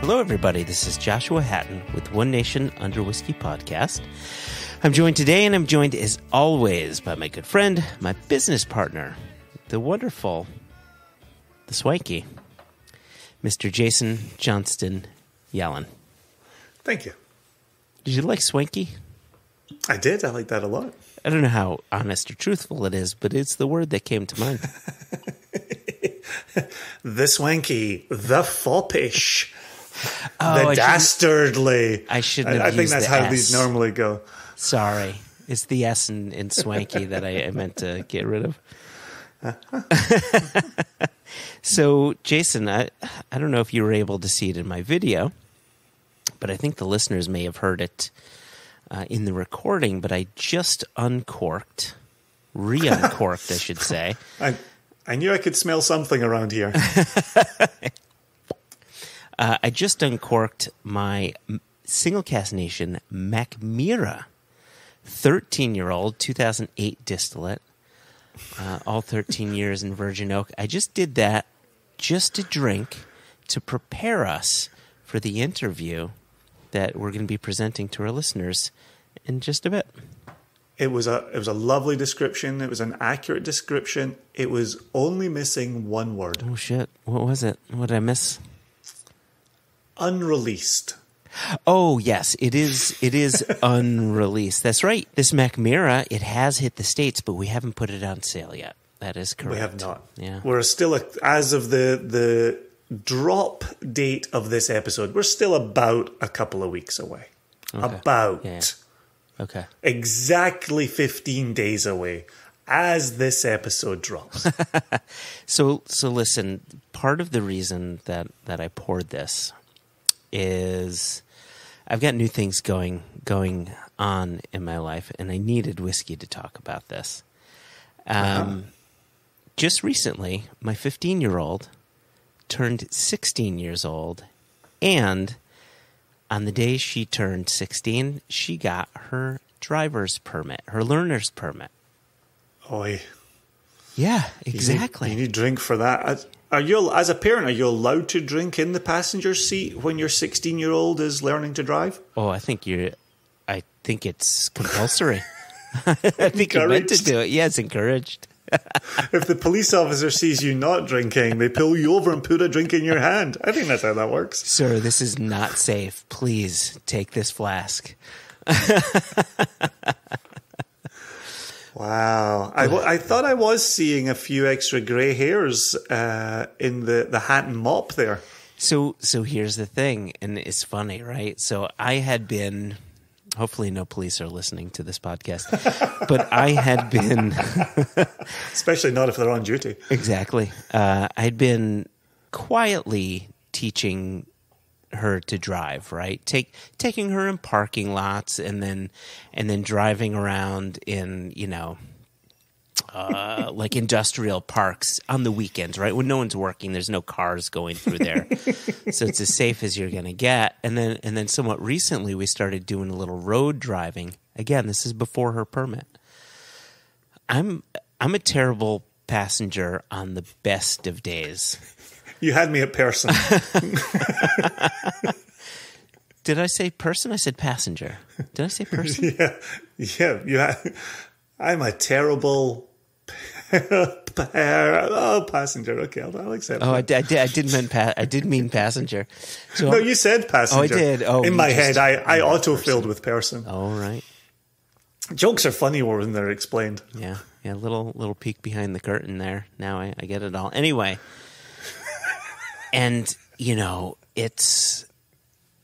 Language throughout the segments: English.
Hello, everybody. This is Joshua Hatton with One Nation Under Whisky podcast. I'm joined today, and I'm joined as always by my good friend, my business partner, the wonderful, the swanky, Mr. Jason Johnston Yellen. Thank you. Did you like swanky? I did. I like that a lot. I don't know how honest or truthful it is, but it's the word that came to mind. The swanky, the foppish, Oh, the dastardly. I shouldn't have I think used that's the how S. these normally go. Sorry. It's the S in swanky that I meant to get rid of. So, Jason, I don't know if you were able to see it in my video, but I think the listeners may have heard it in the recording, but I just re-uncorked, I should say. I knew I could smell something around here. I just uncorked my single cask nation Mackmyra 13-year-old 2008 distillate, all 13 years in virgin oak. I just did that just to drink to prepare us for the interview that we're going to be presenting to our listeners in just a bit. It was a lovely description. It was an accurate description. It was only missing one word. Oh, shit. What was it? What did I miss? Unreleased. Oh, yes. It is unreleased. That's right. This Mackmyra, it has hit the States, but we haven't put it on sale yet. That is correct. We have not. Yeah. We're still, as of the drop date of this episode, we're still about a couple of weeks away. Okay. About. Yeah. Okay. Exactly 15 days away as this episode drops. So listen, part of the reason that I poured this is I've got new things going on in my life, and I needed whiskey to talk about this. Just recently, my 15-year-old turned 16 years old, and on the day she turned 16, she got her driver's permit, her learner's permit. Oi. Yeah, exactly. You need drink for that. As a parent, are you allowed to drink in the passenger seat when your 16-year-old is learning to drive? Oh, I think it's compulsory. I think you're meant to do it. Yeah, it's encouraged. If the police officer sees you not drinking, they pull you over and put a drink in your hand. I think that's how that works. Sir, this is not safe. Please take this flask. Wow. I thought I was seeing a few extra grey hairs in the Hatton mop there. So here's the thing, and it's funny, right? So I had been... Hopefully no police are listening to this podcast. But I had been... Especially not if they're on duty. Exactly. I'd been quietly teaching her to drive, right? Taking her in parking lots and then driving around in, like industrial parks on the weekends, right? When no one's working, there's no cars going through there. So it's as safe as you're going to get. And then somewhat recently we started doing a little road driving. Again, this is before her permit. I'm a terrible passenger on the best of days. You had me at person. Did I say person? I said passenger. Did I say person? Yeah. I'm a terrible passenger. Okay, I'll accept that. Oh, I did mean passenger. So, no, you said passenger. Oh, I did. Oh, in my head, I auto-filled with person. Oh, right. Jokes are funny when they're explained. Yeah. Little peek behind the curtain there. Now I get it all. Anyway, and it's.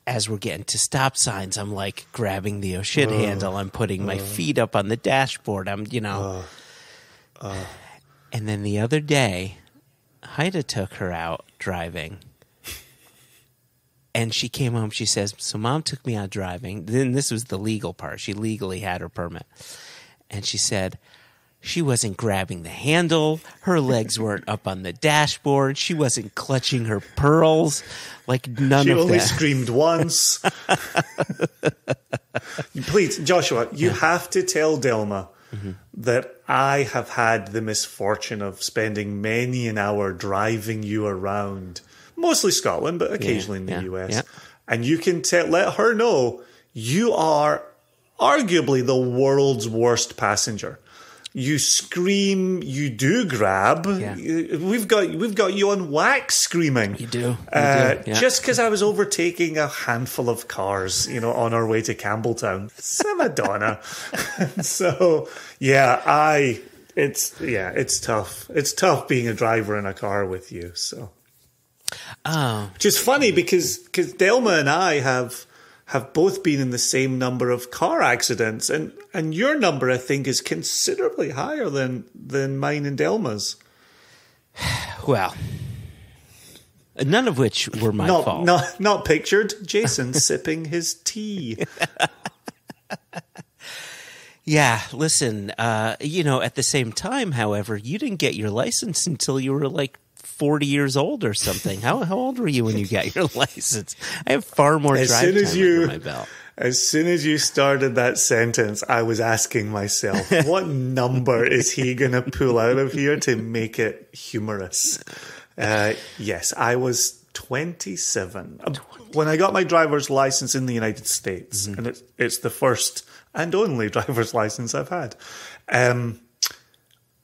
As we're getting to stop signs, I'm like grabbing the handle. I'm putting my feet up on the dashboard. And then the other day, Haida took her out driving. And she came home. She says, so Mom took me out driving. Then this was the legal part. She legally had her permit. And she said, she wasn't grabbing the handle. Her legs weren't up on the dashboard. She wasn't clutching her pearls. Like none of that. She only screamed once. Please, Joshua, you have to tell Delma that I have had the misfortune of spending many an hour driving you around mostly Scotland, but occasionally in the yeah, US. yeah. And you can let her know you are arguably the world's worst passenger. You scream, you do grab. Yeah. We've got you on wax screaming. You do. Just because I was overtaking a handful of cars, on our way to Campbelltown. It's a Madonna. So it's tough. It's tough being a driver in a car with you. So, which is funny because Delma and I have both been in the same number of car accidents, and your number, I think, is considerably higher than mine and Delma's. Well, none of which were my fault. Not pictured. Jason sipping his tea. Yeah, listen, at the same time, however, you didn't get your license until you were like 40 years old or something. How old were you when you got your license? I have far more drive time under my belt. As soon as you started that sentence, I was asking myself, what number is he going to pull out of here to make it humorous? Yes, I was 27 when I got my driver's license in the United States, and it's the first and only driver's license I've had.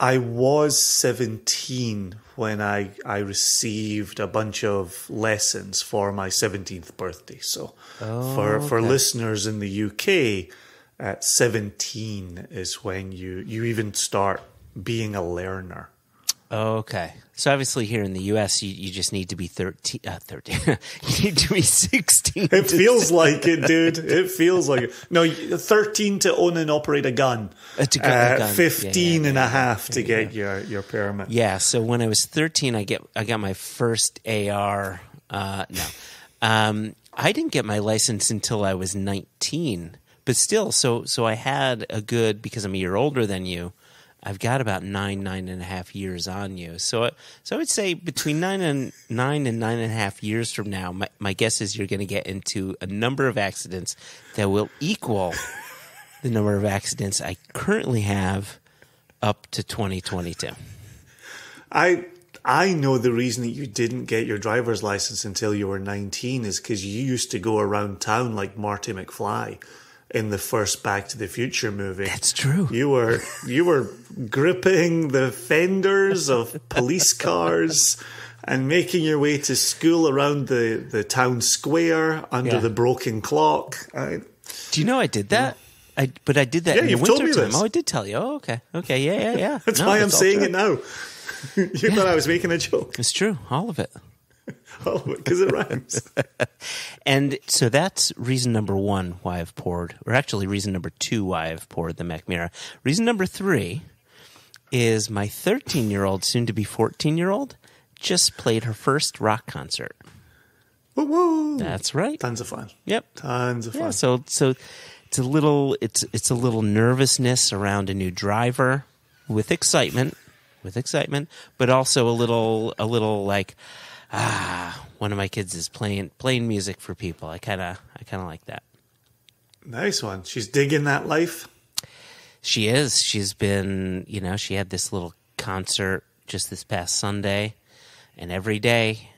I was 17 when I received a bunch of lessons for my 17th birthday. So for listeners in the UK, at 17 is when you even start being a learner. Okay. So obviously here in the US, you just need to be 13. You need to be 16. It feels like it, dude. It feels like it. No, 13 to own and operate a gun. To get a gun. 15 and a half to get your permit. Yeah. So when I was 13, I got my first AR. I didn't get my license until I was 19. But still, so I had a good, because I'm a year older than you, I've got about 9.5 years on you. So I would say between 9 and 9.5 years from now, my guess is you're going to get into a number of accidents that will equal the number of accidents I currently have up to 2022. I know the reason that you didn't get your driver's license until you were 19 is because you used to go around town like Marty McFly in the first Back to the Future movie. That's true. You were gripping the fenders of police cars and making your way to school around the town square under the broken clock. Do you know I did that? But I did that in the winter time. This. Oh, I did tell you. Oh, okay. Yeah. That's why I'm saying it now. You thought I was making a joke. It's true. All of it. All of it, because it rhymes. And so that's reason number one why I've poured, or actually reason number two why I've poured the Mackmyra. Reason number three is my 13-year-old, soon to be 14-year-old, just played her first rock concert. Woo-woo. That's right. Tons of fun. Yep. Tons of fun. Yeah, so it's a little nervousness around a new driver with excitement, but also a little like, one of my kids is playing music for people. I kind of like that. Nice one. She's digging that life. She is. She's been, she had this little concert just this past Sunday, and every day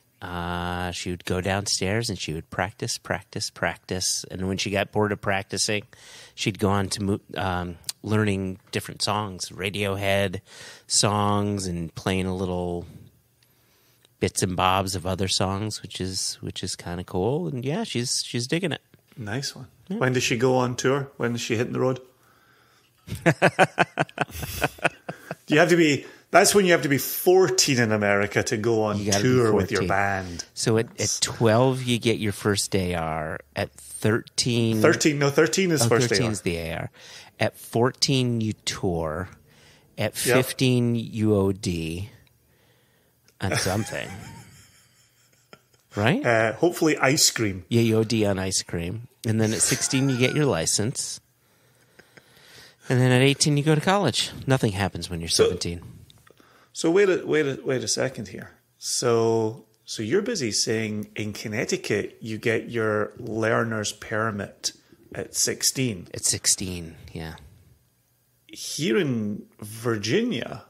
she would go downstairs and she would practice. And when she got bored of practicing, she'd go on to learning different songs, Radiohead songs, and playing a little bits and bobs of other songs, which is kind of cool. And yeah, she's digging it. Nice one. Yeah. When does she go on tour? When is she hitting the road? That's when you have to be 14 in America to go on tour with your band. So at 12 you get your first AR. At 13 13 is first 13 AR. is the AR. At 14 you tour. At 15 you OD on something. Right? Hopefully ice cream. Yeah, you OD on ice cream. And then at 16 you get your license. And then at 18 you go to college. Nothing happens when you're 17. So wait a second here. So you're busy saying in Connecticut you get your learner's permit at 16. At 16, yeah. Here in Virginia,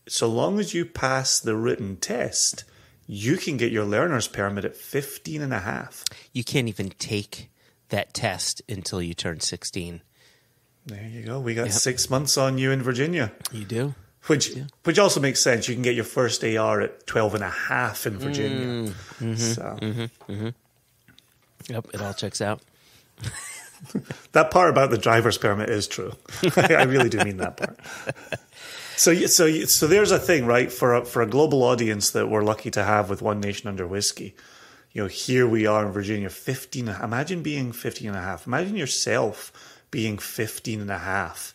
so long as you pass the written test, you can get your learner's permit at 15 and a half. You can't even take that test until you turn 16. There you go. We got 6 months on you in Virginia. You do? Which also makes sense. You can get your first AR at 12 and a half in Virginia. Yep, it all checks out. That part about the driver's permit is true. I really do mean that part. So there's a thing, right? For a global audience that we're lucky to have with One Nation Under Whiskey. You know, here we are in Virginia, 15. Imagine being 15 and a half. Imagine yourself being 15 and a half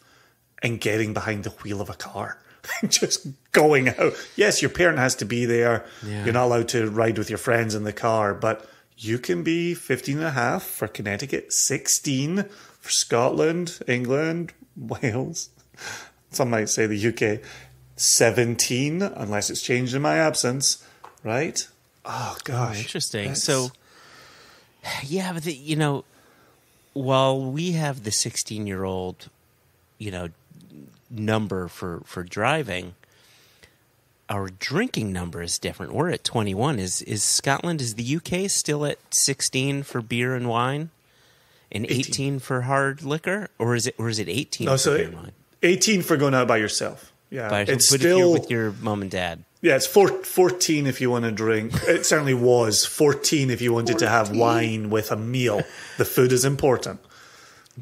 and getting behind the wheel of a car. Just going out. Yes, your parent has to be there. Yeah. You're not allowed to ride with your friends in the car, but you can be 15 and a half for Connecticut, 16 for Scotland, England, Wales. Some might say the UK, 17, unless it's changed in my absence, right? Oh, gosh. Interesting. So, yeah, but while we have the 16-year-old, number for driving, our drinking number is different. We're at 21. Is Scotland, is the UK still at 16 for beer and wine and 18 for hard liquor? Or is it 18 for beer and wine? 18 for going out by yourself. Yeah. It's still, if you're with your mom and dad. Yeah, it's 14 if you want to drink. It certainly was 14 if you wanted to have wine with a meal. The food is important.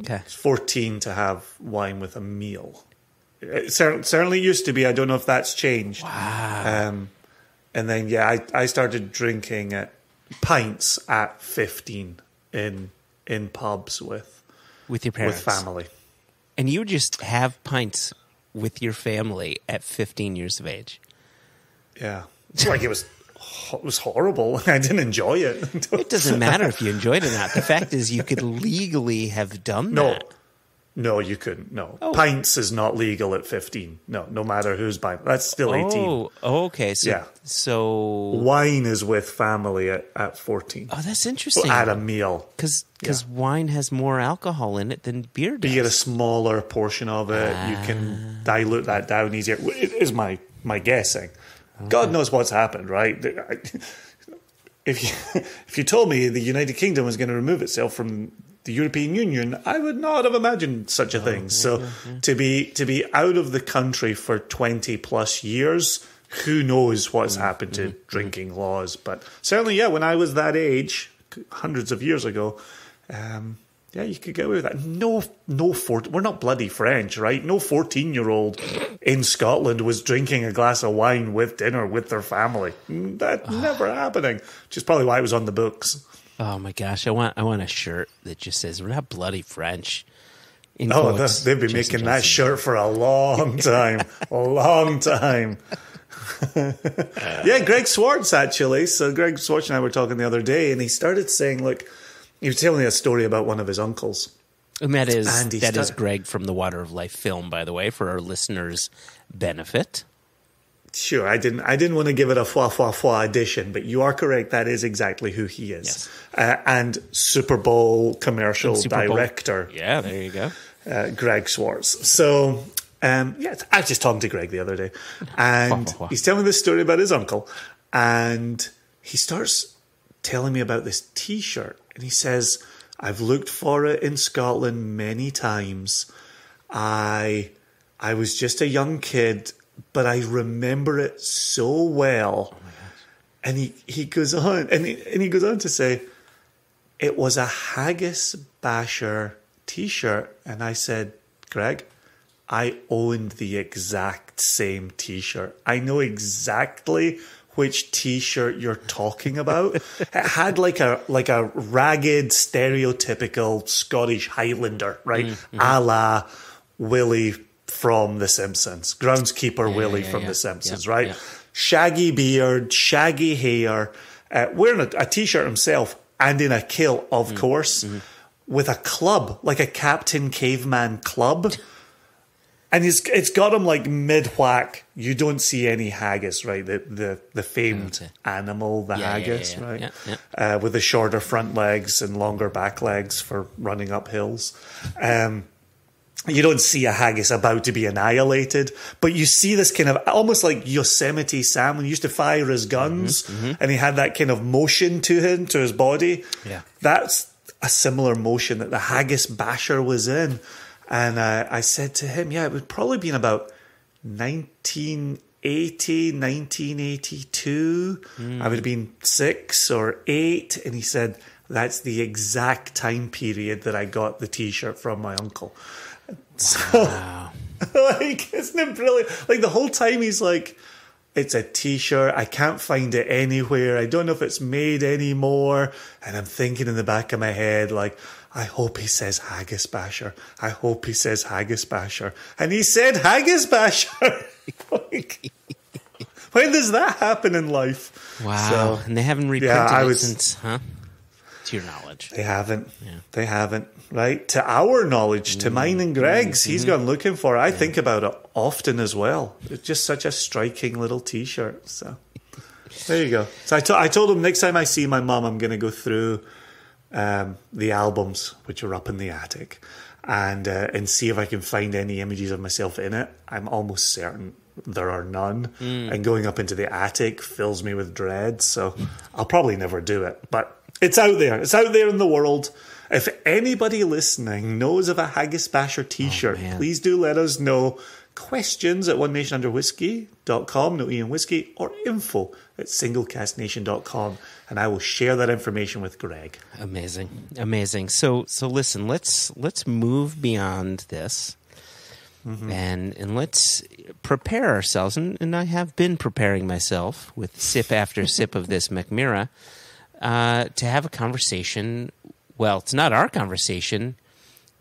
Okay. It's 14 to have wine with a meal. It certainly used to be. I don't know if that's changed. Wow. And then, I started drinking at pints at 15 in pubs with your parents. With family. And you would just have pints with your family at 15 years of age. Yeah. It's like it was horrible. I didn't enjoy it. It doesn't matter if you enjoyed it or not. The fact is you could legally have done that. No, you couldn't. No. Oh. Pints is not legal at 15. No matter who's buying. That's still 18. Oh, okay. So wine is with family at 14. Oh, that's interesting. At a meal. Because wine has more alcohol in it than beer does. You get a smaller portion of it. You can dilute that down easier. It is my guessing. Okay. God knows what's happened, right? If you told me the United Kingdom was going to remove itself from the European Union, I would not have imagined such a thing. So to be out of the country for 20 plus years, who knows what's happened to drinking laws? But certainly, when I was that age, hundreds of years ago, you could get away with that. We're not bloody French, right? No 14-year-old in Scotland was drinking a glass of wine with dinner with their family. That's never happening, which is probably why it was on the books. Oh my gosh, I want a shirt that just says "We're not bloody French." They've been making that shirt for a long time, Greg Swartz actually. So Greg Swartz and I were talking the other day, and he started saying, "Look," he was telling me a story about one of his uncles. And that is Greg from the Water of Life film, by the way, for our listeners' benefit. Sure, I didn't want to give it a foie edition, but you are correct. That is exactly who he is. Yes. And Super Bowl commercial director. Yeah, there you go. Greg Swartz. So, I was just talking to Greg the other day, and he's telling me this story about his uncle, and he starts telling me about this T-shirt, and he says, "I've looked for it in Scotland many times. I was just a young kid, but I remember it so well." Oh my gosh. And he goes on, and he goes on to say, "It was a Haggis Basher T-shirt." And I said, "Greg, I owned the exact same T-shirt. I know exactly which T-shirt you're talking about." It had like a ragged, stereotypical Scottish Highlander, right? A la Willie from The Simpsons, groundskeeper Willie from The Simpsons, right? Yeah. Shaggy beard, shaggy hair, wearing a T-shirt himself, and in a kilt, of course, with a club, like a Captain Caveman club. And it's got him like mid-whack. You don't see any haggis, right? The famed animal, the haggis, right? Yeah. With the shorter front legs and longer back legs for running up hills. you don't see a haggis about to be annihilated, but you see this kind of almost like Yosemite Sam when he used to fire his guns, and he had that kind of motion to him, to his body. Yeah. That's a similar motion that the haggis basher was in. And I said to him, yeah, it would probably been about 1980, 1982. I would have been 6 or 8. And he said, that's the exact time period that I got the T-shirt from my uncle. So, like, isn't it brilliant? Like, the whole time he's like, it's a T-shirt. I can't find it anywhere. I don't know if it's made anymore. And I'm thinking in the back of my head, like, I hope he says haggis basher. I hope he says haggis basher. And he said haggis basher. Like, when does that happen in life? Wow. So, and they haven't reprinted it since, huh? To your knowledge. They haven't. Yeah. They haven't. Right? To our knowledge, to mine and Greg's, he's gone looking for it. I think about it often as well. It's just such a striking little T-shirt. So there you go. So I told him next time I see my mum, I'm going to go through the albums, which are up in the attic, and see if I can find any images of myself in it. I'm almost certain there are none. And going up into the attic fills me with dread. So I'll probably never do it. But it's out there. It's out there in the world. If anybody listening knows of a Haggis Basher T-shirt, please do let us know. Questions at onenationunderwhiskey.com, no E in whiskey, or info@singlecastnation.com, and I will share that information with Greg. Amazing. So listen, let's move beyond this, and let's prepare ourselves. And I have been preparing myself with sip after sip of this Mackmyra to have a conversation. Well, it's not our conversation.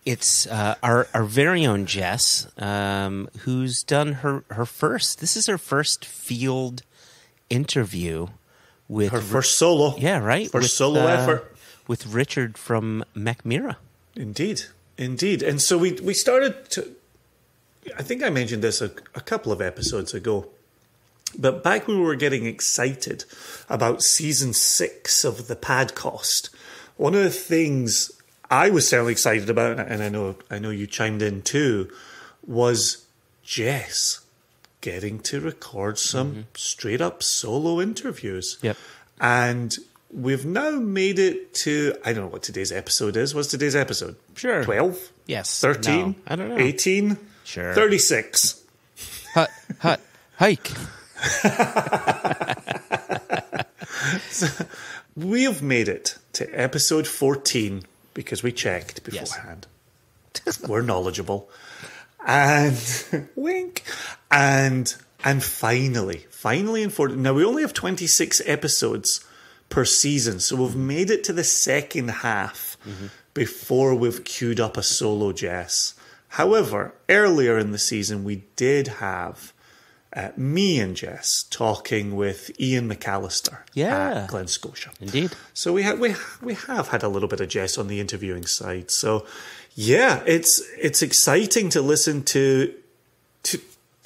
It's our very own Jess, who's done her first. This is her first field interview with her first solo. Yeah, right. First solo effort with Richard from Mackmyra. Indeed. And so we started to. I think I mentioned this a couple of episodes ago. But back when we were getting excited about season 6 of the Padcost, one of the things I was certainly excited about, and I know you chimed in too, was Jess getting to record some straight up solo interviews. Yep. And we've now made it to, I don't know what today's episode is. What's today's episode? Sure. 12? Yes. 13? No, I don't know. 18? Sure. 36. Hut, hike. So we have made it to episode 14 because we checked beforehand. Yes. We're knowledgeable. And wink. And finally in 14. Now we only have 26 episodes per season, so we've made it to the second half before we've queued up a solo Jess. However, earlier in the season we did have me and Jess talking with Ian McAllister at Glen Scotia. Indeed. So we have had a little bit of Jess on the interviewing side. So yeah, it's exciting to listen to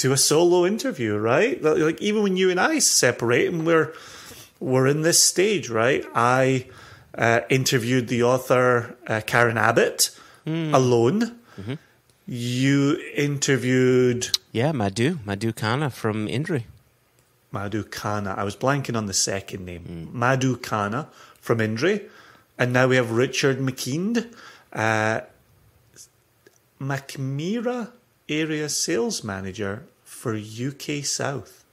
a solo interview, right? Like even when you and I separate and we're in this stage, right? I interviewed the author Karen Abbott alone. You interviewed... Yeah, Madhu Khanna from Indri. Madhu Khanna. I was blanking on the second name. Madhu Khanna from Indri. And now we have Richard Mckneand, Mackmyra area sales manager for UK South.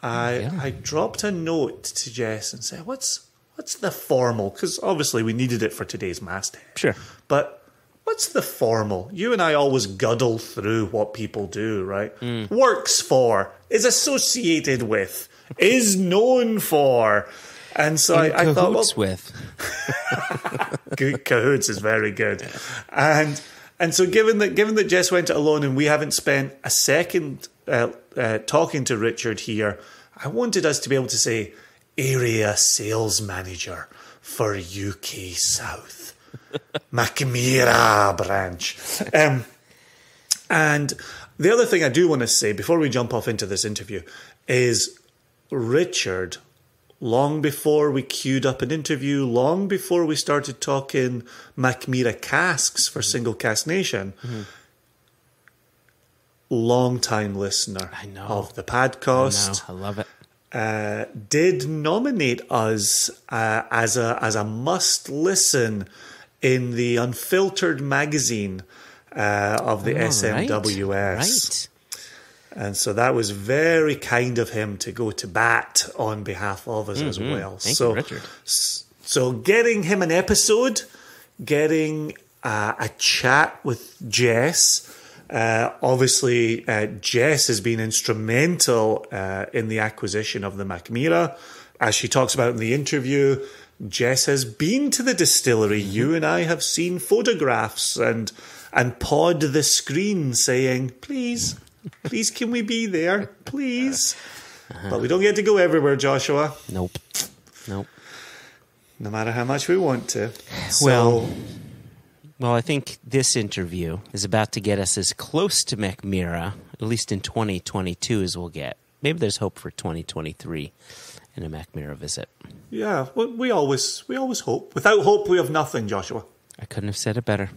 I dropped a note to Jess and said, what's the formal? Because obviously we needed it for today's masthead. Sure. But... what's the formal? You and I always guddle through what people do, right? Works for, is associated with, is known for. And so I thought, well, with. Good cahoots is very good. And so given that Jess went it alone and we haven't spent a second talking to Richard here, I wanted us to be able to say area sales manager for UK South. Mackmyra branch. And the other thing I do want to say before we jump off into this interview is Richard long before we queued up an interview, long before we started talking Mackmyra casks for Single Cask Nation. Long-time listener of the Padcost. I love it. Did nominate us as a must-listen in the Unfiltered magazine of the SMWS. Right. And so that was very kind of him to go to bat on behalf of us as well. Thank you, Richard. So getting him an episode, getting a chat with Jess. Obviously, Jess has been instrumental in the acquisition of the Mackmyra. As she talks about in the interview, Jess has been to the distillery. You and I have seen photographs and pawed the screen saying, please, can we be there? Please. But we don't get to go everywhere, Joshua. Nope. No matter how much we want to. Well, I think this interview is about to get us as close to Mackmyra, at least in 2022, as we'll get. Maybe there's hope for 2023 in a Mackmyra visit. Yeah, well, we always hope. Without hope, we have nothing, Joshua. I couldn't have said it better.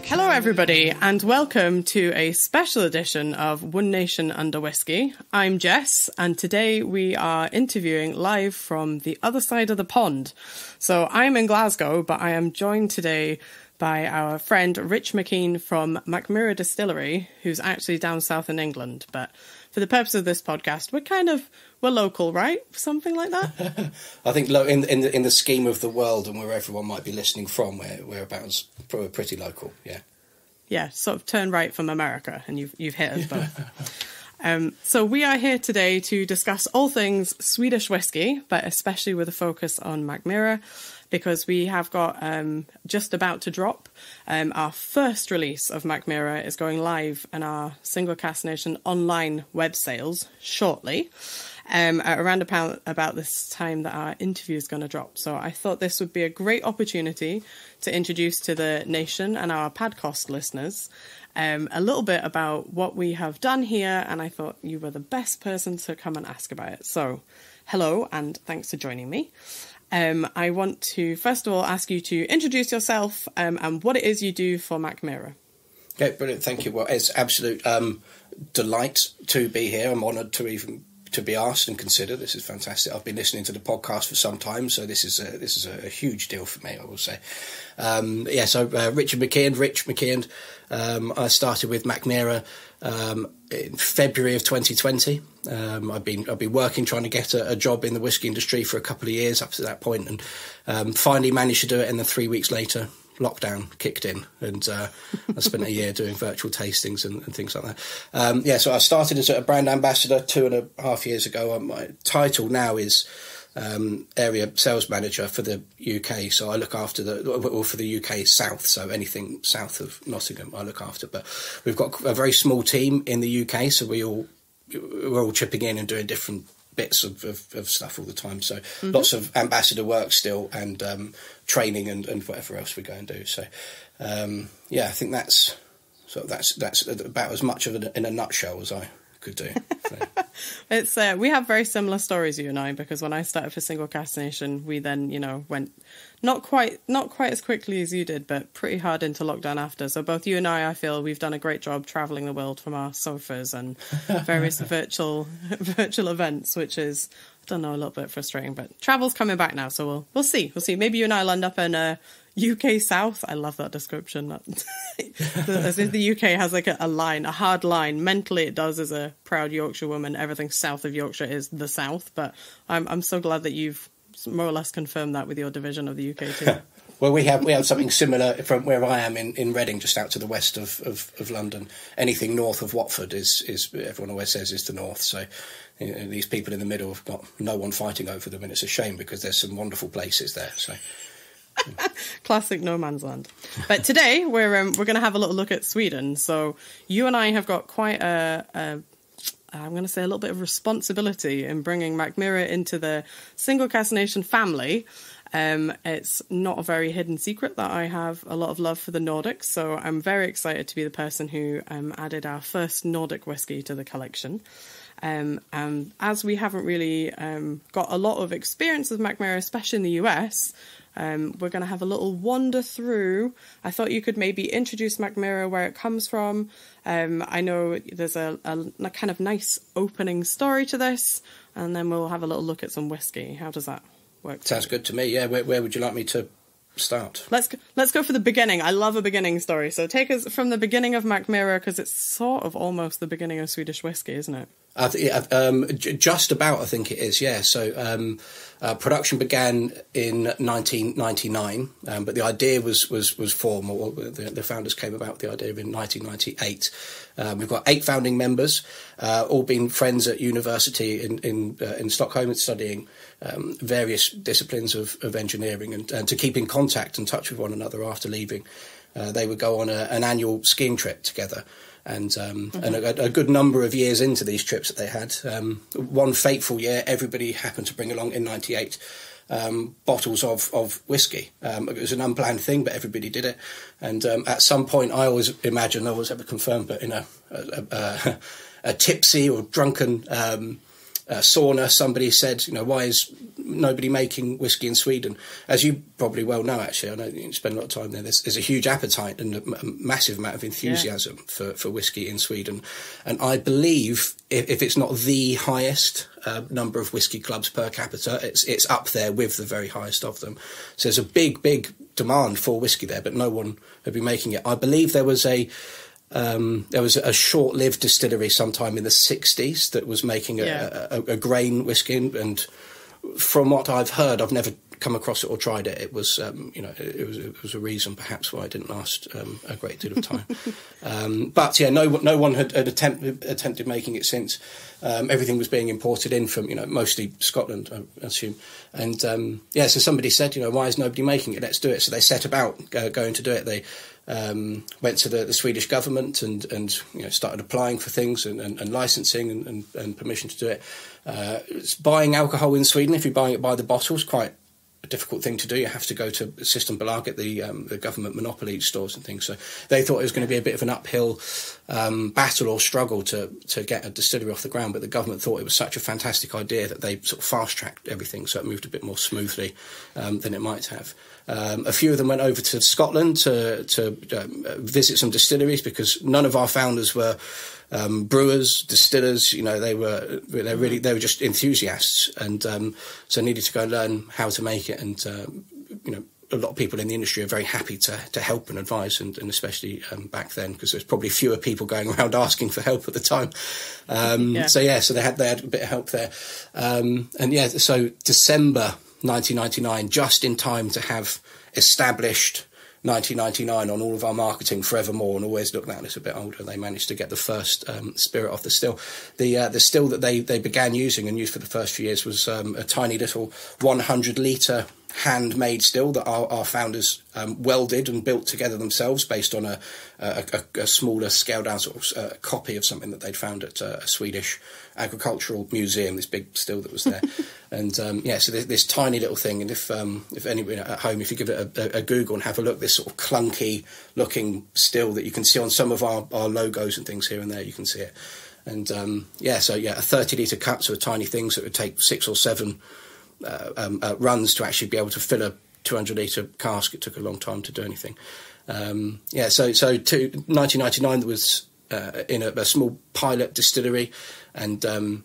Hello everybody and welcome to a special edition of One Nation Under Whisky. I'm Jess and today we are interviewing live from the other side of the pond. So I'm in Glasgow, but I am joined today by our friend Rich Mckneand from Mackmyra Distillery, who's actually down south in England. But for the purpose of this podcast, we're local, right? Something like that? I think in the scheme of the world and where everyone might be listening from, we're pretty local, yeah. Yeah, sort of turn right from America, and you've hit us both. So we are here today to discuss all things Swedish whiskey, but especially with a focus on Mackmyra, because we have got just about to drop our first release of Mackmyra is going live in our Single Cask Nation online web sales shortly. At around about this time that our interview is going to drop. So I thought this would be a great opportunity to introduce to the nation and our Padcost listeners a little bit about what we have done here, and I thought you were the best person to come and ask about it. So hello, and thanks for joining me. I want to, first of all, ask you to introduce yourself and what it is you do for Mackmyra. Okay, brilliant, thank you. Well, it's absolute delight to be here. I'm honoured to be asked and considered. This is fantastic. I've been listening to the podcast for some time, so this is a huge deal for me, I will say. Richard Mckneand, Rich Mckneand. I started with Mackmyra in February of 2020. I've been working trying to get a job in the whisky industry for a couple of years up to that point, and finally managed to do it. And then 3 weeks later, lockdown kicked in, and I spent a year doing virtual tastings and things like that. So I started as a brand ambassador 2.5 years ago. My title now is area sales manager for the UK. So I look after for the UK South. So anything south of Nottingham, I look after. But we've got a very small team in the UK, so we're all chipping in and doing different bits of stuff all the time, so lots of ambassador work still, and training and whatever else we go and do. So I think that's about as much of it in a nutshell as I could do. It's we have very similar stories, you and I, because when I started for Single Cask Nation, we then went not quite as quickly as you did, but pretty hard into lockdown after. So both you and I feel we've done a great job traveling the world from our sofas and various virtual events, which is, I don't know, a little bit frustrating, but travel's coming back now, so we'll see. Maybe you and I will end up in UK South. I love that description. As if the UK has like a hard line. Mentally it does, as a proud Yorkshire woman. Everything south of Yorkshire is the South, but I'm so glad that you've more or less confirmed that with your division of the UK too. Well, we have something similar from where I am in Reading, just out to the west of London. Anything north of Watford is everyone always says is the north. So these people in the middle have got no one fighting over them, and it's a shame because there's some wonderful places there. So. Classic no man's land. But today we're going to have a little look at Sweden. So you and I have got quite I'm going to say a little bit of responsibility in bringing Mackmyra into the Single Cask Nation family. It's not a very hidden secret that I have a lot of love for the Nordics, so I'm very excited to be the person who added our first Nordic whiskey to the collection. And as we haven't really got a lot of experience with Mackmyra, especially in the US, we're going to have a little wander through. I thought you could maybe introduce Mackmyra, where it comes from. I know there's a kind of nice opening story to this, and then we'll have a little look at some whiskey. How does that work? Sounds good to me. Yeah, where would you like me to start? Let's go for the beginning. I love a beginning story. So take us from the beginning of Mackmyra, because it's sort of almost the beginning of Swedish whiskey, isn't it? Just about, I think it is, yeah. So production began in 1999, but the idea was formed, or the founders came about with the idea in 1998. We've got 8 founding members, all been friends at university in Stockholm, studying various disciplines of engineering, and to keep in contact and touch with one another after leaving. They would go on an annual skiing trip together. And a good number of years into these trips that they had, one fateful year, everybody happened to bring along in 98 bottles of whiskey. It was an unplanned thing, but everybody did it. And at some point, I always imagine, no one's ever confirmed, but in a tipsy or drunken sauna, somebody said, why is nobody making whiskey in Sweden? As you probably well know, actually, I know you spend a lot of time there, there's a huge appetite and a massive amount of enthusiasm for whiskey in Sweden. And I believe, if it's not the highest number of whiskey clubs per capita, it's up there with the very highest of them. So there's a big demand for whiskey there, but no one had been making it. I believe there was a short-lived distillery sometime in the 60s that was making a grain whiskey, and from what I've heard, I've never come across it or tried it. It was, it was a reason perhaps why it didn't last a great deal of time. But yeah, no one had attempted making it since. Everything was being imported in from, mostly Scotland, I assume. And so somebody said, why is nobody making it? Let's do it. So they set about going to do it. They went to the Swedish government and started applying for things and licensing and permission to do it. Buying alcohol in Sweden, if you're buying it by the bottle, is quite a difficult thing to do. You have to go to Systembolaget, the government monopoly stores and things. So they thought it was going to be a bit of an uphill battle or struggle to get a distillery off the ground, but the government thought it was such a fantastic idea that they sort of fast-tracked everything, so it moved a bit more smoothly than it might have. A few of them went over to Scotland to visit some distilleries, because none of our founders were brewers, distillers. They were just enthusiasts, and so needed to go and learn how to make it. And a lot of people in the industry are very happy to help and advise, and especially back then, because there's probably fewer people going around asking for help at the time. So they had a bit of help there, so December 1999, just in time to have established 1999 on all of our marketing forevermore, and always look that little bit older. They managed to get the first spirit off the still. The still that they began using and used for the first few years was a tiny little 100-litre handmade still that our founders welded and built together themselves, based on a smaller scaled down sort of copy of something that they'd found at a Swedish agricultural museum, this big still that was there. And so this tiny little thing, and if anybody at home, if you give it a Google and have a look, this sort of clunky looking still that you can see on some of our logos and things here and there, you can see it. And a 30-litre cup, so a tiny thing, so it would take 6 or 7 runs to actually be able to fill a 200-litre cask. It took a long time to do anything. So to 1999, there was in a small pilot distillery, and then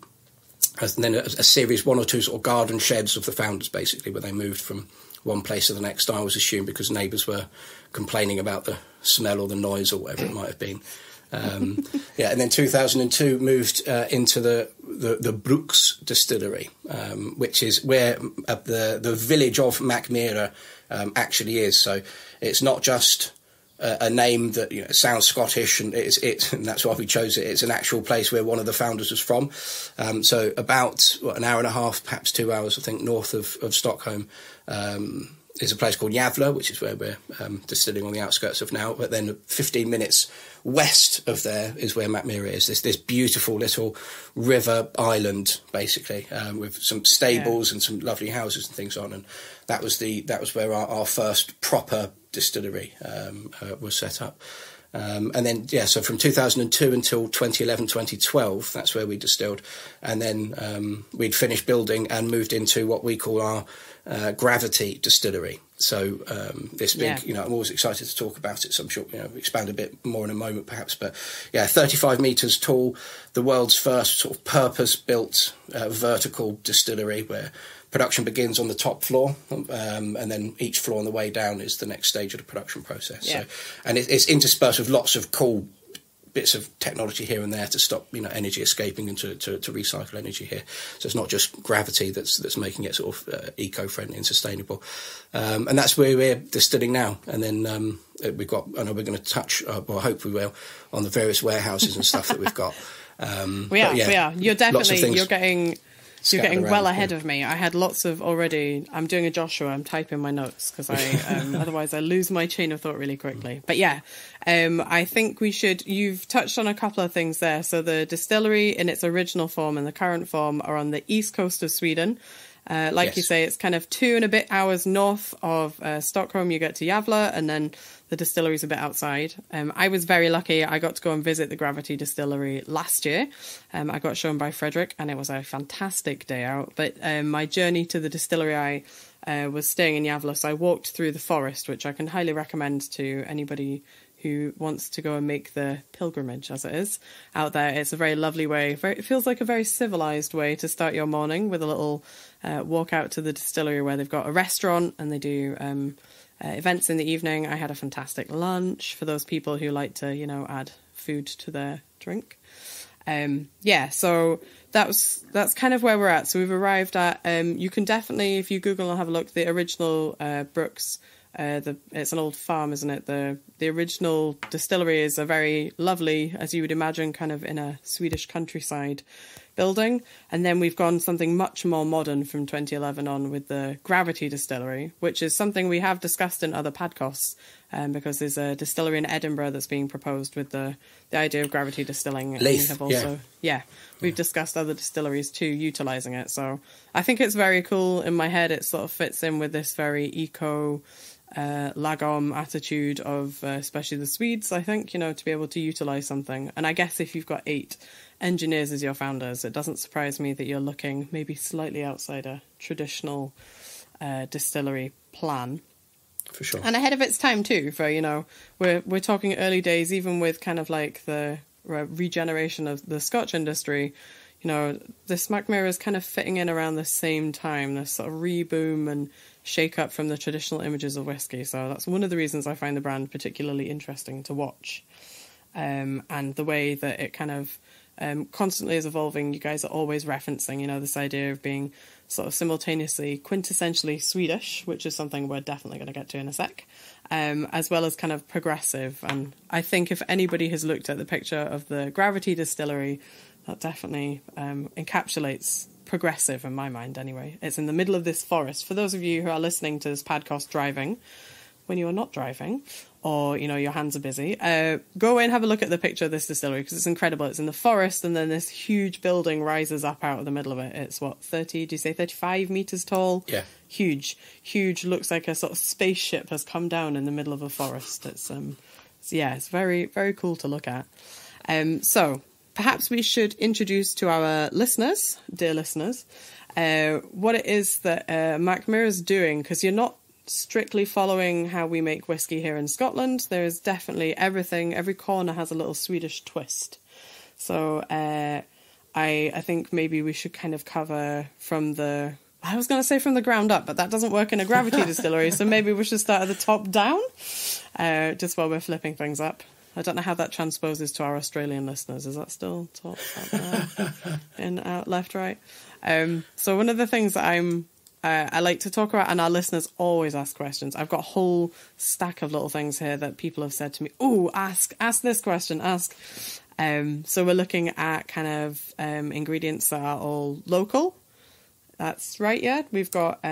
a series, 1 or 2 sort of garden sheds of the founders, basically, where they moved from one place to the next, I always assumed, because neighbours were complaining about the smell or the noise or whatever it might have been. And then 2002 moved into the Bruks distillery, which is where the village of Mackmyra actually is. So it's not just a name that sounds Scottish, and and that's why we chose it. It's an actual place where one of the founders was from. So about an hour and a half, perhaps 2 hours, I think, north of Stockholm. is a place called Yavla, which is where we're distilling on the outskirts of now. But then 15 minutes west of there is where Mackmyra is. This beautiful little river island, basically, with some stables and some lovely houses and things on. And that was where our first proper distillery was set up. And then, so from 2002 until 2011, 2012, that's where we distilled. And then we'd finished building and moved into what we call our gravity distillery. So this big, I'm always excited to talk about it. So I'm sure, expand a bit more in a moment perhaps. But 35 metres tall, the world's first sort of purpose-built vertical distillery where production begins on the top floor, and then each floor on the way down is the next stage of the production process. Yeah. So, and it's interspersed with lots of cool bits of technology here and there to stop energy escaping and to recycle energy here. So it's not just gravity that's making it sort of eco-friendly and sustainable. And that's where we're distilling now. And then we've got, I know we're going to touch, well, I hope we will, on the various warehouses and stuff that we've got. We are. You're getting well ahead of me. I had lots of already. I'm doing a Joshua. I'm typing my notes because otherwise I lose my chain of thought really quickly. But I think we should. You've touched on a couple of things there. So the distillery in its original form and the current form are on the east coast of Sweden. You say, it's kind of 2 and a bit hours north of Stockholm. You get to Gävle, and then the distillery's a bit outside. I was very lucky. I got to go and visit the Gravity Distillery last year. I got shown by Frederick, and it was a fantastic day out. But my journey to the distillery, I was staying in Gävle, so I walked through the forest, which I can highly recommend to anybody who wants to go and make the pilgrimage, as it is, out there. It's a very lovely way. It feels like a very civilized way to start your morning, with a little walk out to the distillery where they've got a restaurant and they do events in the evening. I had a fantastic lunch for those people who like to, add food to their drink. So that's kind of where we're at. So we've arrived at, you can definitely, if you Google and have a look, the original Brooks. It's an old farm, isn't it? The original distillery is a very lovely, as you would imagine, kind of in a Swedish countryside building. And then we've gone something much more modern from 2011 on with the Gravity Distillery, which is something we have discussed in other podcasts, because there's a distillery in Edinburgh that's being proposed with the idea of gravity distilling. And we have also, we've discussed other distilleries too utilising it. So I think it's very cool. In my head, it sort of fits in with this very eco lagom attitude of especially the Swedes, I think, to be able to utilise something. And I guess if you've got 8 engineers as your founders, it doesn't surprise me that you're looking maybe slightly outside a traditional distillery plan. For sure. And ahead of its time too, for, we're talking early days, even with kind of like the regeneration of the Scotch industry. This Mackmyra is kind of fitting in around the same time, this sort of reboom and shake up from the traditional images of whiskey. So that's one of the reasons I find the brand particularly interesting to watch. And the way that it kind of constantly is evolving. You guys are always referencing, this idea of being sort of simultaneously quintessentially Swedish, which is something we're definitely going to get to in a sec, as well as kind of progressive. And I think if anybody has looked at the picture of the Gravity Distillery, that definitely encapsulates progressive in my mind anyway. It's in the middle of this forest. For those of you who are listening to this podcast driving, when you are not driving, or, your hands are busy, go away and have a look at the picture of this distillery, because it's incredible. It's in the forest, and then this huge building rises up out of the middle of it. It's 35 metres tall? Yeah. Huge. Looks like a sort of spaceship has come down in the middle of a forest. It's very, very cool to look at. So perhaps we should introduce to our listeners, dear listeners, what it is that Mackmyra is doing, because you're not strictly following how we make whiskey here in Scotland. There is definitely every corner has a little Swedish twist. So I think maybe we should kind of cover from the ground up, but that doesn't work in a gravity distillery, so maybe we should start at the top down, just while we're flipping things up. I don't know how that transposes to our Australian listeners. Is that still top, in, out, left, right? So one of the things that I like to talk about, and our listeners always ask questions. I've got a whole stack of little things here that people have said to me, ask this question, ask. So we're looking at kind of ingredients that are all local. That's right, yeah. We've got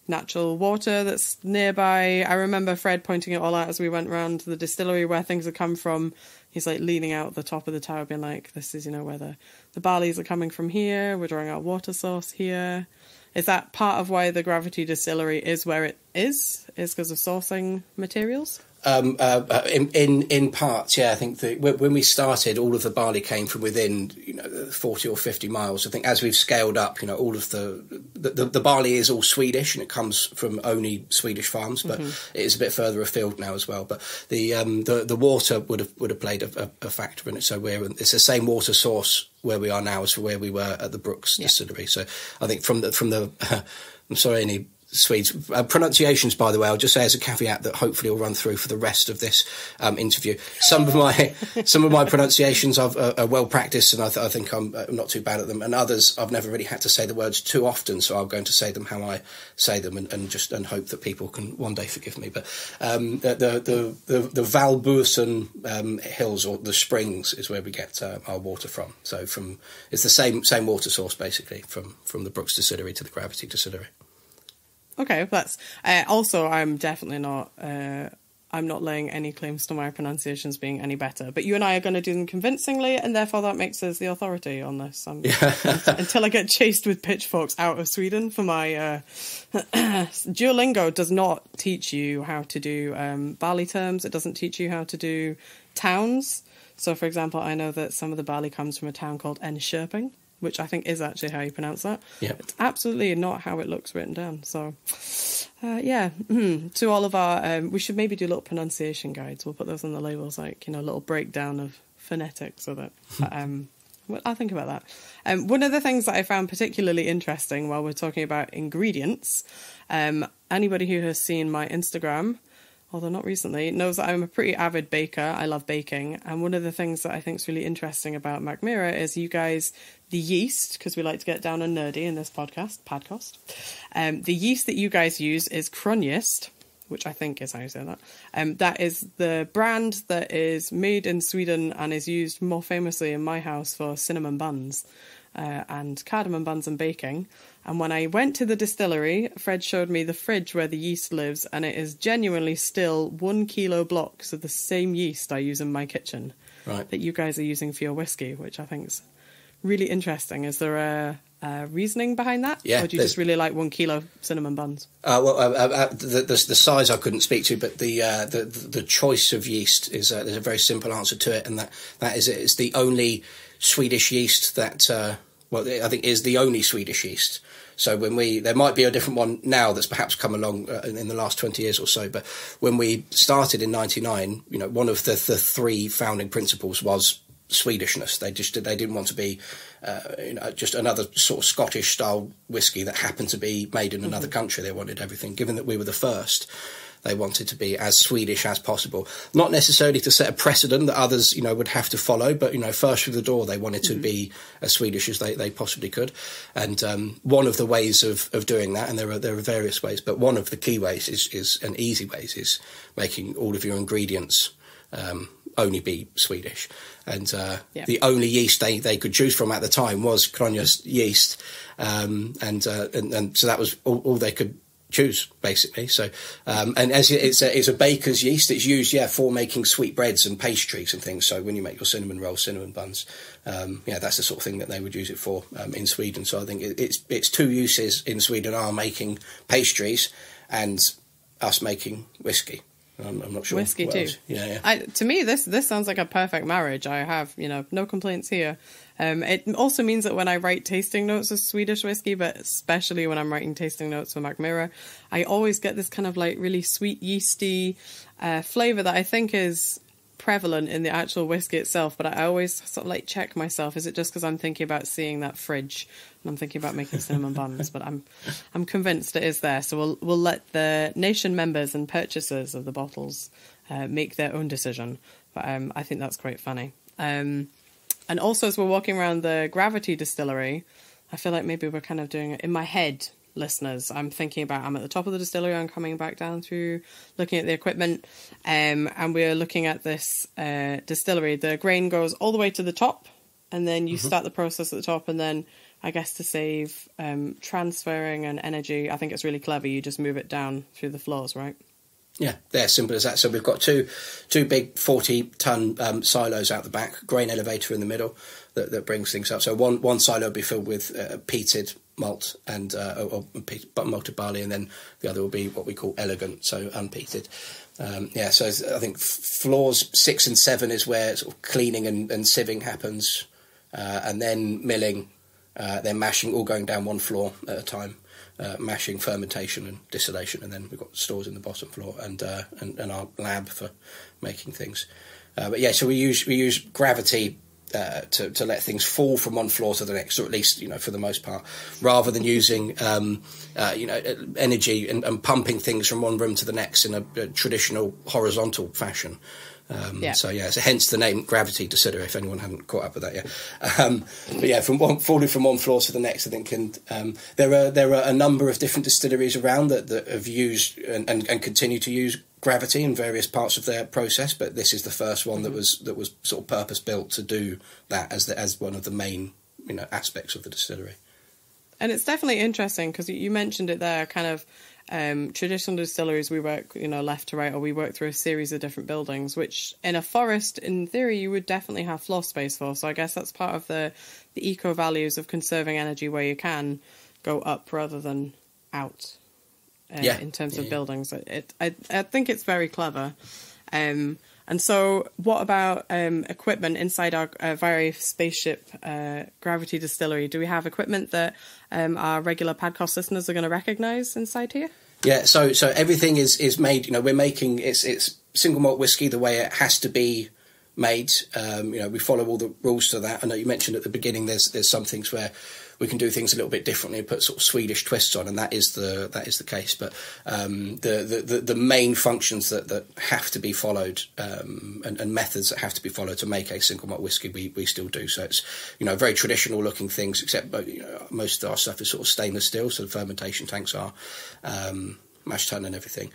natural water that's nearby. I remember Fred pointing it all out as we went around the distillery where things had come from. He's like leaning out the top of the tower being like, this is, where the barleys are coming from here. We're drawing our water source here. Is that part of why the Gravity Distillery is where it is because of sourcing materials? In part, yeah. I think when we started, all of the barley came from within 40 or 50 miles. I think as we've scaled up, all of the barley is all Swedish and it comes from only Swedish farms, but it is a bit further afield now as well. But the water would have played a factor in it. So it's the same water source where we are now as for where we were at the Brooks Distillery. So I think from the I'm sorry, any Swedes. Pronunciations, by the way, I'll just say as a caveat that hopefully will run through for the rest of this interview. Some of my pronunciations are well practiced, and I think I'm not too bad at them. And others, I've never really had to say the words too often, so I'm going to say them how I say them, and hope that people can one day forgive me. But the Valbursen hills, or the springs, is where we get our water from. So it's the same water source basically from the Brooks Distillery to the Gravity Distillery. Okay, that's also. I'm definitely not. I'm not laying any claims to my pronunciations being any better. But you and I are going to do them convincingly, and therefore that makes us the authority on this. Until I get chased with pitchforks out of Sweden for my Duolingo does not teach you how to do barley terms. It doesn't teach you how to do towns. So, for example, I know that some of the barley comes from a town called Enköping, which I think is actually how you pronounce that. Yeah. It's absolutely not how it looks written down. So, to all of our... we should maybe do little pronunciation guides. We'll put those on the labels, like, a little breakdown of phonetics of it. Well, I'll think about that. One of the things that I found particularly interesting while we're talking about ingredients, anybody who has seen my Instagram, although not recently, knows that I'm a pretty avid baker. I love baking. And one of the things that I think is really interesting about Mackmyra is you guys... The yeast, because we like to get down and nerdy in this Padcost. The yeast that you guys use is Kronjest, which I think is how you say that. That is the brand that is made in Sweden and is used more famously in my house for cinnamon buns and cardamom buns and baking. And when I went to the distillery, Fred showed me the fridge where the yeast lives, and it is genuinely still 1 kilo blocks of the same yeast I use in my kitchen that you guys are using for your whiskey, which I think is really interesting. Is there a reasoning behind that? Yeah, or do you just really like 1 kilo cinnamon buns? The size I couldn't speak to, but the choice of yeast is there's a very simple answer to it, and that is it. It's the only Swedish yeast that I think is the only Swedish yeast. So there might be a different one now that's perhaps come along in the last 20 years or so, but when we started in '99, one of the three founding principles was Swedishness. They didn't want to be just another sort of Scottish style whiskey that happened to be made in another country. They wanted everything, given that we were the first, they wanted to be as Swedish as possible, not necessarily to set a precedent that others would have to follow, but first through the door they wanted to be as Swedish as they possibly could. And one of the ways of doing that, and there are various ways, but one of the key ways is and easy ways is making all of your ingredients only be Swedish. And the only yeast they could choose from at the time was Kronjest yeast, and so that was all they could choose, basically. So and as it's a baker's yeast, it's used for making sweetbreads and pastries and things. So when you make your cinnamon rolls, cinnamon buns, that's the sort of thing that they would use it for in Sweden. So I think it's two uses in Sweden are making pastries and us making whiskey. I'm not sure. Whiskey too. Yeah. To me, this sounds like a perfect marriage. I have, no complaints here. It also means that when I write tasting notes of Swedish whiskey, but especially when I'm writing tasting notes for Mackmyra, I always get this kind of like really sweet yeasty flavour that I think is prevalent in the actual whiskey itself. But I always sort of like check myself. Is it just because I'm thinking about seeing that fridge and I'm thinking about making cinnamon buns? But I'm convinced it is there. So we'll let the nation members and purchasers of the bottles make their own decision. But I think that's quite funny. And also, as we're walking around the Gravity Distillery, I feel like maybe we're kind of doing it in my head, listeners. I'm thinking about, I'm at the top of the distillery, I'm coming back down through, looking at the equipment, and we're looking at this distillery. The grain goes all the way to the top, and then you start the process at the top, and then I guess to save transferring and energy, I think it's really clever. You just move it down through the floors, right? Yeah, they're simple as that. So we've got two big 40-ton silos out the back, grain elevator in the middle that brings things up. So one silo will be filled with peated malt and malted barley, and then the other will be what we call elegant, so unpeated. So I think floors 6 and 7 is where sort of cleaning and sieving happens, and then milling, then mashing, all going down one floor at a time. Mashing, fermentation and distillation, and then we've got stores in the bottom floor and our lab for making things. So we use gravity to let things fall from one floor to the next, or at least for the most part, rather than using energy and pumping things from one room to the next in a traditional horizontal fashion. So hence the name Gravity Distillery, if anyone hadn't caught up with that yet. Falling from one floor to the next, I think, and there are a number of different distilleries around that have used and continue to use gravity in various parts of their process, but this is the first one that was sort of purpose built to do that as one of the main aspects of the distillery. And it's definitely interesting because you mentioned it there, kind of. Traditional distilleries, we work, left to right, or we work through a series of different buildings, which in a forest, in theory, you would definitely have floor space for. So I guess that's part of the eco values of conserving energy, where you can go up rather than out in terms of buildings. I think it's very clever. And so what about equipment inside our very spaceship Gravity Distillery? Do we have equipment that our regular Padcost listeners are going to recognise inside here? Yeah, so everything is made, we're making, it's single malt whiskey the way it has to be made. We follow all the rules to that. I know you mentioned at the beginning there's some things where we can do things a little bit differently and put sort of Swedish twists on, and that is the case. But the main functions that have to be followed and methods that have to be followed to make a single malt whiskey, we still do. So it's very traditional looking things, except most of our stuff is sort of stainless steel, so the fermentation tanks are mash tun and everything.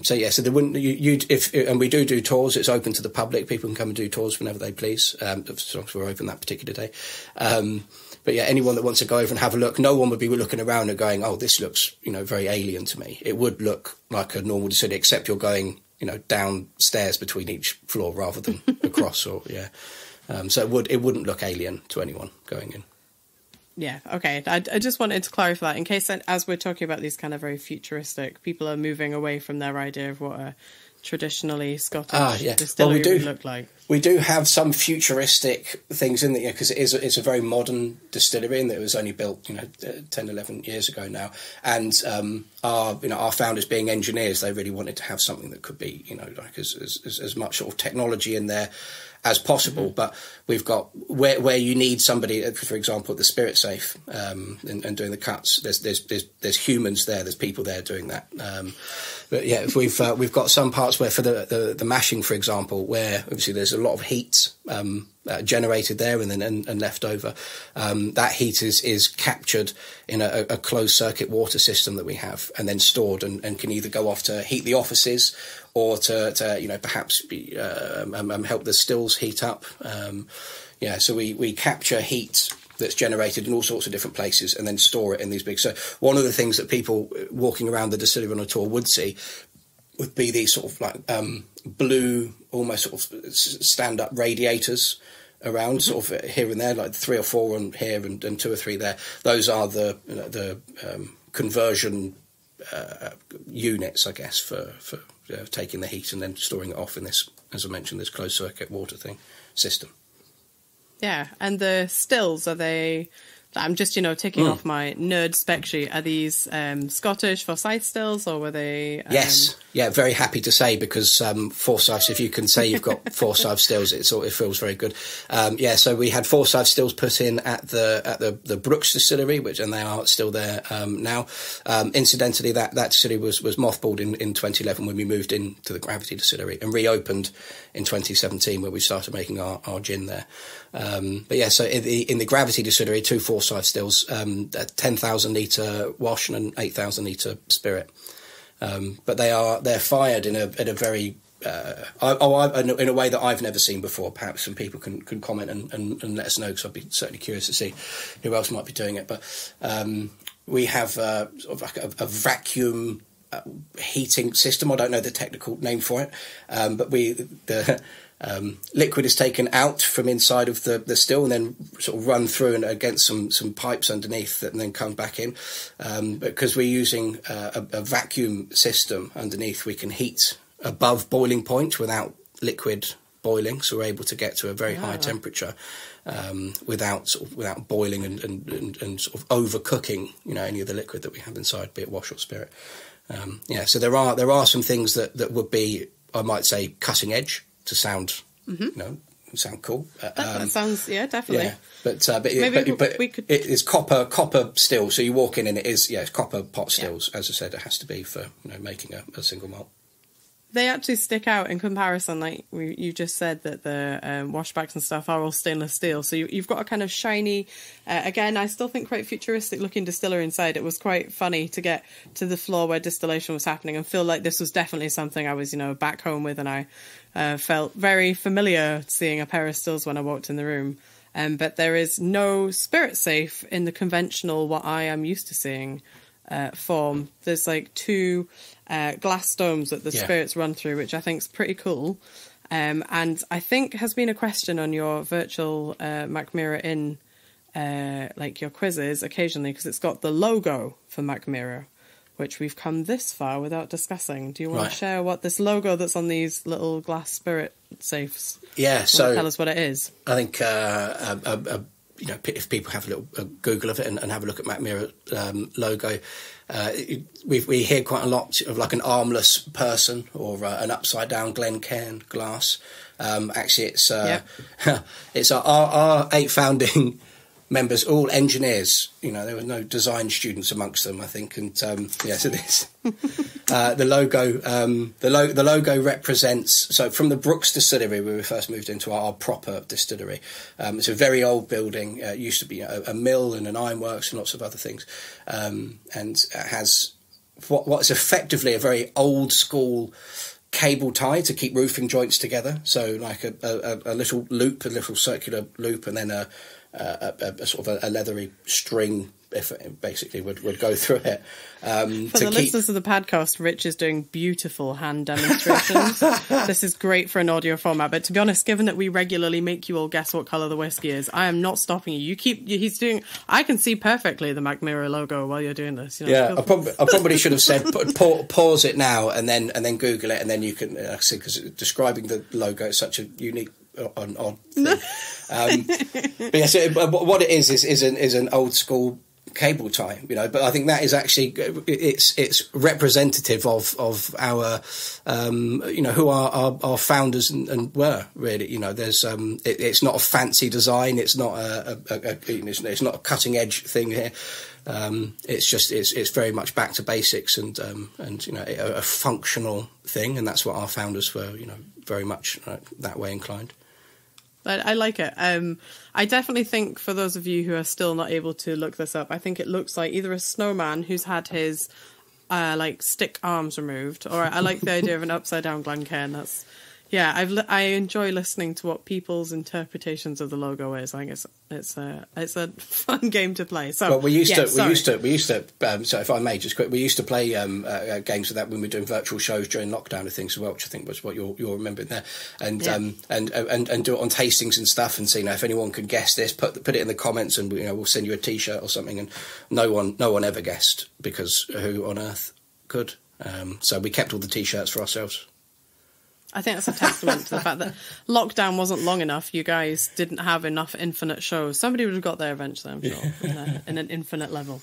So there wouldn't and we do tours. It's open to the public. People can come and do tours whenever they please. As long as we're open that particular day. But anyone that wants to go over and have a look, no one would be looking around and going, "Oh, this looks, very alien to me." It would look like a normal distillery, except you're going, downstairs between each floor rather than across. So it wouldn't look alien to anyone going in. Yeah, okay. I just wanted to clarify that in case, as we're talking about these kind of very futuristic, people are moving away from their idea of what a traditionally Scottish distillery would look like. We do have some futuristic things in there, because it's a very modern distillery, and it was only built 10, 11 years ago now. And our founders, being engineers, they really wanted to have something that could be like as much sort of technology in there as possible. But we've got where you need somebody, for example, at the spirit safe and doing the cuts. There's humans there. There's people there doing that. But we've got some parts where for the mashing, for example, where obviously there's a lot of heat generated there and left over. That heat is captured in a closed circuit water system that we have, and then stored and can either go off to heat the offices or to perhaps help the stills heat up. So we capture heat that's generated in all sorts of different places and then store it in these big. So one of the things that people walking around the distillery on a tour would see would be these sort of like blue, almost sort of stand-up radiators around, sort of here and there, like 3 or 4 on here and 2 or 3 there. Those are the conversion units, I guess, for taking the heat and then storing it off in this, as I mentioned, this closed circuit water system. Yeah, and the stills, are they... I'm just, ticking off my nerd spec sheet. Are these Scottish Forsyth stills, or were they... Yes. Yeah, very happy to say, because Forsyth, if you can say you've got Forsyth stills, it feels very good. So we had Forsyth stills put in at the Brooks distillery, and they are still there now. Incidentally, that distillery was mothballed in 2011 when we moved into the Gravity distillery, and reopened in 2017 where we started making our gin there. So in the Gravity distillery, 2 Forsyth stills, 10,000 litre wash and an 8,000 litre spirit. But they're fired in a very in a way that I've never seen before. Perhaps some people can comment and let us know, because I'd be certainly curious to see who else might be doing it. But we have sort of like a vacuum heating system. I don't know the technical name for it, but the liquid is taken out from inside of the still and then sort of run through and against some pipes underneath that, and then comes back in. Because we're using a vacuum system underneath, we can heat above boiling point without liquid boiling, so we're able to get to a very high temperature without boiling and sort of overcooking, any of the liquid that we have inside, be it wash or spirit. So there are some things that would be, I might say, cutting edge to sound, sound cool. That sounds, definitely. Yeah, but we could. It is copper still. So you walk in and it's copper pot stills. As I said, it has to be for making a single malt. They actually stick out in comparison. Like you just said that the washbacks and stuff are all stainless steel. So you've got a kind of shiny, again, I still think quite futuristic looking distillery inside. It was quite funny to get to the floor where distillation was happening and feel like this was definitely something I was, back home with. And I felt very familiar seeing a pair of stills when I walked in the room. But there is no spirit safe in the conventional, what I am used to seeing form. There's like two glass domes that the spirits run through, which I think is pretty cool. And I think has been a question on your virtual Mackmyra in like your quizzes occasionally, because it's got the logo for Mackmyra, which we've come this far without discussing. Do you want to share what this logo that's on these little glass spirit safes? Yeah, so tell us what it is. I think if people have a little Google of it and have a look at Mackmyra logo, we hear quite a lot of like an armless person or an upside down Glencairn glass. Actually, it's our 8 founding members, all engineers. There were no design students amongst them, I think. And so this the logo represents. So from the Brooks Distillery, where we first moved into our proper distillery. It's a very old building. It used to be a mill and an ironworks and lots of other things, and it has what is effectively a very old school cable tie to keep roofing joints together. So like a little loop, a little circular loop, and then a sort of a leathery string, if it basically would go through it. For the listeners of the podcast, Rich is doing beautiful hand demonstrations. This is great for an audio format, but to be honest, given that we regularly make you all guess what colour the whiskey is, I am not stopping you. He's doing. I can see perfectly the Mackmyra logo while you're doing this. I probably should have said pause it now and then Google it, and then you can. Because describing the logo is such a unique. Odd thing. But yes, what it is an old school cable tie, but I think that is actually it's representative of our who our founders and were really. There's it's not a fancy design, it's not it's not a cutting edge thing here. It's very much back to basics and a functional thing, and that's what our founders were very much that way inclined. I like it. I definitely think for those of you who are still not able to look this up, I think it looks like either a snowman who's had his stick arms removed, or I like the idea of an upside down Glencairn. I enjoy listening to what people's interpretations of the logo is. I think it's a fun game to play. So well, we used to. So if I may just quick, we used to play games of that when we were doing virtual shows during lockdown and things as well, which I think was what you're remembering there, and do it on tastings and stuff, and see if anyone can guess this, put it in the comments, and we'll send you a T-shirt or something. And no one ever guessed, because who on earth could? So we kept all the T-shirts for ourselves. I think that's a testament to the fact that lockdown wasn't long enough. You guys didn't have enough infinite shows. Somebody would have got there eventually, I'm sure, in an infinite level.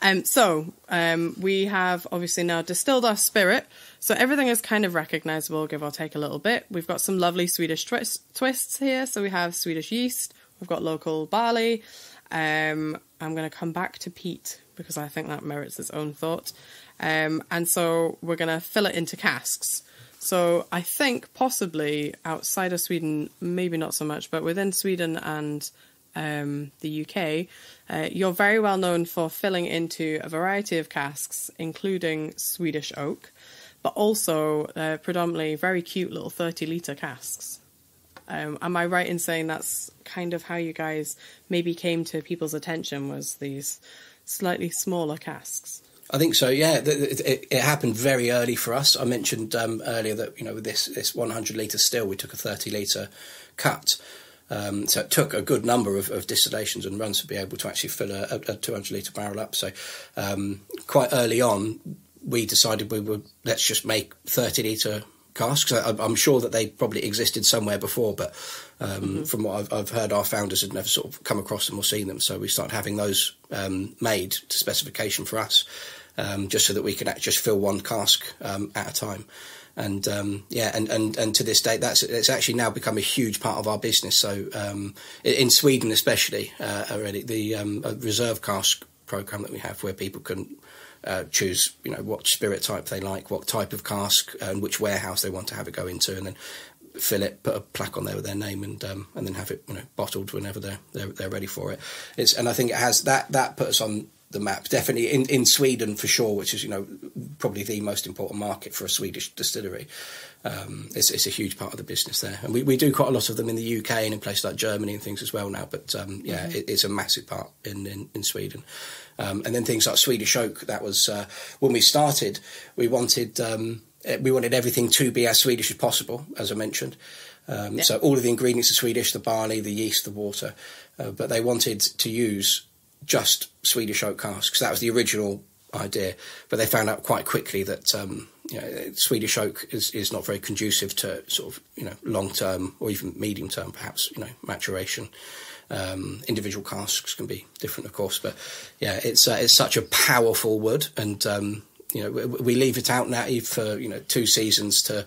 We have obviously now distilled our spirit. So everything is kind of recognisable, give or take a little bit. We've got some lovely Swedish twists here. So we have Swedish yeast. We've got local barley. I'm going to come back to peat because I think that merits its own thought. And so we're going to fill it into casks. So I think possibly outside of Sweden, maybe not so much, but within Sweden and the UK, you're very well known for filling into a variety of casks, including Swedish oak. but also predominantly very cute little 30-litre casks. Am I right in saying that's kind of how you guys maybe came to people's attention, was these slightly smaller casks? I think so, yeah. It happened very early for us. I mentioned earlier that, with this 100-litre still, we took a 30-litre cut. So it took a good number of distillations and runs to be able to actually fill a 200-litre barrel up. So quite early on, we decided let's just make 30-litre casks. I'm sure that they probably existed somewhere before, but from what I've heard, our founders had never sort of come across them or seen them. So we started having those made to specification for us, just so that we could just fill one cask at a time. And and to this date, it's actually now become a huge part of our business. So in Sweden, especially, already the reserve cask program that we have, where people can choose, what spirit type they like, what type of cask, and which warehouse they want to have it go into, and then fill it, put a plaque on there with their name, and then have it bottled whenever they're ready for it. And I think it has that put us on the map, definitely in Sweden for sure, which is probably the most important market for a Swedish distillery. It's a huge part of the business there, and we do quite a lot of them in the UK and in places like Germany and things as well now. But it's a massive part in Sweden. And then things like Swedish oak. That was when we started. We wanted everything to be as Swedish as possible, as I mentioned. So all of the ingredients are Swedish: the barley, the yeast, the water. But they wanted to use just Swedish oak casks. That was the original idea, but they found out quite quickly that Swedish oak is not very conducive to sort of long term or even medium term, perhaps maturation. Individual casks can be different, of course, but it's such a powerful wood, and we leave it out now for 2 seasons to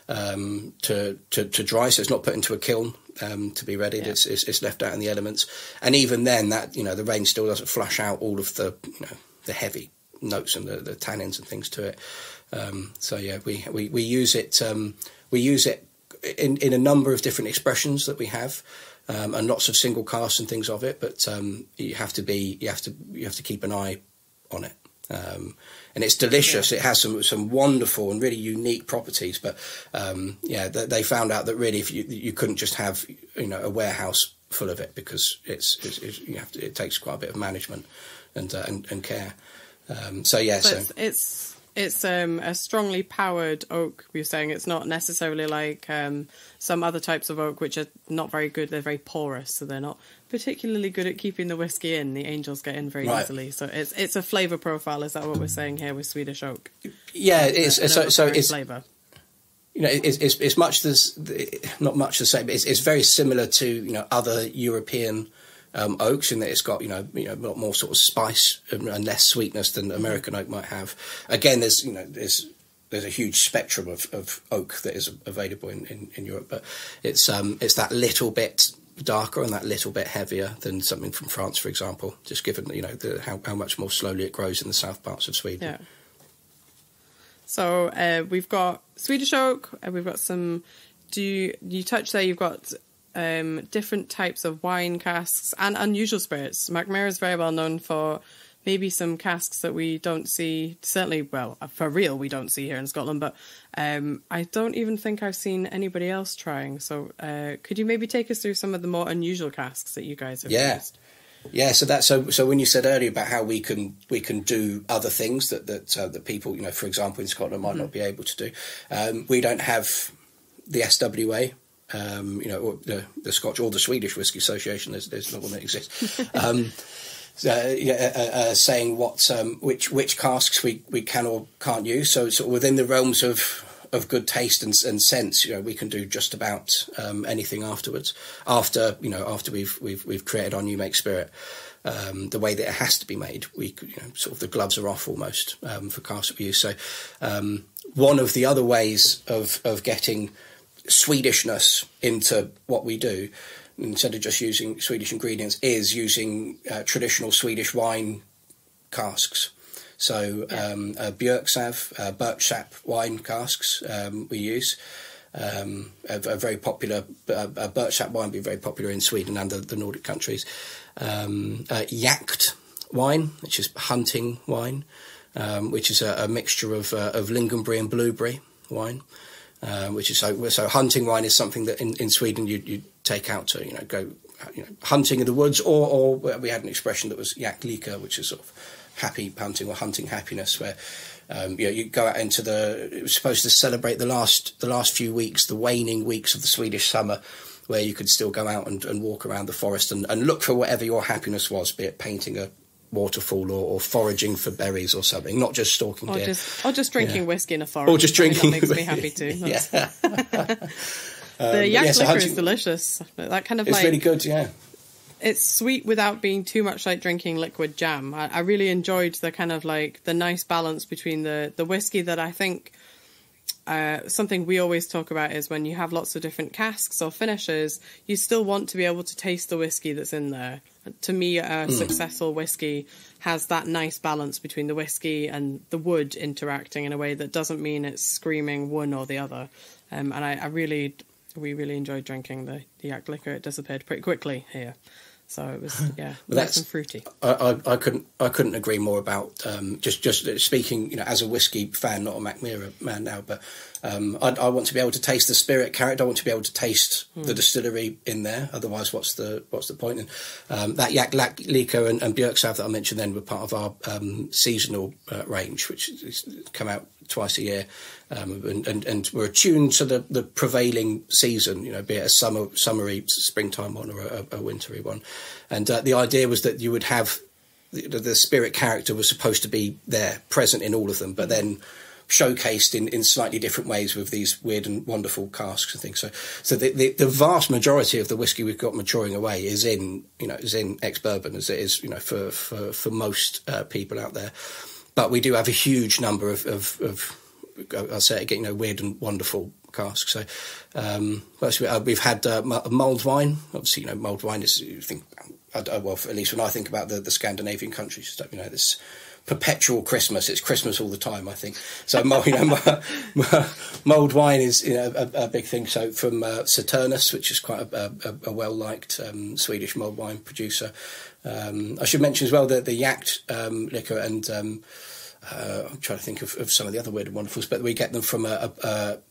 dry, so it's not put into a kiln to be ready. Yeah. It's left out in the elements, and even then, that the rain still doesn't flush out all of the the heavy notes and the tannins and things to it. We use it. We use it in a number of different expressions that we have, and lots of single casts and things of it. But you have to keep an eye on it. And it's delicious. It has some wonderful and really unique properties. But they found out that really, if you couldn't just have a warehouse full of it, because it takes quite a bit of management and care. It's a strongly powered oak. You're saying it's not necessarily like some other types of oak, which are not very good. They're very porous, so they're not particularly good at keeping the whiskey in. The angels get in very easily. So it's a flavour profile. Is that what we're saying here with Swedish oak? Yeah, it's it's flavour. It's not much the same. But it's very similar to other European oaks, in that it's got a lot more sort of spice and less sweetness than American oak might have. Again, there's a huge spectrum of oak that is available in Europe, but it's that little bit darker and that little bit heavier than something from France, for example, just given how much more slowly it grows in the south parts of Sweden. Yeah. So we've got Swedish oak, we've got some. You touch there? You've got different types of wine casks and unusual spirits. Mackmyra is very well known for maybe some casks that we don't see, certainly, well, for real, we don't see here in Scotland, but I don't even think I've seen anybody else trying. So could you maybe take us through some of the more unusual casks that you guys have used? Yeah, so when you said earlier about how we can do other things that people, for example, in Scotland might not be able to do, we don't have the SWA. Or the Scotch or the Swedish Whisky Association. There's not one that exists. Saying which casks we can or can't use. So within the realms of good taste and sense, we can do just about anything afterwards. After we've created our new make spirit, the way that it has to be made, sort of the gloves are off almost for casks that we use. So one of the other ways of getting Swedishness into what we do, instead of just using Swedish ingredients, is using traditional Swedish wine casks. So Björksav, birch sap wine casks we use. A very popular birch sap wine, be very popular in Sweden and the Nordic countries. Jakt wine, which is hunting wine. which is a mixture of lingonberry and blueberry wine. Which is so hunting wine is something that in Sweden you take out to go hunting in the woods, or we had an expression that was jaktliga, which is sort of happy hunting or hunting happiness, where you go out into it was supposed to celebrate the last few weeks, the waning weeks of the Swedish summer, where you could still go out and walk around the forest and look for whatever your happiness was, be it painting a waterfall or foraging for berries or something, not just stalking deer. Or just drinking whiskey in a forest. Or just drinking. That makes me happy too. The jaktliga is delicious. That kind of it's really good, yeah. It's sweet without being too much like drinking liquid jam. I really enjoyed the kind of like the nice balance between the whiskey that I think something we always talk about is when you have lots of different casks or finishes, you still want to be able to taste the whiskey that's in there. To me, a successful whiskey has that nice balance between the whiskey and the wood interacting in a way that doesn't mean it's screaming one or the other. And we really enjoyed drinking the jaktliga. It disappeared pretty quickly here. So it was, nice and fruity. I couldn't agree more about just speaking, as a whiskey fan, not a Mackmyra man now, but I want to be able to taste the spirit character. I want to be able to taste the distillery in there. Otherwise, what's the point? And that jaktliga and björksav that I mentioned then were part of our seasonal range, which come out twice a year, and we're attuned to the prevailing season, be it a summery springtime one or a wintry one. And the idea was that you would have the spirit character was supposed to be there, present in all of them, but then showcased in slightly different ways with these weird and wonderful casks and things. So the vast majority of the whiskey we've got maturing away is in ex-bourbon, as it is, for most people out there. But we do have a huge number of I'll say it again, weird and wonderful casks. So we've had mulled wine. Obviously, mulled wine is, at least when I think about the Scandinavian countries, this perpetual Christmas. It's Christmas all the time, I think. So, mulled wine is a big thing. So from Saturnus, which is quite a well-liked Swedish mulled wine producer. I should mention as well that the jaktliga and I'm trying to think of some of the other weird and wonderfuls, but we get them from a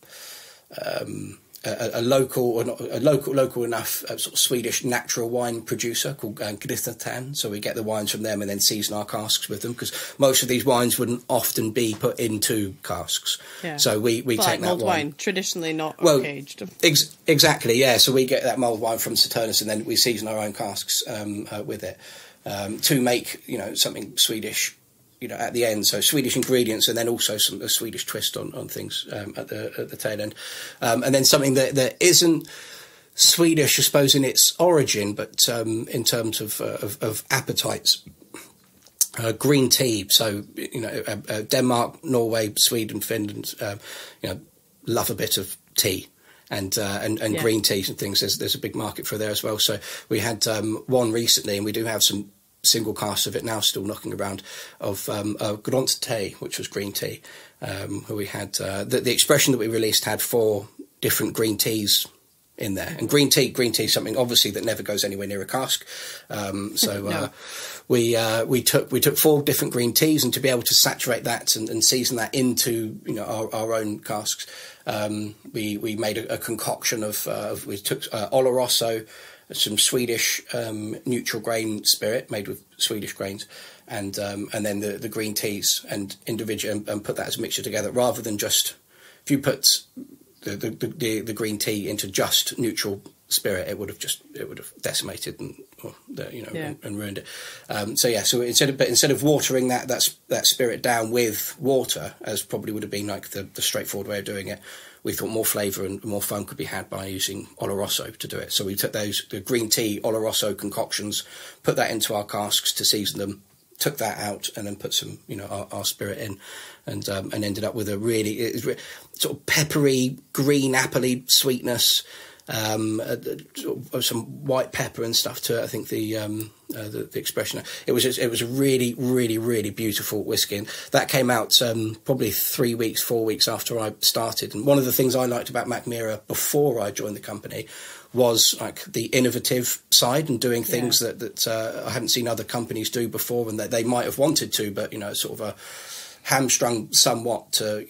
local enough sort of Swedish natural wine producer called Grytatan. So we get the wines from them and then season our casks with them, because most of these wines wouldn't often be put into casks. Yeah. So we take like that mulled wine, traditionally not aged. Exactly, yeah. So we get that mulled wine from Saturnus and then we season our own casks with it to make something Swedish. At the end, so Swedish ingredients, and then also a Swedish twist on things at the tail end, and then something that isn't Swedish, I suppose, in its origin, but in terms of appetites, green tea. So Denmark, Norway, Sweden, Finland, love a bit of tea. And green teas and things. There's a big market for there as well. So we had one recently, and we do have some single casks of it now still knocking around, of grønt te, which was green tea. Where we had the expression that we released had 4 different green teas in there, and green tea is something obviously that never goes anywhere near a cask. No. We took 4 different green teas, and to be able to saturate that and season that into our own casks, we made a concoction of we took Oloroso, some Swedish neutral grain spirit made with Swedish grains, and then the green teas and individual and put that as a mixture together, rather than just, if you put the green tea into just neutral spirit, it would have decimated and ruined it. So instead of watering that spirit down with water, as probably would have been like the straightforward way of doing it, we thought more flavour and more fun could be had by using Oloroso to do it. So we took the green tea Oloroso concoctions, put that into our casks to season them, took that out, and then put some our spirit in, and ended up with a really sort of peppery, green, appley sweetness. Some white pepper and stuff to it. I think the expression. It was a really, really, really beautiful whiskey, and that came out probably 4 weeks after I started. And one of the things I liked about Mackmyra before I joined the company was like the innovative side and doing things that I hadn't seen other companies do before, and that they might have wanted to, but sort of hamstrung somewhat to,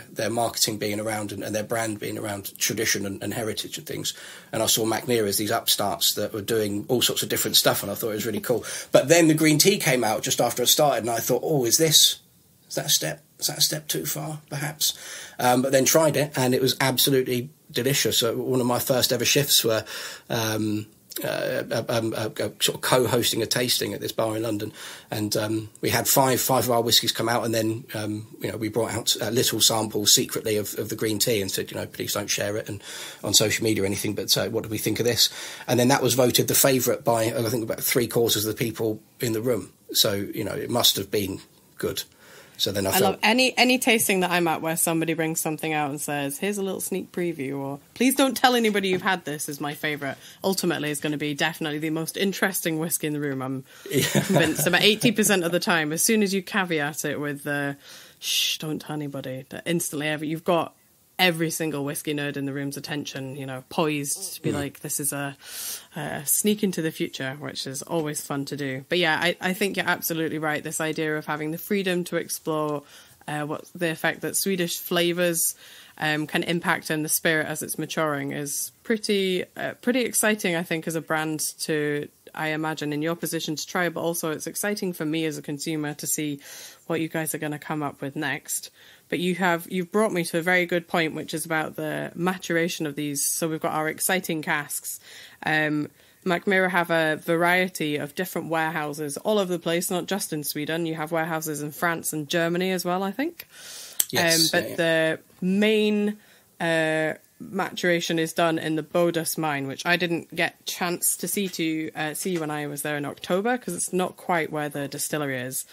their marketing being around and their brand being around tradition and heritage and things. And I saw Mackmyra as these upstarts that were doing all sorts of different stuff, and I thought it was really cool. But then the green tea came out just after I started, and I thought, is that a step too far, perhaps? But then tried it, and it was absolutely delicious. So one of my first ever shifts were sort of co-hosting a tasting at this bar in London, and we had five of our whiskies come out, and then we brought out a little sample secretly of the green tea and said, please don't share it and on social media or anything, but what do we think of this? And then that was voted the favourite by I think about 3/4 of the people in the room. So it must have been good. So then I love any tasting that I'm at where somebody brings something out and says, here's a little sneak preview, or please don't tell anybody you've had this, is my favourite. Ultimately, is going to be definitely the most interesting whiskey in the room. I'm convinced about 80% of the time. As soon as you caveat it with shh, don't tell anybody, that instantly you've got every single whiskey nerd in the room's attention, poised to be like, this is a sneak into the future, which is always fun to do. But yeah, I think you're absolutely right. This idea of having the freedom to explore what the effect that Swedish flavours can impact in the spirit as it's maturing is pretty exciting, I think, as a brand to, I imagine, in your position to try, but also it's exciting for me as a consumer to see what you guys are going to come up with next. But you've brought me to a very good point, which is about the maturation of these. So we've got our exciting casks. Mackmyra have a variety of different warehouses all over the place, not just in Sweden. You have warehouses in France and Germany as well, I think. Yes. The main maturation is done in the Bodø mine, which I didn't get chance to see when I was there in October, because it's not quite where the distillery is.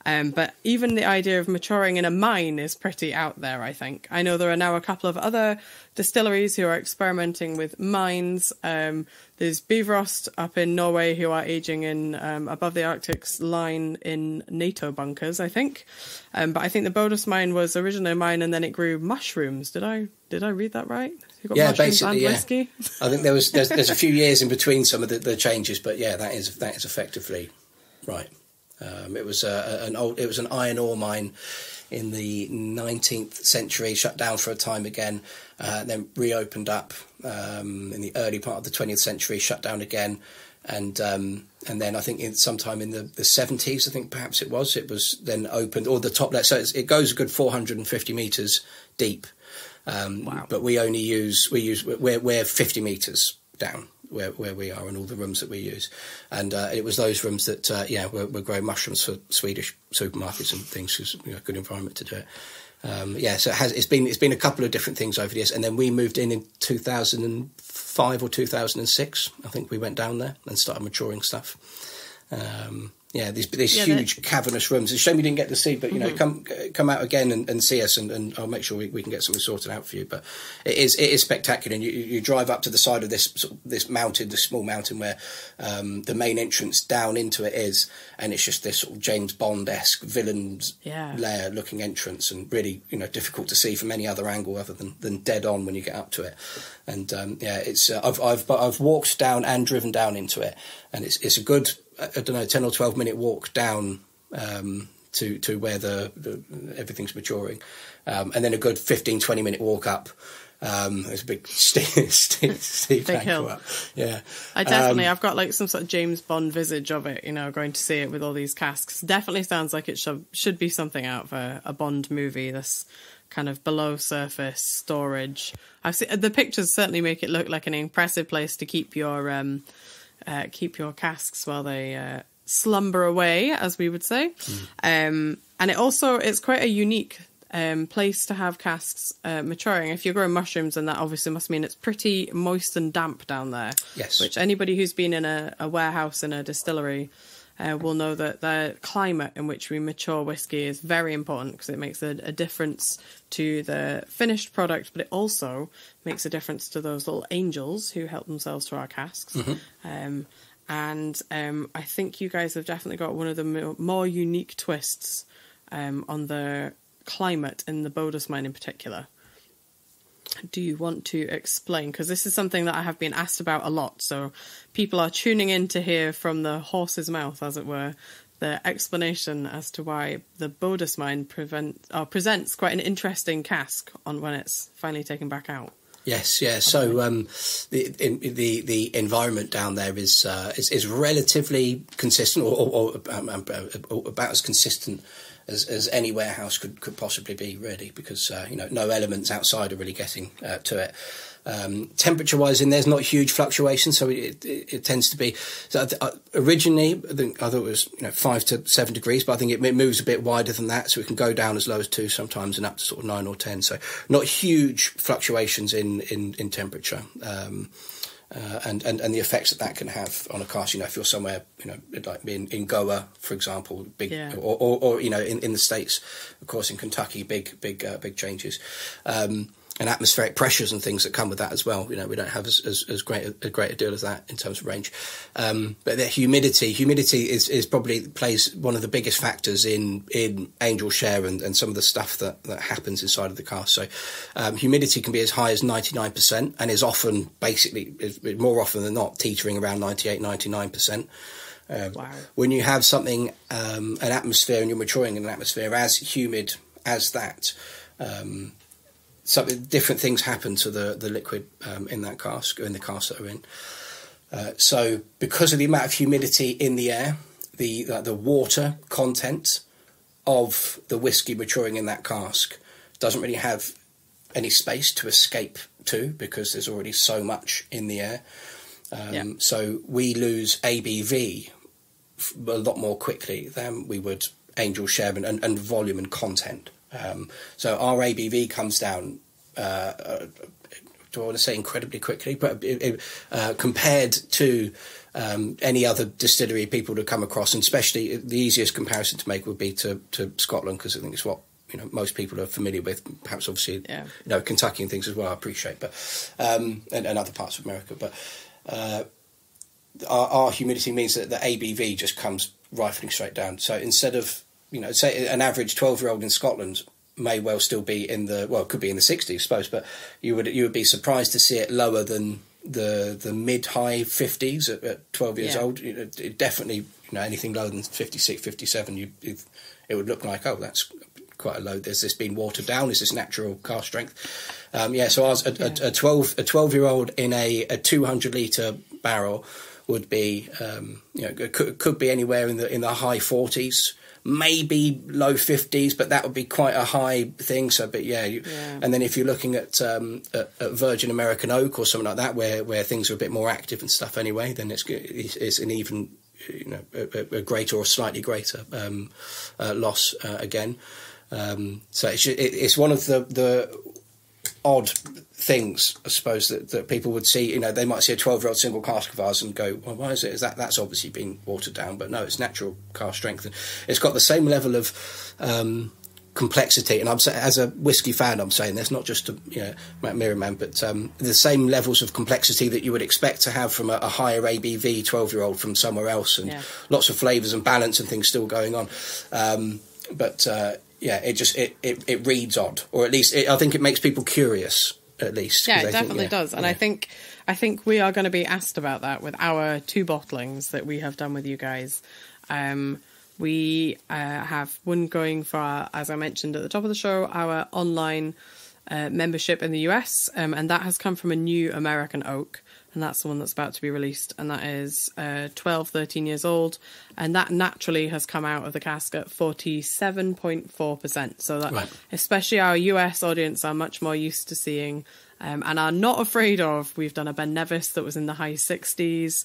But even the idea of maturing in a mine is pretty out there, I think. I know there are now a couple of other distilleries who are experimenting with mines. There's Bifrost up in Norway who are aging in above the Arctic's line in NATO bunkers, I think. But I think the Bodø mine was originally a mine and then it grew mushrooms. Did I read that right? You got mushrooms and whiskey? I think there's a few years in between some of the changes, but yeah, that is effectively right. It was an iron ore mine in the 19th century, shut down for a time again, then reopened up in the early part of the 20th century, shut down again, and then I think sometime in the 70s, I think perhaps it was then opened, or the top left, so it goes a good 450 metres deep. Wow. But we're 50 metres down where we are in all the rooms that we use, and it was those rooms that we're growing mushrooms for Swedish supermarkets and things, because good environment to do it. So it's been a couple of different things over the years, and then we moved in 2005 or 2006. I think we went down there and started maturing stuff. These huge cavernous rooms. It's a shame you didn't get to see, but come out again and see us, and I'll make sure we can get something sorted out for you. But it is spectacular, and you drive up to the side of this small mountain where the main entrance down into it is, and it's just this sort of James Bond-esque villain's lair looking entrance, and really difficult to see from any other angle other than dead on when you get up to it. And it's I've walked down and driven down into it, and it's a good, I don't know, 10 or 12 minute walk down to where the everything's maturing, and then a good 15-20 minute walk up. There's a big steep big hill up. Yeah, I've got like some sort of James Bond visage of it, going to see it with all these casks. Definitely sounds like it should be something out of a Bond movie, this kind of below surface storage. I've seen the pictures, certainly make it look like an impressive place to keep your casks while they slumber away, as we would say. And it's quite a unique place to have casks maturing. If you're growing mushrooms, then that obviously must mean it's pretty moist and damp down there. Yes. Which anybody who's been in a warehouse in a distillery will know that the climate in which we mature whiskey is very important, because it makes a difference to the finished product, but it also makes a difference to those little angels who help themselves to our casks. I think you guys have definitely got one of the more unique twists on the climate in the Bodø mine in particular. do you want to explain? Because this is something that I have been asked about a lot. So people are tuning in to hear from the horse's mouth, as it were, the explanation as to why the Bodesmine presents quite an interesting cask on when it's finally taken back out. Yes, yeah. So the environment down there is relatively consistent, or about as consistent as any warehouse could possibly be, really, because no elements outside are really getting to it. Temperature-wise, in there's not huge fluctuation, so it tends to be. So originally, I thought it was 5 to 7 degrees, but I think it moves a bit wider than that, so it can go down as low as 2 sometimes and up to sort of 9 or 10. So not huge fluctuations in temperature. And the effects that can have on a cask, if you're somewhere, like in Goa, for example, big, yeah. or in the States, of course, in Kentucky, big changes, and atmospheric pressures and things that come with that as well. We don't have as great a deal as that in terms of range, but the humidity is probably plays one of the biggest factors in angel share and some of the stuff that happens inside of the cask. So humidity can be as high as 99% and is often more often than not teetering around 98-99%. Wow. When you have something an atmosphere, and you're maturing in an atmosphere as humid as that, different things happen to the liquid in that cask, or in the cask that are in. So because of the amount of humidity in the air, the water content of the whiskey maturing in that cask doesn't really have any space to escape to, because there's already so much in the air. So we lose ABV a lot more quickly than we would angel share and volume and content. So our ABV comes down, do I want to say incredibly quickly, but compared to any other distillery people to come across, and especially the easiest comparison to make would be to Scotland, because I think it's what most people are familiar with. Perhaps obviously Kentucky and things as well, I appreciate, but and other parts of America. But our humidity means that the ABV just comes rifling straight down. So instead of say an average 12-year-old in Scotland may well still be it could be in the 60s, I suppose, but you would be surprised to see it lower than the mid-high 50s at 12 years old. It definitely, anything lower than 56, 57, it would look like, oh, that's quite a low. Has this been watered down? Is this natural cask strength? So ours, a 12-year-old in a 200-litre barrel would be, could be anywhere in the high 40s. Maybe low 50s, but that would be quite a high thing. So, but and then if you're looking at Virgin American Oak or something like that, where things are a bit more active and stuff anyway, then it's an even a greater or slightly greater loss again. So it's one of the odd things, I suppose, that people would see. They might see a 12-year-old single cask of ours and go, well, why is it? That's obviously been watered down, but no, it's natural cask strength, and it's got the same level of complexity. And I'm as a whiskey fan, I'm saying this, not just a Mackmyra man, but the same levels of complexity that you would expect to have from a higher ABV 12-year-old from somewhere else, and lots of flavours and balance and things still going on. It reads odd, or at least I think it makes people curious. At least, it definitely does, and I think we are going to be asked about that with our 2 bottlings that we have done with you guys. We have one going for, as I mentioned at the top of the show, our online membership in the US, and that has come from a new American oak, and that's the one that's about to be released, and that is 12, 13 years old, and that naturally has come out of the cask at 47.4%. So that, especially our US audience are much more used to seeing and are not afraid of. We've done a Ben Nevis that was in the high 60s.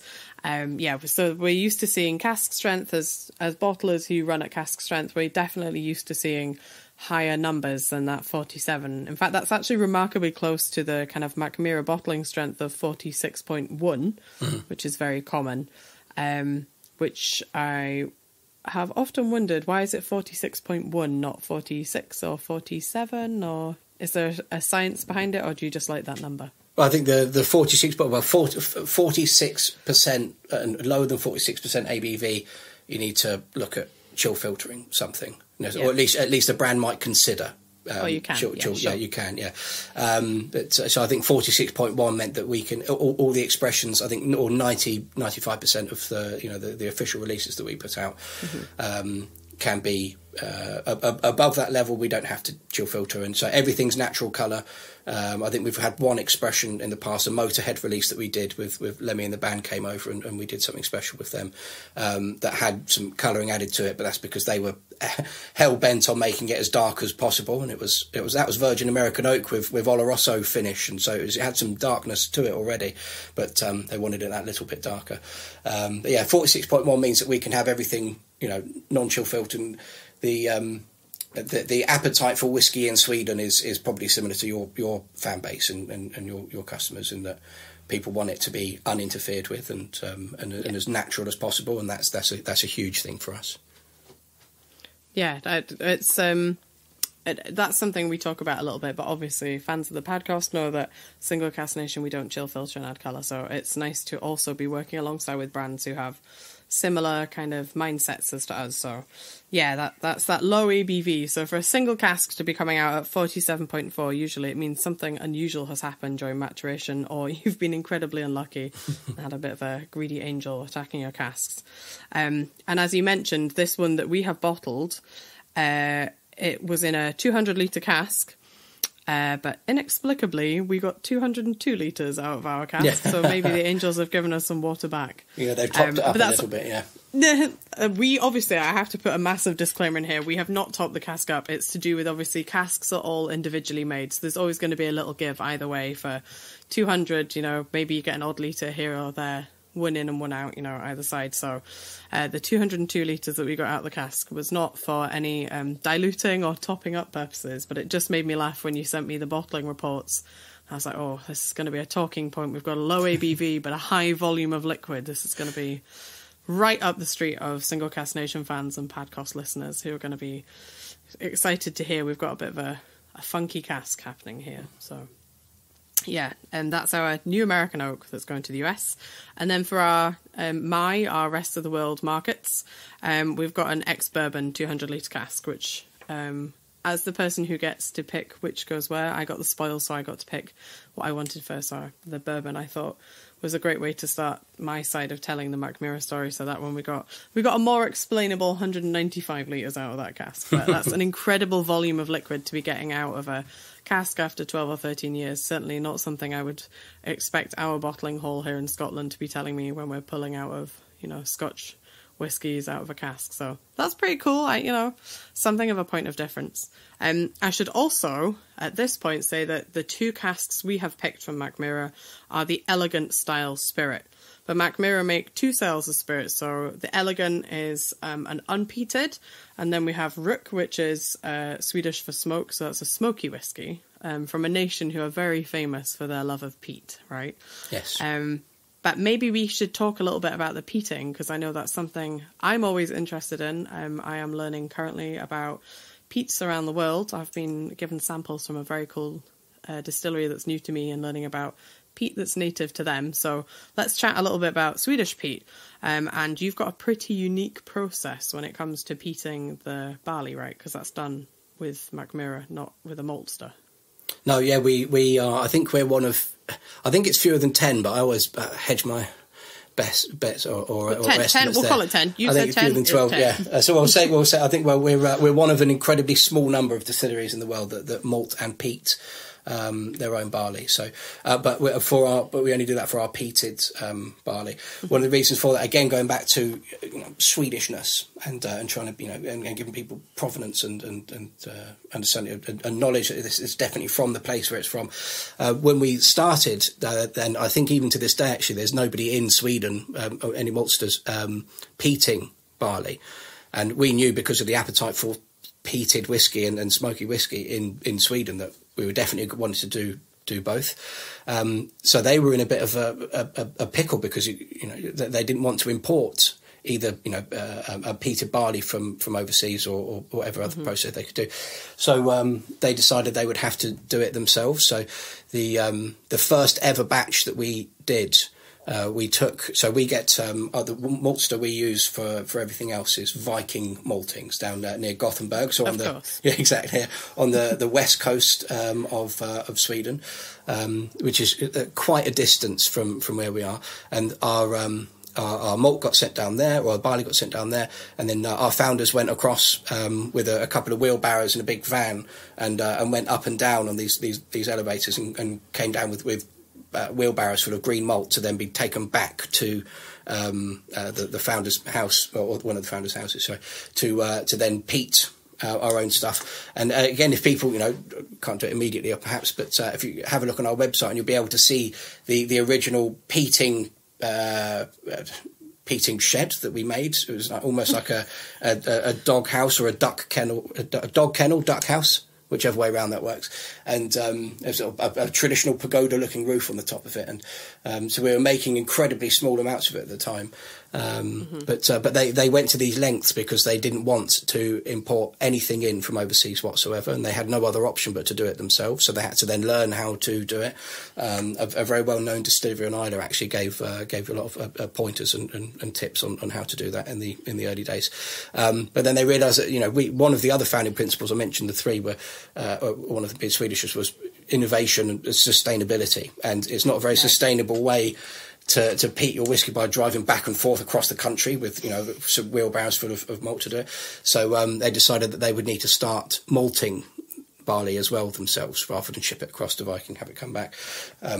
So we're used to seeing cask strength as bottlers who run at cask strength. We're definitely used to seeing higher numbers than that 47. In fact, that's actually remarkably close to the kind of Mackmyra bottling strength of 46.1, which is very common, which I have often wondered, why is it 46.1, not 46 or 47, or is there a science behind it, or do you just like that number? Well, I think the 46, but 46% and lower than 46% ABV, you need to look at chill filtering something. Or at least a brand might consider you can. Sure. Yeah, you can. Yeah. But so I think 46.1 meant that we can all the expressions. I think or 95% of the official releases that we put out can be above that level. We don't have to chill filter, and so everything's natural colour. I think we've had one expression in the past, a Motorhead release that we did with Lemmy and the band came over, and we did something special with them that had some colouring added to it, but that's because they were hell bent on making it as dark as possible, and that was virgin American oak with Oloroso finish, and so it had some darkness to it already, but they wanted it that little bit darker. But yeah, 46.1 means that we can have everything, non-chill filter. And the appetite for whiskey in Sweden is probably similar to your fan base and your customers, in that people want it to be uninterfered with and as natural as possible, and that's a huge thing for us. Yeah, it's that's something we talk about a little bit, but obviously fans of the Padcost know that single cask nation, we don't chill filter and add colour, so it's nice to also be working alongside with brands who have similar kind of mindsets as to us. So yeah, that's that low ABV. So for a single cask to be coming out at 47.4, usually it means something unusual has happened during maturation, or you've been incredibly unlucky and had a bit of a greedy angel attacking your casks. And as you mentioned, this one that we have bottled, it was in a 200 litre cask. But inexplicably, we got 202 litres out of our cask, so maybe the angels have given us some water back. Yeah, they've topped it up a little bit, yeah. We obviously, I have to put a massive disclaimer in here, we have not topped the cask up. It's to do with, obviously, casks are all individually made, so there's always going to be a little give either way. For 200, maybe you get an odd litre here or there, one in and one out, either side. So the 202 litres that we got out of the cask was not for any diluting or topping up purposes, but it just made me laugh when you sent me the bottling reports. I was like, oh, this is going to be a talking point. We've got a low ABV, but a high volume of liquid. This is going to be right up the street of Single Cask Nation fans and Padcost listeners who are going to be excited to hear we've got a bit of a funky cask happening here. So yeah, and that's our new American oak that's going to the US. And then for our our rest of the world markets, we've got an ex-bourbon 200 litre cask, which as the person who gets to pick which goes where, I got the spoils, so I got to pick what I wanted first. So the bourbon, I thought, was a great way to start my side of telling the Mackmyra story. So that one we got a more explainable 195 litres out of that cask. But that's an incredible volume of liquid to be getting out of a cask after 12 or 13 years. Certainly not something I would expect our bottling hall here in Scotland to be telling me when we're pulling out of, Scotch whiskies out of a cask. So that's pretty cool. Something of a point of difference. I should also, at this point, say that the two casks we have picked from Mackmyra are the Elegant style spirit. But Mackmyra make two styles of spirits. So the Elegant is an unpeated, and then we have Rook, which is Swedish for smoke. So that's a smoky whiskey from a nation who are very famous for their love of peat, right? Yes. But maybe we should talk a little bit about the peating, because I know that's something I'm always interested in. I am learning currently about peats around the world. I've been given samples from a very cool distillery that's new to me and learning about peat that's native to them. So let's chat a little bit about Swedish peat. And you've got a pretty unique process when it comes to peating the barley, right? Because that's done with Mackmyra, not with a maltster. No, yeah, we are. I think we're one of. I think it's fewer than 10, but I always hedge my bets or 10. estimates. We'll there. call it 10. You I said think 10. fewer than 12. Yeah. So we'll say. I think we're one of an incredibly small number of distilleries in the world that malt and peat their own barley. So, but we only do that for our peated barley. One of the reasons for that, again, going back to Swedishness and trying to and giving people provenance and understanding and knowledge that this is definitely from the place where it's from. When we started, then I think even to this day, actually, there's nobody in Sweden, any maltsters, peating barley, and we knew because of the appetite for peated whiskey and smoky whiskey in Sweden that we were definitely wanted to do both. So they were in a bit of a pickle because they didn't want to import either a peated barley from overseas or whatever other process they could do. So they decided they would have to do it themselves. So the first ever batch that we did we get the malts that we use for everything else is Viking maltings down near Gothenburg, so on the west coast of Sweden, which is quite a distance from where we are, and our malt got sent down there, or our barley got sent down there, and then our founders went across with a couple of wheelbarrows in a big van and went up and down on these elevators and came down with wheelbarrows full of green malt to then be taken back to the founder's house, or one of the founder's houses, sorry, to then peat our own stuff. And again, if people can't do it immediately, or perhaps, but if you have a look on our website, and you'll be able to see the original peating shed that we made. It was almost like a dog house or a duck kennel, duck house, whichever way around that works. And there's a traditional pagoda-looking roof on the top of it. And so we were making incredibly small amounts of it at the time. But they went to these lengths because they didn't want to import anything in from overseas whatsoever, and they had no other option but to do it themselves. So they had to then learn how to do it. A very well-known distillery in Islay actually gave a lot of pointers and tips on how to do that in the early days. But then they realised that one of the other founding principles, I mentioned the three, were one of the big Swedishes was innovation and sustainability, and it's not a very sustainable way to peat your whiskey by driving back and forth across the country with some wheelbarrows full of malt to do it. So they decided that they would need to start malting barley as well themselves rather than ship it across to Viking, have it come back.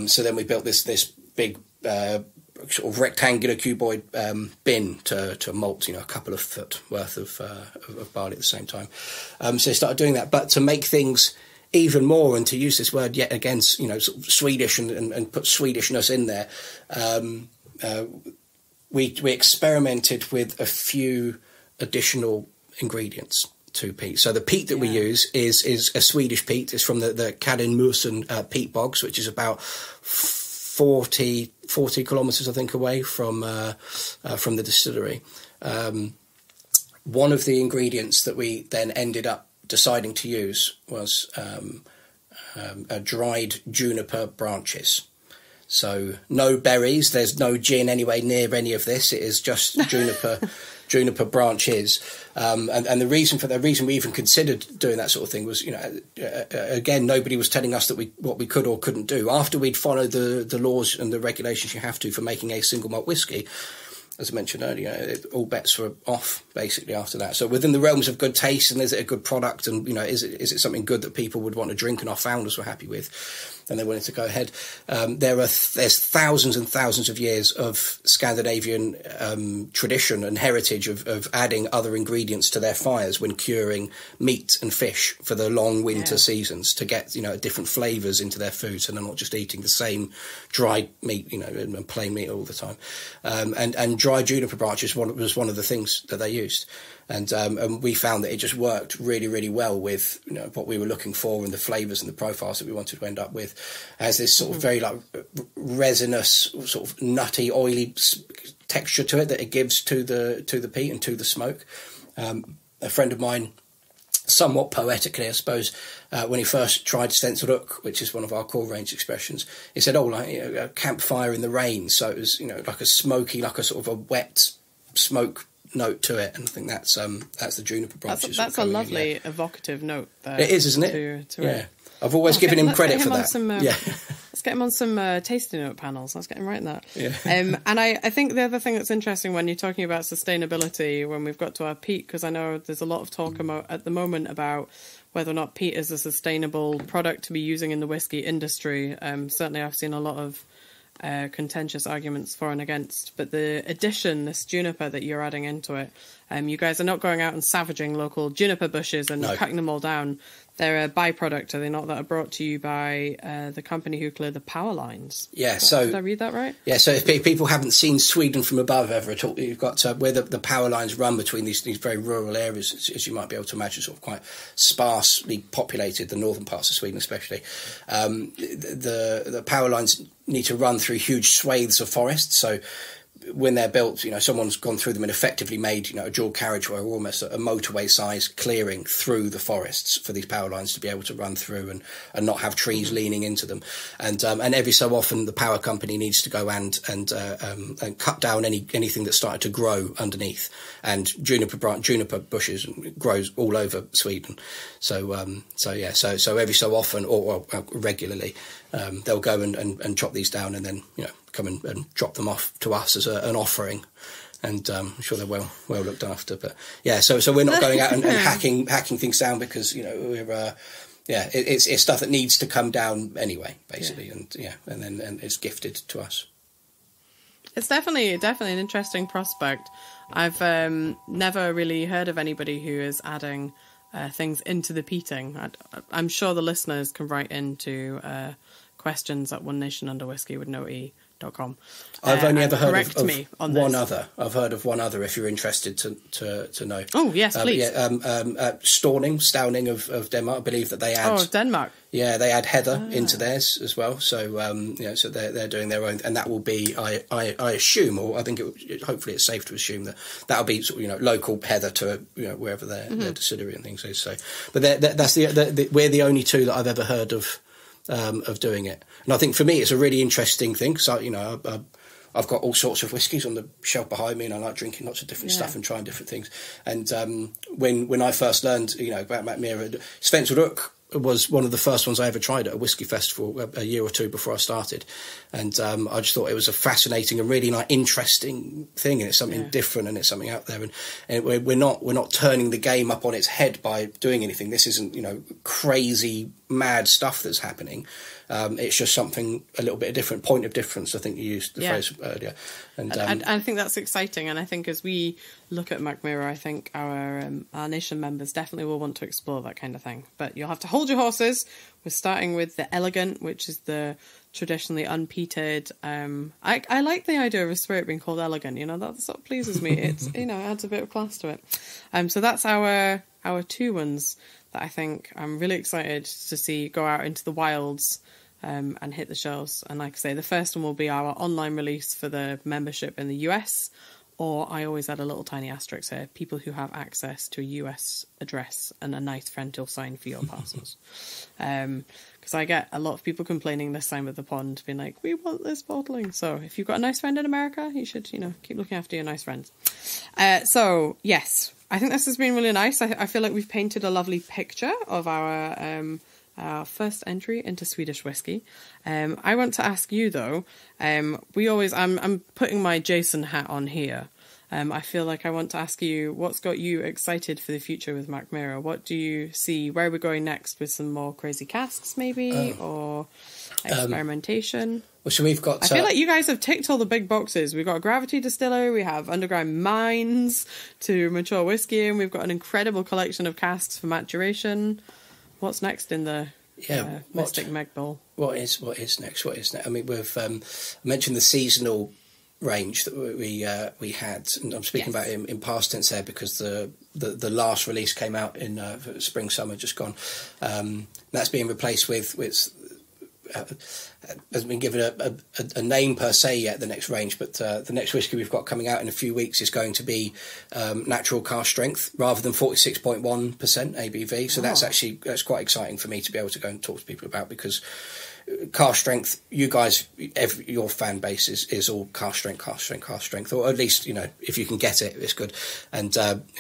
So then we built this big sort of rectangular cuboid bin to malt a couple of foot worth of barley at the same time. So they started doing that, but to make things even more, and to use this word yet again, sort of Swedish and put Swedishness in there, we experimented with a few additional ingredients to peat. So the peat that we use is a Swedish peat. It's from the Kadin peat bogs, which is about 40 kilometres, I think, away from the distillery. One of the ingredients that we then ended up deciding to use was dried juniper branches. So no berries, there's no gin anywhere near any of this. It is just juniper branches. And the reason we even considered doing that sort of thing was, again, nobody was telling us that what we could or couldn't do. After we'd followed the laws and the regulations you have to for making a single malt whiskey, as I mentioned earlier, all bets were off basically after that. So within the realms of good taste, and is it a good product, and is it something good that people would want to drink, and our founders were happy with, and they wanted to go ahead. There's thousands and thousands of years of Scandinavian tradition and heritage of adding other ingredients to their fires when curing meat and fish for the long winter seasons to get different flavours into their food, so they're not just eating the same dried meat and plain meat all the time. And dried juniper branches was one of the things that they used. And we found that it just worked really, really well with what we were looking for and the flavours and the profiles that we wanted to end up with. It has this sort of very resinous, sort of nutty, oily texture to it that it gives to the peat and to the smoke. A friend of mine, somewhat poetically, I suppose, when he first tried Stenseluk, which is one of our core range expressions, he said, a campfire in the rain. So it was, like a smoky, like a sort of a wet smoke note to it, and I think that's the juniper branches. That's a lovely evocative note there. It is, isn't it? To it. I've always given him credit for that. Let's get him on some tasting note panels. Let's get him right in that. Yeah. And I think the other thing that's interesting when you're talking about sustainability, when we've got to our peat, because I know there's a lot of talk at the moment about whether or not peat is a sustainable product to be using in the whiskey industry. Certainly I've seen a lot of contentious arguments for and against, but the addition, this juniper that you're adding into it, you guys are not going out and savaging local juniper bushes and cutting them all down. They're a byproduct, are they not, that are brought to you by the company who clear the power lines? Yeah, did I read that right? Yeah, so if people haven't seen Sweden from above ever at all, you've got where the power lines run between these very rural areas, as you might be able to imagine, sort of quite sparsely populated, the northern parts of Sweden especially. The power lines need to run through huge swathes of forest, so when they're built, someone's gone through them and effectively made, a dual carriageway or almost a motorway size clearing through the forests for these power lines to be able to run through and not have trees leaning into them. And every so often the power company needs to go and cut down anything that's started to grow underneath. And juniper bushes grows all over Sweden. So every so often or regularly, they'll go and chop these down and then, come and drop them off to us as an offering, and I'm sure they're well looked after. But so we're not going out and hacking things down because we're it's stuff that needs to come down anyway, basically, and then it's gifted to us. It's definitely an interesting prospect. I've never really heard of anybody who is adding things into the peating. I'm sure the listeners can write into questions at onenationunderwhiskey.com. I've only ever heard of me on one this. other. I've heard of one other. If you're interested to know. Oh yes, please. Stauning of Denmark. I believe that they add. Oh, Denmark. Yeah, they add heather into theirs as well. So so they're doing their own, and that will be I assume, or I think hopefully it's safe to assume that'll be local heather to wherever their distillery and things is. So, but that's we're the only two that I've ever heard of doing it. And I think for me it's a really interesting thing because I've got all sorts of whiskies on the shelf behind me, and I like drinking lots of different stuff and trying different things. And when I first learned about Mackmyra, Svenska Rook was one of the first ones I ever tried at a whiskey festival a year or two before I started, and I just thought it was a fascinating and really interesting thing, and it's something different and it's something out there, and we're not turning the game up on its head by doing anything. This isn't crazy mad stuff that's happening. It's just something a little bit of different point of difference. I think you used the phrase earlier, and I think that's exciting. And I think as we look at Mackmyra, I think our nation members definitely will want to explore that kind of thing. But you'll have to hold your horses. We're starting with the Elegant, which is the traditionally unpeated. I like the idea of a spirit being called Elegant. That sort of pleases me. It's it adds a bit of class to it. So that's our two ones that I think I'm really excited to see go out into the wilds and hit the shelves. And like I say, the first one will be our online release for the membership in the US, or I always add a little tiny asterisk here, people who have access to a US address and a nice friend will sign for your parcels. Because I get a lot of people complaining this time with the pond, being like, we want this bottling. So if you've got a nice friend in America, you should, keep looking after your nice friends. So yes, I think this has been really nice. I feel like we've painted a lovely picture of our first entry into Swedish whiskey. I want to ask you though, I'm putting my Jason hat on here. I feel like I want to ask you, what's got you excited for the future with Mackmyra? What do you see? Where are we going next with some more crazy casks maybe, or experimentation? Well, so we've got. I feel like you guys have ticked all the big boxes. We've got a gravity distiller, we have underground mines to mature whiskey, and we've got an incredible collection of casks for maturation. What's next in the Mystic Meg Bowl? What is next? I mean, we've mentioned the seasonal range that we had, and I'm speaking about it in past tense there because the last release came out in spring summer just gone. That's being replaced with hasn't been given a name per se yet, the next range, but the next whiskey we've got coming out in a few weeks is going to be natural cask strength rather than 46.1% ABV. So that's quite exciting for me to be able to go and talk to people about, because cask strength, you guys, your fan base is all cask strength, or at least if you can get it, it's good, and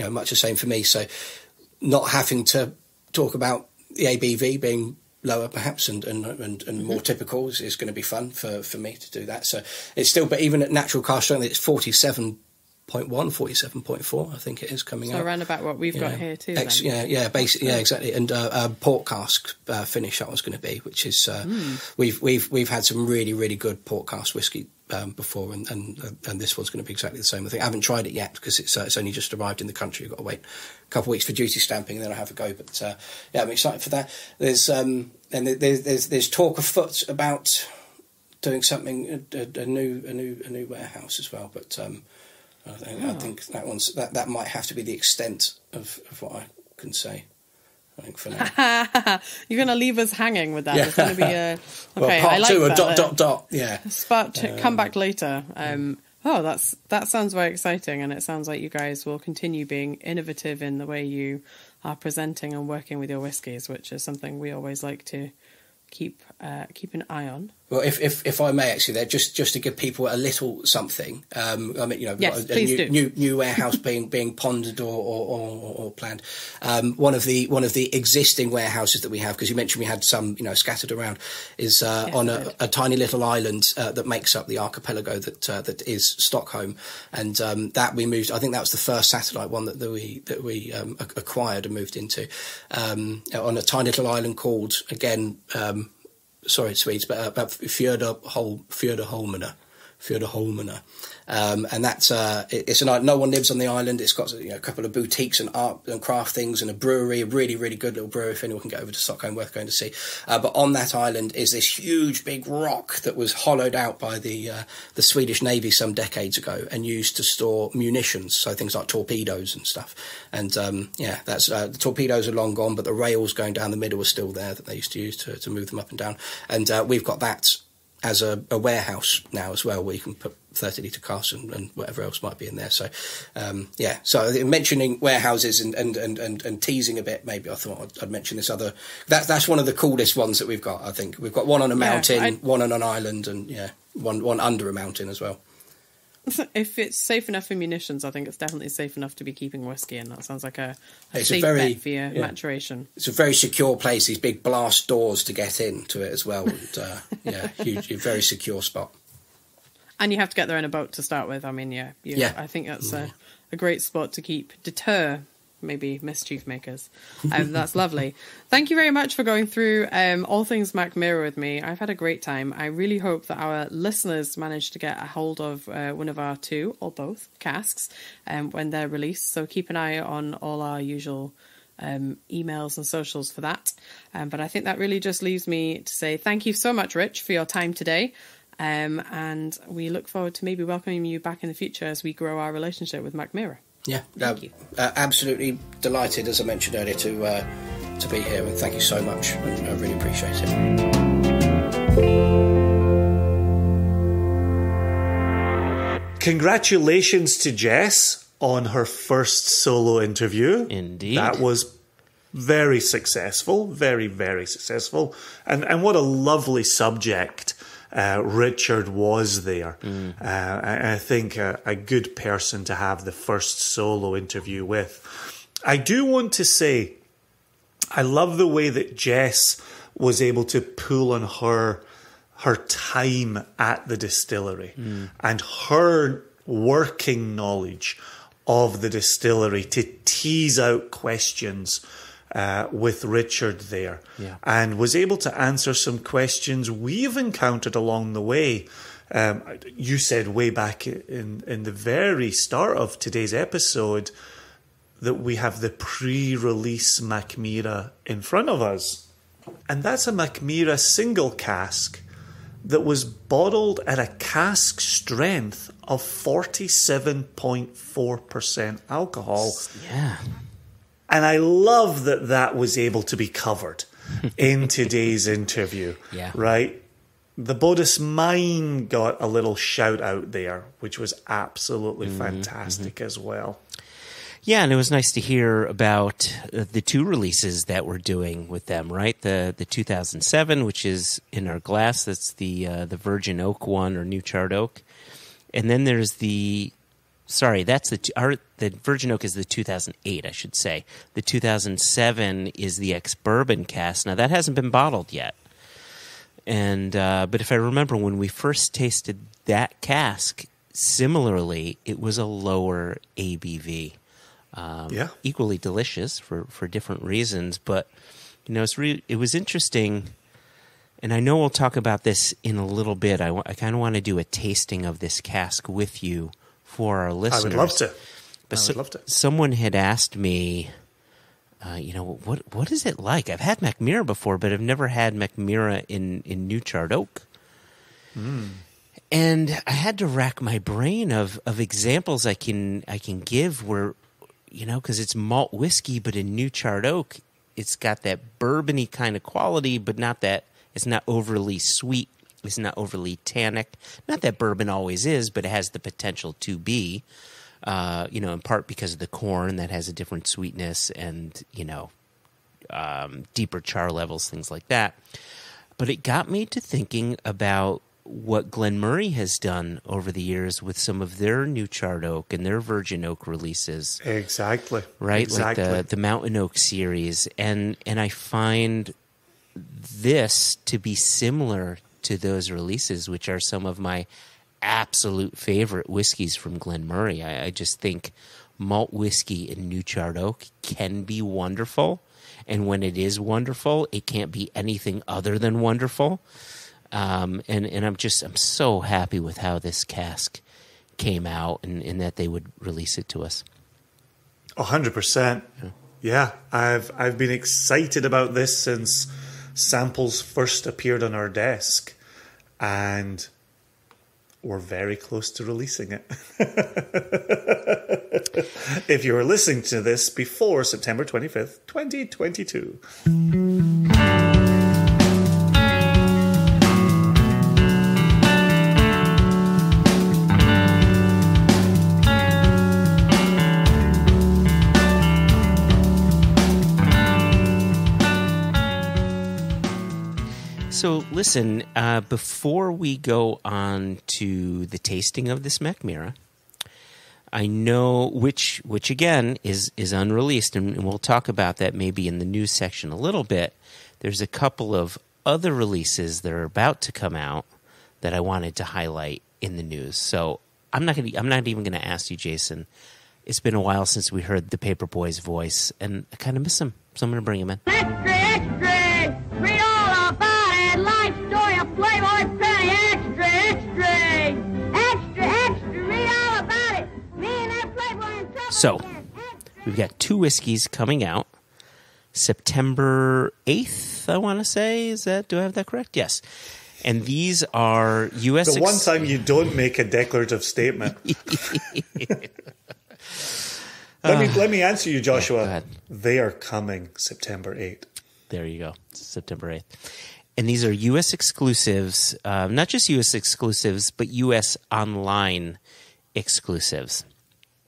much the same for me. So not having to talk about the ABV being lower perhaps and more typical is going to be fun for me to do that. So it's still, but even at natural cask strength, it's 47.1, 47.4, I think it is coming out. So around about what we've got here too. Basically, exactly. And port cask finish that one's going to be, which is we've had some really, really good port cask whiskey before, and this one's going to be exactly the same. I think I haven't tried it yet because it's only just arrived in the country. You've got to wait a couple of weeks for duty stamping, and then I'll have a go. But I'm excited for that. There's talk afoot about doing something a new warehouse as well, but I think that might have to be the extent of what I can say. I think for now. You're going to leave us hanging with that. Yeah. It's going to be a... Okay, part I like two, that. dot. Yeah. But come back later. Oh, that sounds very exciting, and it sounds like you guys will continue being innovative in the way you are presenting and working with your whiskies, which is something we always like to keep an eye on. Well, if I may, actually, there just to give people a little something. I mean, you know, yes, a new warehouse being pondered or planned. One of the existing warehouses that we have, because you mentioned we had some, you know, scattered around, is on a tiny little island that makes up the archipelago that is Stockholm, and that we moved. I think that was the first satellite one that we acquired and moved into, on a tiny little island called, again. Sorry, Swedes, but Fjordeholmene. And that's it's no one lives on the island. It's got, you know, a couple of boutiques and art and craft things and a brewery, a really, really good little brewery if anyone can get over to Stockholm, worth going to see. But on that island is this huge big rock that was hollowed out by the Swedish Navy some decades ago and used to store munitions, so things like torpedoes and stuff. And that's the torpedoes are long gone, but the rails going down the middle are still there that they used to use to move them up and down. And we've got that as a warehouse now as well, where you can put 30-litre casks and whatever else might be in there. So, so mentioning warehouses and teasing a bit, maybe I thought I'd mention this other. That's one of the coolest ones that we've got, I think. We've got one on a mountain, one on an island, and one under a mountain as well. If it's safe enough for munitions, I think it's definitely safe enough to be keeping whiskey in. That sounds like a safe bet for your maturation. It's a very secure place, these big blast doors to get into it as well. And, huge, very secure spot. And you have to get there in a boat to start with. I mean, I think that's a great spot to deter maybe mischief makers. That's lovely. Thank you very much for going through all things Mackmyra with me. I've had a great time. I really hope that our listeners manage to get a hold of one of our two or both casks when they're released. So keep an eye on all our usual emails and socials for that. But I think that really just leaves me to say thank you so much, Rich, for your time today. And we look forward to maybe welcoming you back in the future as we grow our relationship with Mackmyra. Yeah, thank you. Absolutely delighted, as I mentioned earlier, to be here, and thank you so much. I really appreciate it. Congratulations to Jess on her first solo interview. Indeed. That was very successful, very, very successful. And what a lovely subject Richard was there. I think a good person to have the first solo interview with. I do want to say, I love the way that Jess was able to pull on her time at the distillery and her working knowledge of the distillery to tease out questions with Richard there, and was able to answer some questions we've encountered along the way. You said way back in the very start of today's episode that we have the pre-release Mackmyra in front of us. And that's a Mackmyra single cask that was bottled at a cask strength of 47.4% alcohol. Yeah. And I love that that was able to be covered in today's interview. Yeah. Right? The Bodis Mine got a little shout out there, which was absolutely fantastic as well. Yeah, and it was nice to hear about the two releases that we're doing with them, right? The 2007, which is in our glass, that's the Virgin Oak one, or New Charred Oak. And then there's the Virgin Oak is the 2008, I should say. The 2007 is the ex-bourbon cask. Now, that hasn't been bottled yet. And but if I remember, when we first tasted that cask, similarly, it was a lower ABV. Equally delicious for different reasons. But, you know, it was interesting. And I know we'll talk about this in a little bit. I kind of want to do a tasting of this cask with you for our listeners. I would love to. Someone had asked me, what is it like? I've had Mackmyra before, but I've never had Mackmyra in New Charred Oak. And I had to rack my brain of examples I can give where, you know, because it's malt whiskey, but in New Charred Oak, it's got that bourbony kind of quality, but not that. It's not overly sweet It's not overly tannic. Not that bourbon always is, but it has the potential to be, in part because of the corn that has a different sweetness and, deeper char levels, things like that. But it got me to thinking about what Glenmurray has done over the years with some of their new charred oak and their virgin oak releases. Exactly. Right? Exactly. Like the Mountain Oak series. And I find this to be similar to those releases, which are some of my absolute favorite whiskeys from Glenmurray. I just think malt whiskey and new charred oak can be wonderful. And when it is wonderful, it can't be anything other than wonderful. And I'm so happy with how this cask came out and that they would release it to us. 100%. Yeah, I've been excited about this since samples first appeared on our desk, and we're very close to releasing it. If you were listening to this before September 25th, 2022. So listen, before we go on to the tasting of this Mackmyra, I know which again is unreleased, and we'll talk about that maybe in the news section a little bit. There's a couple of other releases that are about to come out that I wanted to highlight in the news. So I'm not even going to ask you, Jason. It's been a while since we heard the Paperboy's voice, and I kind of miss him, so I'm going to bring him in. Extra, extra! Read all about it! Life story of Playboy Penny! Extra, extra! Extra, extra! Read all about it! Me and that Playboy and trouble. So, we've got two whiskeys coming out. September 8th, I want to say. Do I have that correct? Yes. And these are U.S. The one time you don't make a declarative statement. Let me answer you, Joshua. Go ahead. They are coming September 8th. There you go. September 8th. And these are U.S. exclusives, not just U.S. exclusives, but U.S. online exclusives.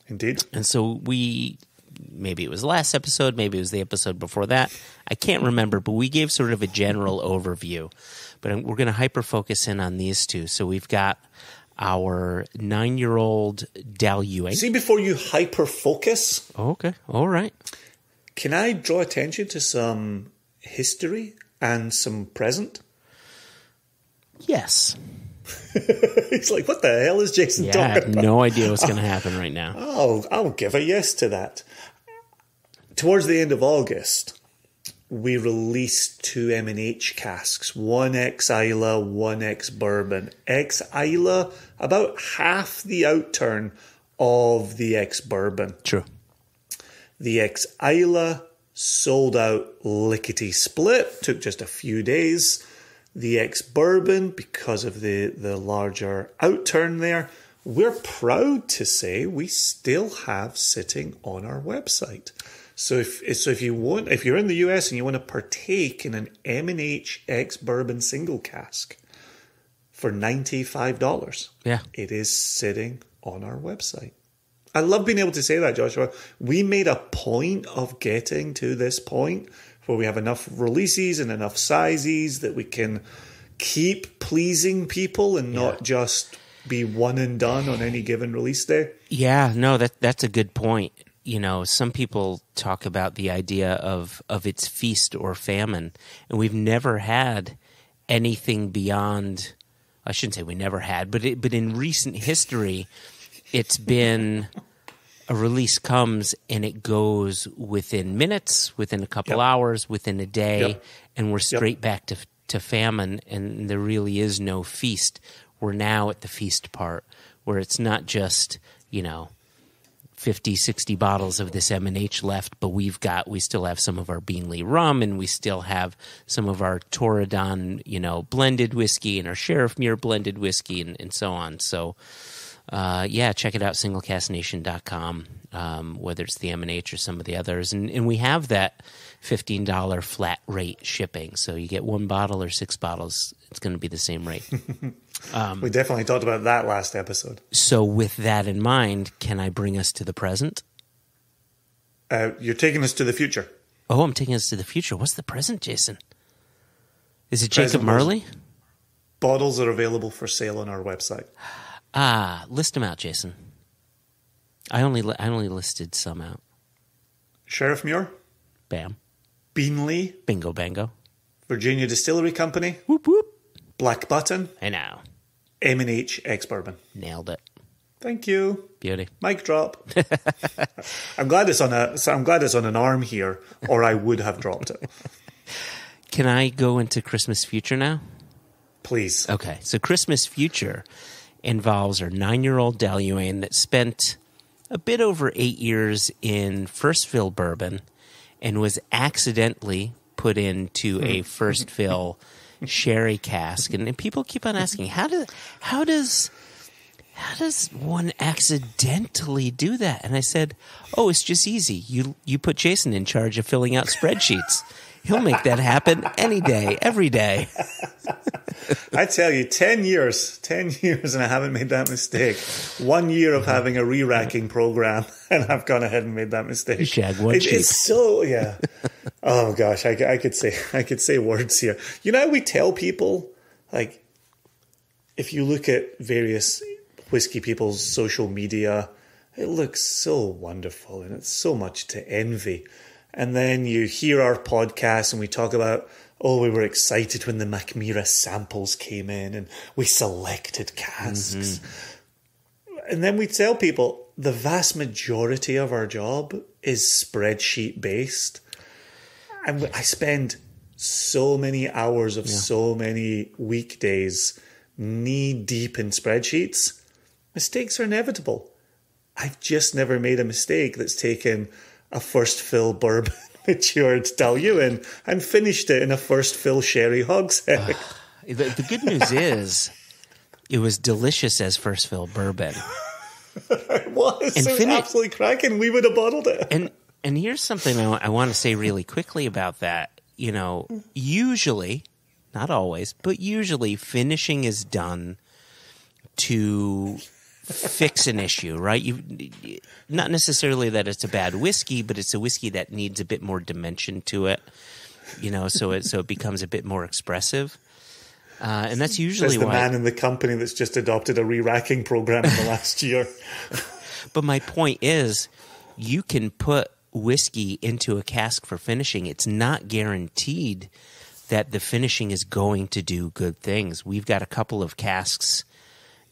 Indeed. And so maybe it was last episode, maybe it was the episode before that. I can't remember, but we gave sort of a general overview. But we're going to hyper-focus in on these two. So we've got our 9-year-old Dalyue. See, before you hyper-focus... Okay, all right. Can I draw attention to some history and some present? Yes. It's like, what the hell is Jason talking about? I have no idea what's going to happen right now. I'll give a yes to that. Towards the end of August, we released 2 M&H casks, one ex-Isla, one ex-Bourbon. Ex-Isla, about half the outturn of the ex-Bourbon. True. The ex-Isla sold out lickety-split, took just a few days. The ex-Bourbon, because of the larger outturn there, we're proud to say we still have sitting on our website. So if you're in the US and you want to partake in an M&H ex-Bourbon single cask for $95, it is sitting on our website. I love being able to say that, Joshua. We made a point of getting to this point where we have enough releases and enough sizes that we can keep pleasing people and not just be one and done on any given release day. Yeah, no, that's a good point. You know, some people talk about the idea of its feast or famine, and we've never had anything beyond. I shouldn't say we never had, but in recent history, it's been a release comes and it goes within minutes, within a couple hours, within a day, and we're straight back to famine, and there really is no feast. We're now at the feast part, where it's not just 50, 60 bottles of this M&H left, but we still have some of our Beanley rum, and we still have some of our Torridon, blended whiskey, and our Sheriff Muir blended whiskey, and so on. So check it out, singlecastnation.com, whether it's the M&H or some of the others. And we have that $15 flat rate shipping. So you get 1 bottle or 6 bottles, it's going to be the same rate. We definitely talked about that last episode. So with that in mind, can I bring us to the present? You're taking us to the future. Oh, I'm taking us to the future. What's the present, Jason? Is it Jacob Present Marley? Bottles are available for sale on our website. List them out, Jason. I only listed some out. Sheriff Muir, Bam. Beanley, Bingo bango. Virginia Distillery Company, Whoop whoop. Black Button, Hey now. M&H ex-bourbon. Nailed it. Thank you. Beauty. Mic drop. I'm glad it's on an arm here, or I would have dropped it. Can I go into Christmas Future now? Please. Okay. So Christmas Future involves our 9-year-old Daluane that spent a bit over 8 years in first fill bourbon and was accidentally put into a first fill sherry cask. And people keep on asking, how does one accidentally do that? And I said, oh, it's just easy. You put Jason in charge of filling out spreadsheets. He'll make that happen any day, every day. I tell you, 10 years, and I haven't made that mistake. 1 year of having a re-racking program, and I've gone ahead and made that mistake. You shag one cheek. It's so, yeah. Oh gosh, I could say words here. You know how we tell people, like, if you look at various whiskey people's social media, it looks so wonderful and it's so much to envy. And then you hear our podcast and we talk about, oh, we were excited when the Mackmyra samples came in and we selected casks. And then we tell people the vast majority of our job is spreadsheet based. And I spend so many hours of so many weekdays knee deep in spreadsheets. Mistakes are inevitable. I've just never made a mistake that's taken a first fill bourbon matured Daluane and finished it in a first fill sherry hogshead. The good news is it was delicious as first fill bourbon. It was absolutely cracking. We would have bottled it. And here's something I want to say really quickly about that. You know, usually, not always, but usually finishing is done to fix an issue, right? Not necessarily that it's a bad whiskey, but it's a whiskey that needs a bit more dimension to it, you know, so it becomes a bit more expressive. And that's usually Says the why man in the company that's just adopted a re-racking program in the last year. But my point is, you can put whiskey into a cask for finishing. It's not guaranteed that the finishing is going to do good things. We've got a couple of casks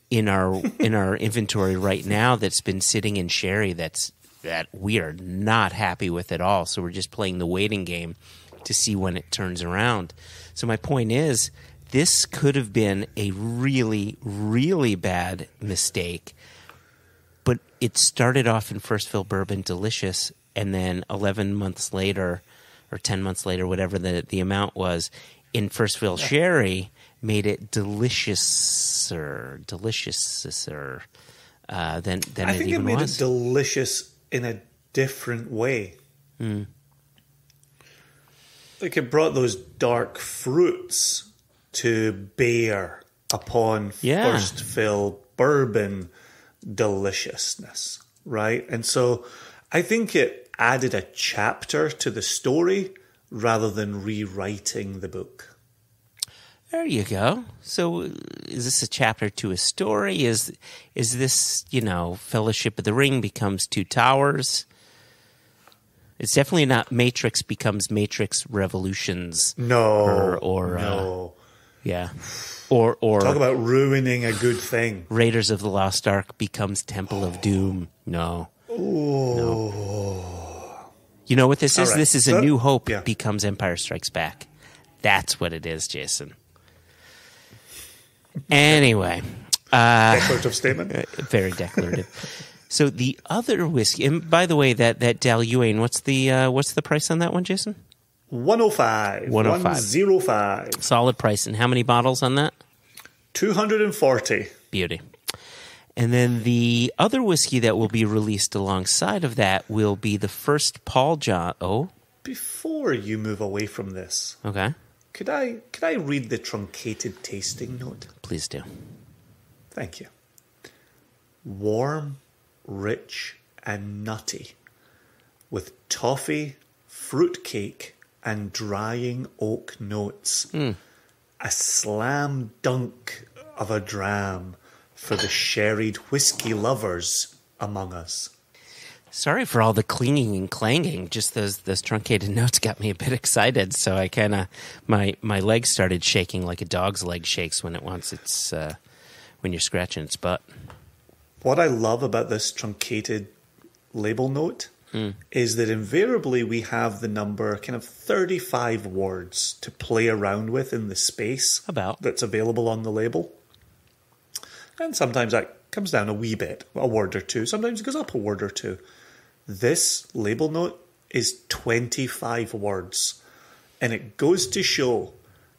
in our inventory right now that's been sitting in sherry that we are not happy with at all. So we're just playing the waiting game to see when it turns around. So my point is, this could have been a really, really bad mistake, but it started off in first fill bourbon delicious, and then 11 months later or 10 months later, whatever the amount was, in first fill sherry made it deliciouser than I it think even it made was. it delicious in a different way. Like it brought those dark fruits to bear upon first fill bourbon deliciousness, right? And so I think it added a chapter to the story rather than rewriting the book. There you go. So is this a chapter to a story? Is this, you know, Fellowship of the Ring becomes Two Towers? It's definitely not Matrix becomes Matrix Revolutions. No. No. Or talk about ruining a good thing. Raiders of the Lost Ark becomes Temple of Doom. No. No. You know what this is? Right. This is A New Hope becomes Empire Strikes Back. That's what it is, Jason. Anyway. Declarative statement. Very declarative. So the other whiskey, and by the way, that Daluane, what's the price on that one, Jason? $105. $105. Solid price. And how many bottles on that? 240. Beauty. And then the other whiskey that will be released alongside of that will be the first Paul John. Oh, Before you move away from this, okay. could I read the truncated tasting note? Please do. Thank you. Warm, rich, and nutty, with toffee, fruitcake, and drying oak notes. A slam dunk of a dram for the sherried whiskey lovers among us. Sorry for all the clinging and clanging. Just those truncated notes got me a bit excited. So I kind of my legs started shaking like a dog's leg shakes when it wants its when you're scratching its butt. What I love about this truncated label note is that invariably we have the number kind of 35 words to play around with in the space that's available on the label. And sometimes that comes down a wee bit, a word or two. Sometimes it goes up a word or two. This label note is 25 words. And it goes to show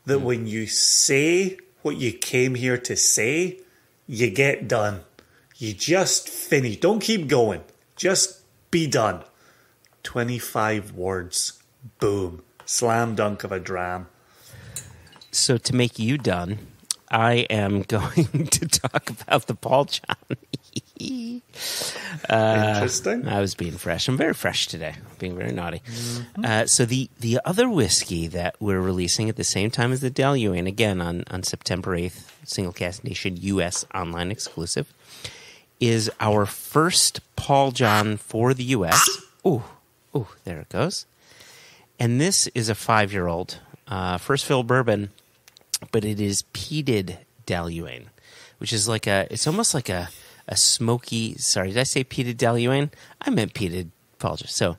that when you say what you came here to say, you get done. You just finish. Don't keep going. Just be done. 25 words. Boom. Slam dunk of a dram. So to make you done, I am going to talk about the Paul John. Interesting. I was being fresh. I'm very fresh today. Being very naughty. So the other whiskey that we're releasing at the same time as the Deluane, again on September 8th, Single Cask Nation US online exclusive, is our first Paul John for the US. Ooh, there it goes. And this is a 5-year-old first fill bourbon, but it is peated Deluane, which is like it's almost like a smoky, sorry, did I say peated Deluane? I meant peated Paul John.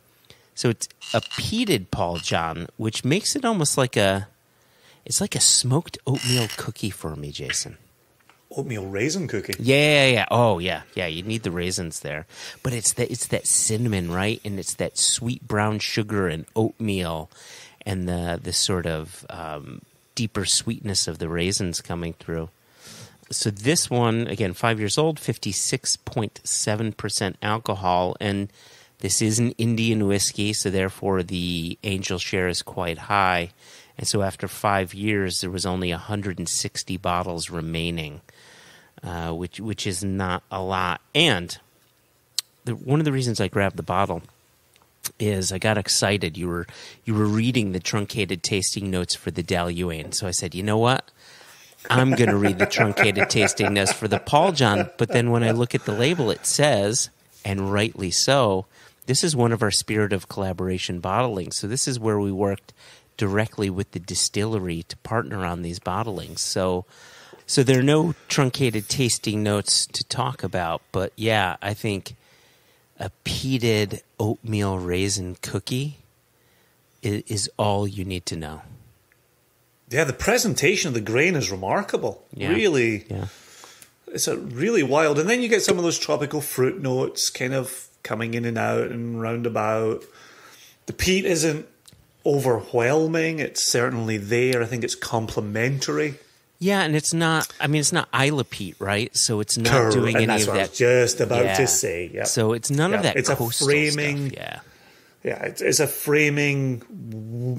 So it's a peated Paul John, which makes it almost like it's like a smoked oatmeal cookie for me, Jason. Oatmeal raisin cookie. Yeah. Oh, yeah. You need the raisins there, but it's that cinnamon, right? And it's that sweet brown sugar and oatmeal, and the sort of deeper sweetness of the raisins coming through. So this one, again, 5 years old, 56.7% alcohol, and this is an Indian whiskey, so therefore the angel share is quite high. And so after 5 years, there was only 160 bottles remaining, which is not a lot. And one of the reasons I grabbed the bottle is I got excited. You were reading the truncated tasting notes for the Deluane, so I said, you know what? I'm going to read the truncated tasting notes for the Paul John. But then when I look at the label, it says, and rightly so, this is one of our Spirit of Collaboration bottlings. So this is where we worked directly with the distillery to partner on these bottlings. So there are no truncated tasting notes to talk about. But yeah, I think a peated oatmeal raisin cookie is all you need to know. Yeah, the presentation of the grain is remarkable. Yeah. Really, Yeah. It's a really wild. And then you get some of those tropical fruit notes kind of coming in and out and roundabout. The peat isn't overwhelming. It's certainly there. I think it's complementary. Yeah, and it's not Isla peat, right? So it's not doing any that's of what that. I was just about to say. Yeah. So it's none of that It's coastal a framing. stuff. Yeah, it's a framing,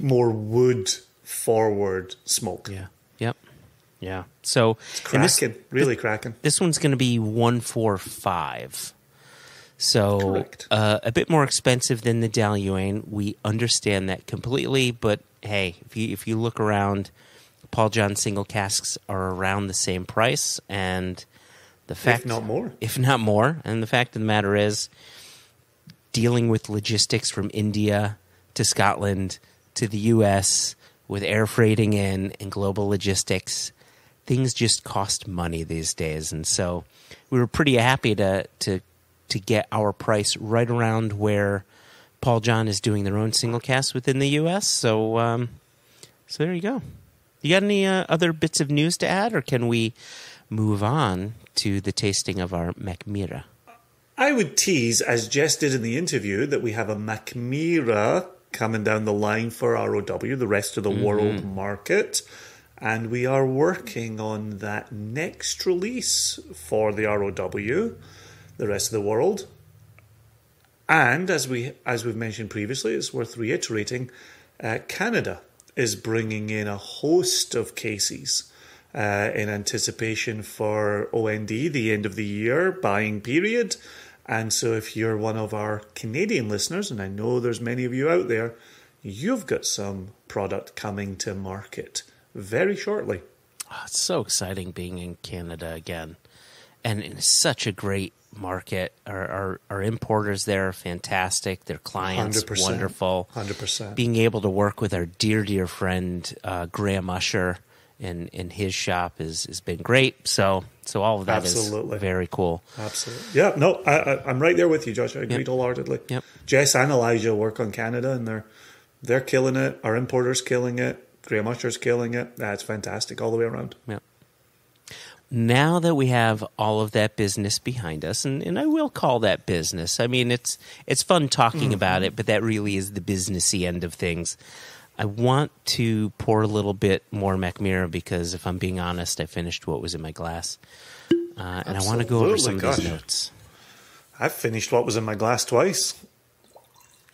more wood forward smoke. Yeah. So It's cracking, really cracking. This one's going to be 145. So Correct. A bit more expensive than the Deluane. We understand that completely, but hey, if you look around, Paul John single casks are around the same price, and the fact, if not more, and the fact of the matter is, dealing with logistics from India to Scotland to the U.S. with air freighting in and global logistics, things just cost money these days, and so we were pretty happy to get our price right around where Paul John is doing their own single cast within the U.S. So there you go. You got any other bits of news to add, or can we move on to the tasting of our Mackmyra? I would tease, as Jess did in the interview, that we have a Mackmyra coming down the line for ROW, the rest of the world market. and we are working on that next release for the ROW, the rest of the world. And as we've mentioned previously, it's worth reiterating, Canada is bringing in a host of cases in anticipation for OND, the end of the year buying period. And so if you're one of our Canadian listeners, and I know there's many of you out there, you've got some product coming to market very shortly. Oh, it's so exciting being in Canada again. And it's such a great market. Our importers there are fantastic. Their clients, 100%, wonderful. 100%. Being Being able to work with our dear friend, Graham Usher, in his shop has been great. So all of that Absolutely. is very cool. Absolutely. Yeah, no, I'm right there with you, Josh. I agree wholeheartedly. Yep. Jess and Elijah work on Canada, and they're killing it. Our importer's killing it. Graham Usher's killing it. That's fantastic all the way around. Yep. Now that we have all of that business behind us, and I will call that business. I mean, it's fun talking about it, but that really is the businessy end of things. I want to pour a little bit more Mackmyra because, if I'm being honest, I finished what was in my glass. And I want to go over some of these notes. I've finished what was in my glass twice.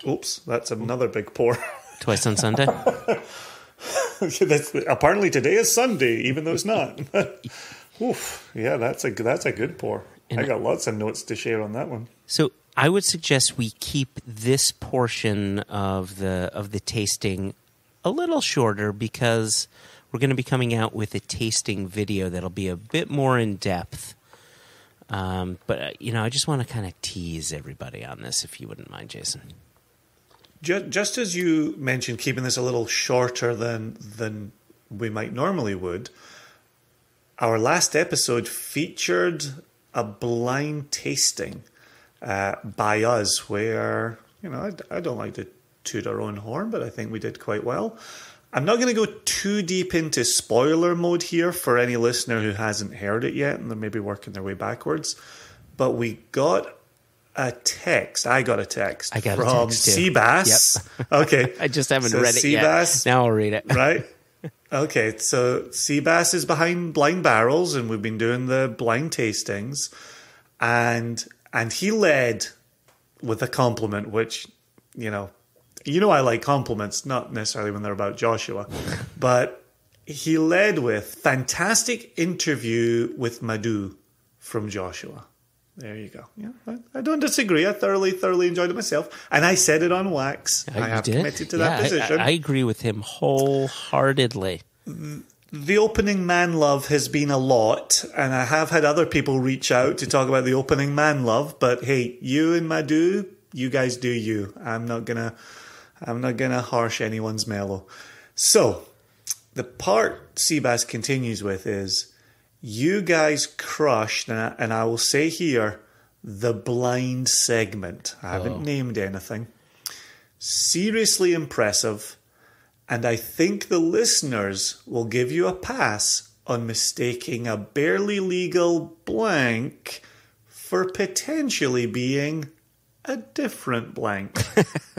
Oops, that's another big pour. Twice on Sunday? Apparently today is Sunday, even though it's not. Oof, yeah, that's a good pour. I got lots of notes to share on that one. So I would suggest we keep this portion of the tasting a little shorter because we're going to be coming out with a tasting video that'll be a bit more in depth. But I just want to kind of tease everybody on this, if you wouldn't mind, Jason. Just as you mentioned, keeping this a little shorter than we might normally would, our last episode featured a blind tasting by us where, I don't like to toot our own horn, but I think we did quite well. I'm not going to go too deep into spoiler mode here for any listener who hasn't heard it yet and they're maybe working their way backwards. But we got a text. I got a text from Seabass. Yep. Okay. I just haven't read it Seabass, yet. Now I'll read it. Right? Okay. So Seabass is behind Blind Barrels, and we've been doing the blind tastings. And he led with a compliment, which, I like compliments, not necessarily when they're about Joshua, but he led with fantastic interview with Madhu from Joshua. There you go. Yeah, I don't disagree. I thoroughly enjoyed it myself, and I said it on wax. I have committed to that position. I agree with him wholeheartedly. The opening man love has been a lot, and I have had other people reach out to talk about the opening man love. But hey, you and Madhu, you guys do you. I'm not gonna harsh anyone's mellow. So the part Seabass continues with is, you guys crushed, and I will say here, the blind segment. I haven't named anything. Seriously impressive. And I think the listeners will give you a pass on mistaking a barely legal blank for potentially being a different blank.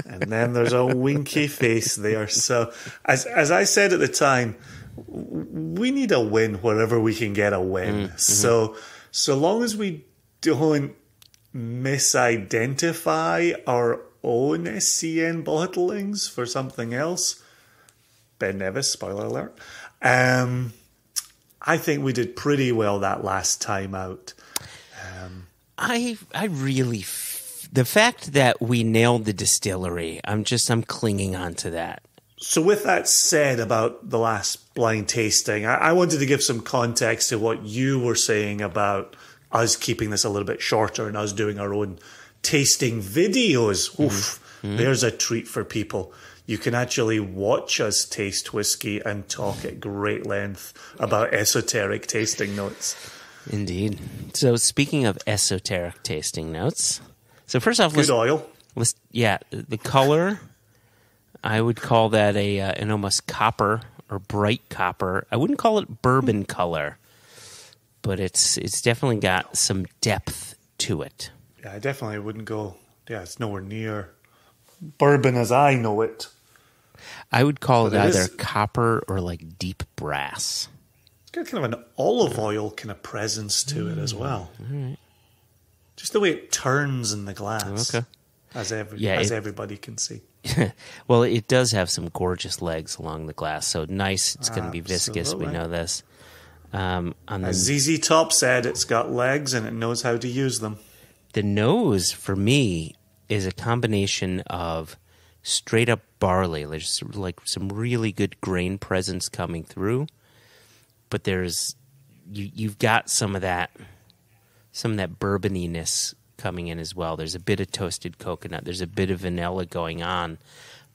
And then there's a winky face there. So as I said at the time, we need a win wherever we can get a win. Mm-hmm. So long as we don't misidentify our own SCN bottlings for something else, Ben Nevis, spoiler alert, I think we did pretty well that last time out. I really, the fact that we nailed the distillery, I'm clinging on to that. So with that said about the last blind tasting, I wanted to give some context to what you were saying about us keeping this a little bit shorter and us doing our own tasting videos. Oof, there's a treat for people. You can actually watch us taste whiskey and talk at great length about esoteric tasting notes. Indeed. So speaking of esoteric tasting notes, so first off, good oil. The color, I would call that an almost copper or bright copper. I wouldn't call it bourbon color, but it's definitely got some depth to it. Yeah, I definitely wouldn't go. Yeah, it's nowhere near bourbon as I know it. I would call it But it either is- copper or like deep brass. It's got kind of an olive oil kind of presence to it as well. Just the way it turns in the glass. Okay. As Yeah, everybody can see. Well, it does have some gorgeous legs along the glass, so nice. It's going to be viscous. We Absolutely. know this. On As the, ZZ Top said, it's got legs and it knows how to use them. the nose, for me, is a combination of straight up barley. There's like some really good grain presence coming through, but you've got some of that bourboniness coming in as well. There's a bit of toasted coconut. There's a bit of vanilla going on,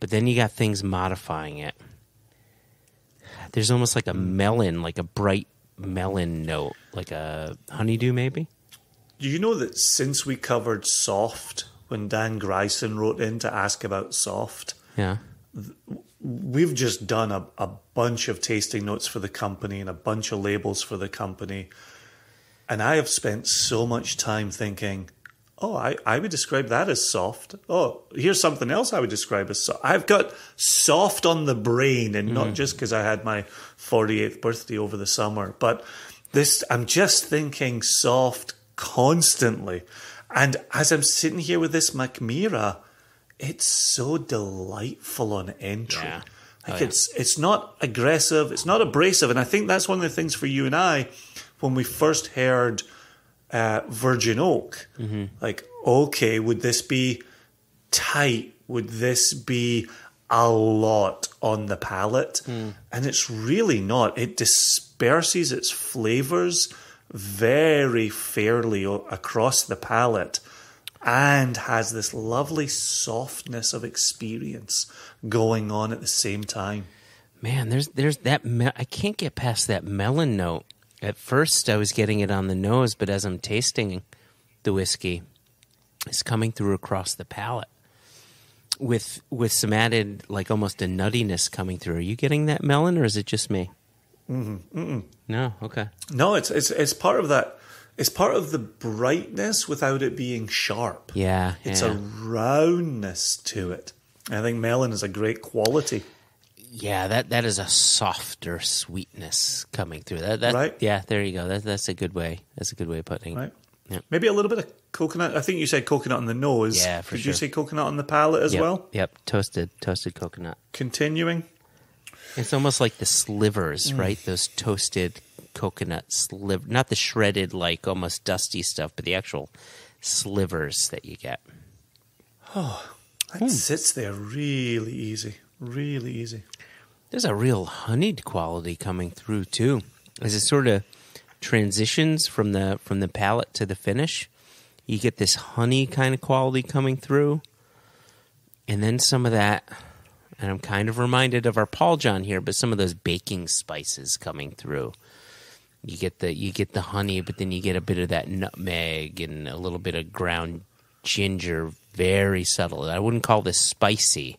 but then you got things modifying it. There's almost like a melon, like a bright melon note, like a honeydew maybe. Do you know that since we covered soft, when Dan Gryson wrote in to ask about soft, Yeah. we've just done a bunch of tasting notes for the company and a bunch of labels for the company. And I have spent so much time thinking, I would describe that as soft. Oh, here's something else I would describe as soft. I've got soft on the brain, and not just because I had my 48th birthday over the summer, but I'm just thinking soft constantly. And as I'm sitting here with this Mackmyra, it's so delightful on entry. Yeah. Like it's not aggressive, it's not abrasive, and I think that's one of the things for you and I when we first heard Virgin Oak. Like, okay, would this be tight? Would this be a lot on the palate? And it's really not. It disperses its flavors very fairly across the palate and has this lovely softness of experience going on at the same time. Man, there's that. I can't get past that melon note. At first, I was getting it on the nose, but as I'm tasting the whiskey, it's coming through across the palate with some added, like almost a nuttiness coming through. Are you getting that melon, or is it just me? No, okay. No, it's part of that. It's part of the brightness without it being sharp. Yeah, It's yeah. a roundness to it. I think melon is a great quality. Yeah, that is a softer sweetness coming through. That Right. Yeah, there you go. That's a good way. That's a good way of putting it. Right. Yeah. Maybe a little bit of coconut. I think you said coconut on the nose. Yeah, for Did sure. you say coconut on the palate as Yep, well? Yep, toasted coconut. Continuing. It's almost like the slivers, right? Those toasted coconut sliver, not the shredded, like almost dusty stuff, but the actual slivers that you get. That sits there really easy. Really easy. There's a real honeyed quality coming through too, as it sort of transitions from the palate to the finish. You get this honey kind of quality coming through, and then some of that. And I'm kind of reminded of our Paul John here, but some of those baking spices coming through. You get the honey, but then you get a bit of that nutmeg and a little bit of ground ginger, very subtle. I wouldn't call this spicy,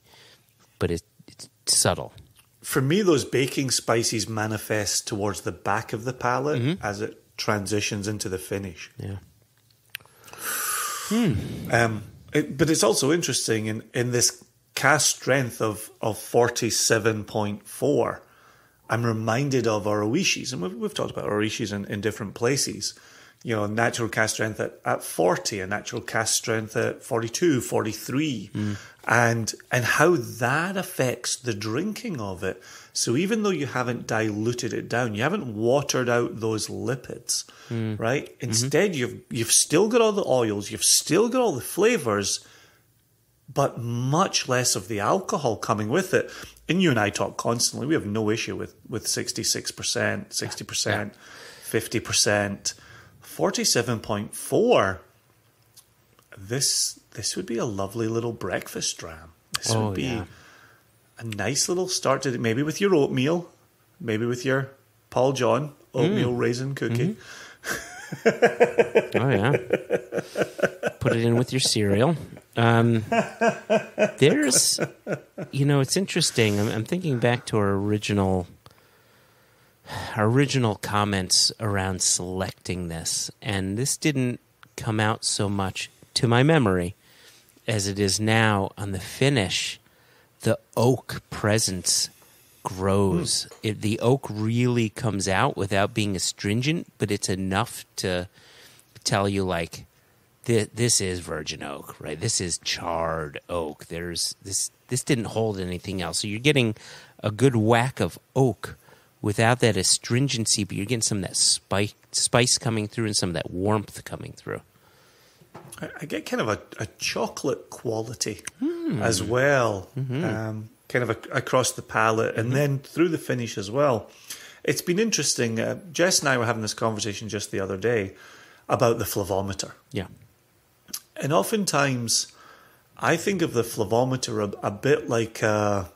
but it's subtle. For me, those baking spices manifest towards the back of the palate as it transitions into the finish. Yeah. But it's also interesting in this cast strength of 47.4. I'm reminded of our Oishis, and we've talked about our Oishis in different places. You know, natural cast strength at 40, a natural cast strength at 42, 43, and how that affects the drinking of it. So even though you haven't diluted it down, you haven't watered out those lipids, right? Instead, you've still got all the oils, you've still got all the flavors, but much less of the alcohol coming with it. And you and I talk constantly. We have no issue with 66%, 60%, 50%. 47.4. This would be a lovely little breakfast dram. This would be a nice little start to it. Maybe with your oatmeal, maybe with your Paul John oatmeal raisin cookie. Oh yeah. Put it in with your cereal. There's, it's interesting. I'm thinking back to our original comments around selecting this, and this didn't come out so much to my memory as it is now on the finish. the oak presence grows. The oak really comes out without being astringent, but it's enough to tell you, like, this is virgin oak, right? This is charred oak. This didn't hold anything else. So you're getting a good whack of oak without that astringency, but you're getting some of that spice coming through and some of that warmth coming through. I get kind of a chocolate quality as well, kind of across the palate, and then through the finish as well. It's been interesting. Jess and I were having this conversation just the other day about the flavometer. Yeah. And oftentimes, I think of the flavometer a bit like, oh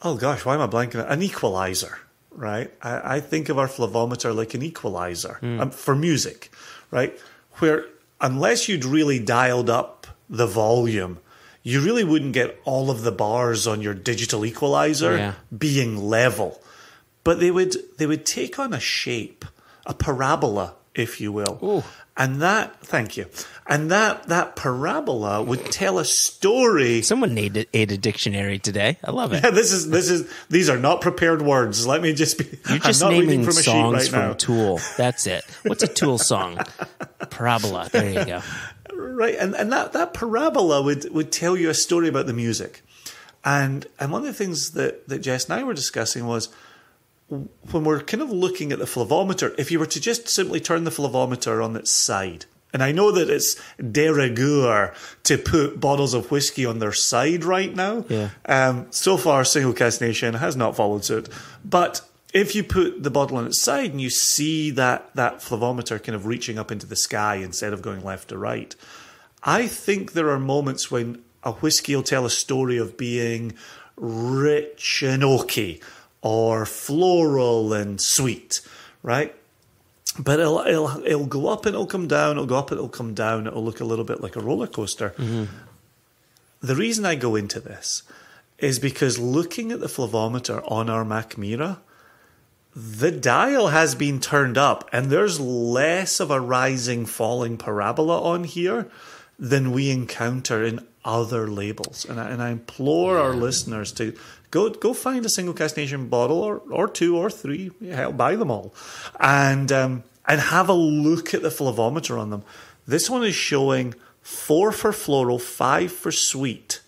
gosh, why am I blanking? An equalizer, right? I think of our flavometer like an equalizer for music, right? Where unless you'd really dialed up the volume, you really wouldn't get all of the bars on your digital equalizer being level. But they would take on a shape, a parabola, if you will. Ooh. And thank you. And that parabola would tell a story. Someone ate a dictionary today. I love it. Yeah, these are not prepared words. Let me just be. You're just I'm not naming reading from a songs sheet right from now. Tool. That's it. What's a Tool song? Parabola. There you go. Right, and that parabola would tell you a story about the music. And one of the things that Jess and I were discussing was, when we're kind of looking at the flavometer, if you were to just simply turn the flavometer on its side, and I know that it's de rigueur to put bottles of whiskey on their side right now. Yeah. So far, Single Cask Nation has not followed suit. But if you put the bottle on its side and you see that flavometer kind of reaching up into the sky instead of going left to right, I think there are moments when a whiskey will tell a story of being rich and oaky, or floral and sweet, right? But it'll go up and it'll come down. It'll go up and it'll come down. It'll look a little bit like a roller coaster. The reason I go into this is because looking at the flavometer on our Mackmyra, the dial has been turned up, and there's less of a rising, falling parabola on here than we encounter in other labels. And I implore our listeners to go find a Single Cask Nation bottle or two or three, hell, buy them all, and have a look at the flavometer on them. This one is showing 4 for floral, 5 for sweet,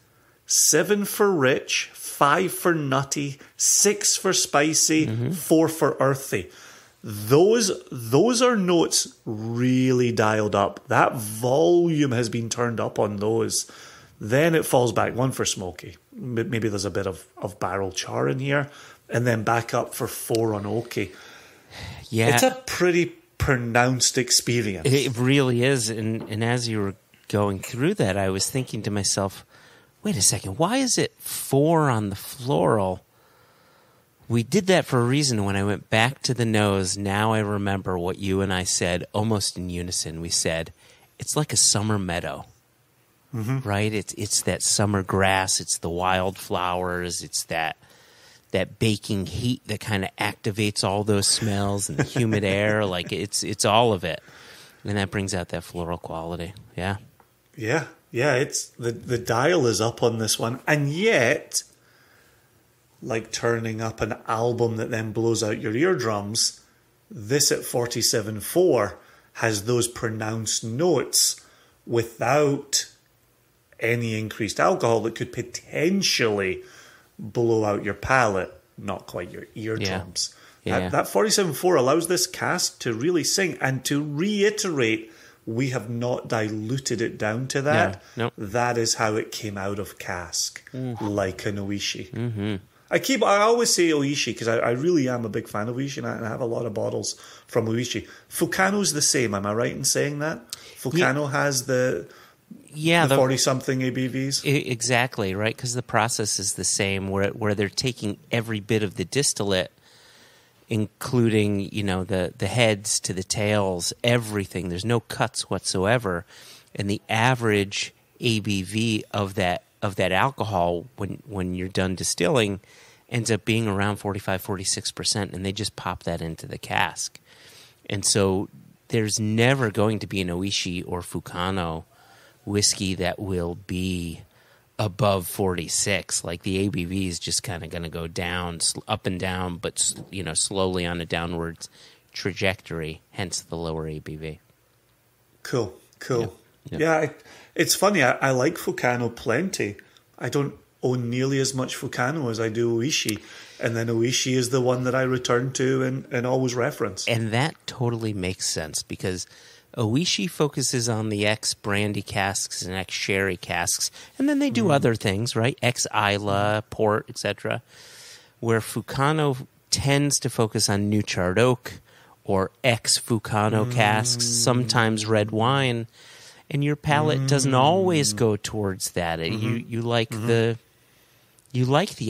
7 for rich, 5 for nutty, 6 for spicy, 4 for earthy. Those are notes really dialed up. That volume has been turned up on those. Then it falls back, 1 for smoky. Maybe there's a bit of barrel char in here. And then back up for 4 on oaky. Yeah. It's a pretty pronounced experience. It really is. And as you were going through that, I was thinking to myself, wait a second, why is it 4 on the floral? We did that for a reason. When I went back to the nose, now I remember what you and I said almost in unison. We said, it's like a summer meadow. Right? It's that summer grass. It's the wildflowers. It's that baking heat that kind of activates all those smells and the humid air. Like it's all of it, and that brings out that floral quality. Yeah. It's the dial is up on this one, and yet, like turning up an album that then blows out your eardrums, this at 47.4 has those pronounced notes without any increased alcohol that could potentially blow out your palate, not quite your eardrums. That 47.4 allows this cask to really sing, and to reiterate, we have not diluted it down to that. No. That is how it came out of cask, like an Oishi. I always say Oishi because I really am a big fan of Oishi, and I have a lot of bottles from Oishi. Fukano's the same, am I right in saying that? Fukano has the 40-something ABVs? Exactly, right? Because the process is the same, where they're taking every bit of the distillate, including, the heads to the tails, everything. There's no cuts whatsoever. And the average ABV of that alcohol when you're done distilling ends up being around 45-46%, and they just pop that into the cask. And so there's never going to be an Oishi or Fukano whiskey that will be above 46. Like the ABV is just kind of going to go down, up and down, but slowly on a downwards trajectory. Hence the lower ABV. Cool. Yep. Yeah, it's funny. I like Fukano plenty. I don't own nearly as much Fukano as I do Oishi, and then Oishi is the one that I return to and always reference. And that totally makes sense because Oishi focuses on the ex-brandy casks and ex-sherry casks, and then they do other things, right? Ex-Isla, port, etc., where Fukano tends to focus on new charred oak or ex-Fukano casks, sometimes red wine, and your palate doesn't always go towards that. You like the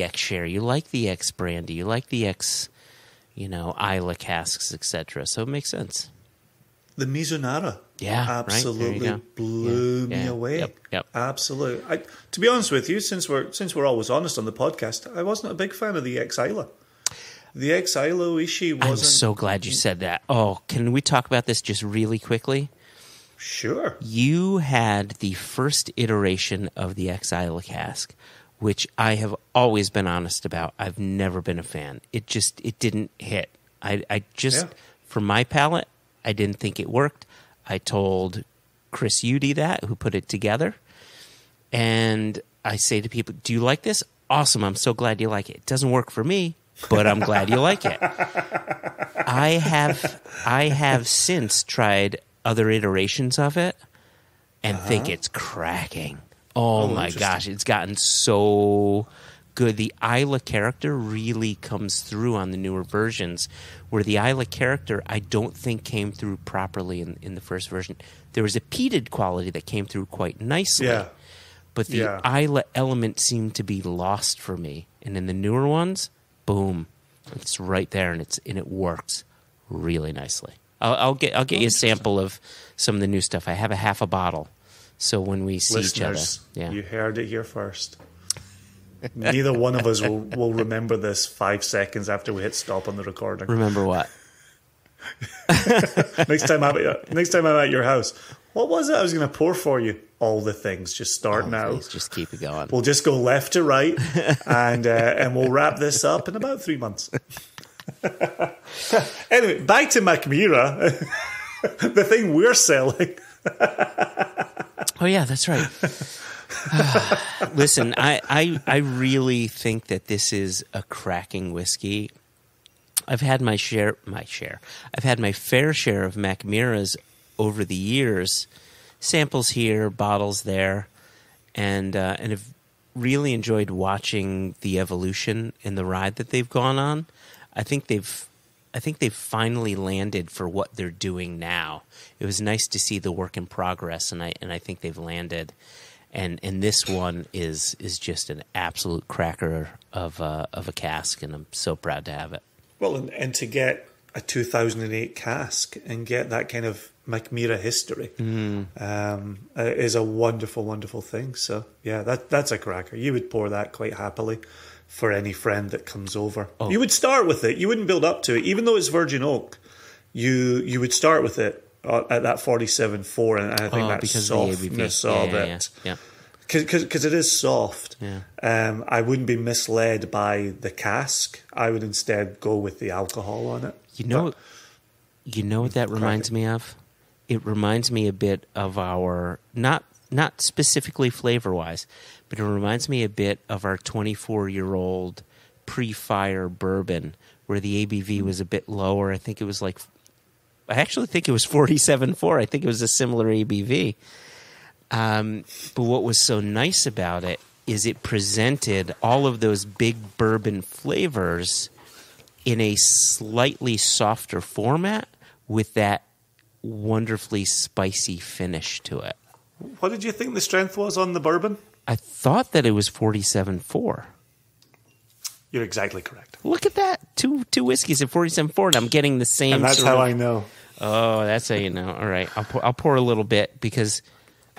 ex-sherry, you like the ex-brandy, you like the Isla casks, etc. So it makes sense. The Mizunara, absolutely right? blew me away. Yep. Absolutely. To be honest with you, since we're always honest on the podcast, I wasn't a big fan of the ex-Isla. The ex-Isla Oishi wasn't. I'm so glad you said that. Oh, can we talk about this just really quickly? Sure. You had the first iteration of the ex-Isla cask, which I have always been honest about. I've never been a fan. It didn't hit. For my palate, I didn't think it worked. I told Chris Udy that, who put it together. And I say to people, do you like this? Awesome. I'm so glad you like it. It doesn't work for me, but I'm glad you like it. I have since tried other iterations of it and think it's cracking. Oh my gosh, it's gotten so good. The Isla character really comes through on the newer versions, where the Isla character I don't think came through properly in the first version. There was a peated quality that came through quite nicely, but the Isla element seemed to be lost for me. And in the newer ones, boom, it's right there, and it works really nicely. I'll get you a sample of some of the new stuff. I have a half a bottle, so when we see Listeners, each other, you heard it here first. Neither one of us will remember this 5 seconds after we hit stop on the recording. Remember what? Next time I'm at your house, what was it I was going to pour for you? All the things. Just start now. Please, just keep it going. We'll just go left to right, and we'll wrap this up in about 3 months. Anyway, back to Mackmyra, the thing we're selling. Oh yeah, that's right. Listen, I really think that this is a cracking whiskey. I've had my fair share of Mackmyras over the years, samples here, bottles there, and have really enjoyed watching the evolution in the ride that they've gone on. I think they've finally landed for what they're doing now. It was nice to see the work in progress, and I think they've landed. And this one is just an absolute cracker of a cask, and I'm so proud to have it. Well, and to get a 2008 cask and get that kind of Mackmyra history is a wonderful, wonderful thing. So yeah, that's a cracker. You would pour that quite happily for any friend that comes over. Oh. You would start with it. You wouldn't build up to it. Even though it's virgin oak, you would start with it at that 47.4, and I think that softness of it. Yeah. Because it is soft. Yeah. I wouldn't be misled by the cask. I would instead go with the alcohol on it. You know what that reminds me of? It reminds me a bit of our, not specifically flavor-wise, but it reminds me a bit of our 24-year-old pre-fire bourbon, where the ABV was a bit lower. I actually think it was 47.4. I think it was a similar ABV. But what was so nice about it is it presented all of those big bourbon flavors in a slightly softer format with that wonderfully spicy finish to it. What did you think the strength was on the bourbon? I thought that it was 47.4. You're exactly correct. Look at that. Two whiskeys at 47.4, and I'm getting the same. And that's how I know. Oh, that's how you know. All right. I'll pour a little bit, because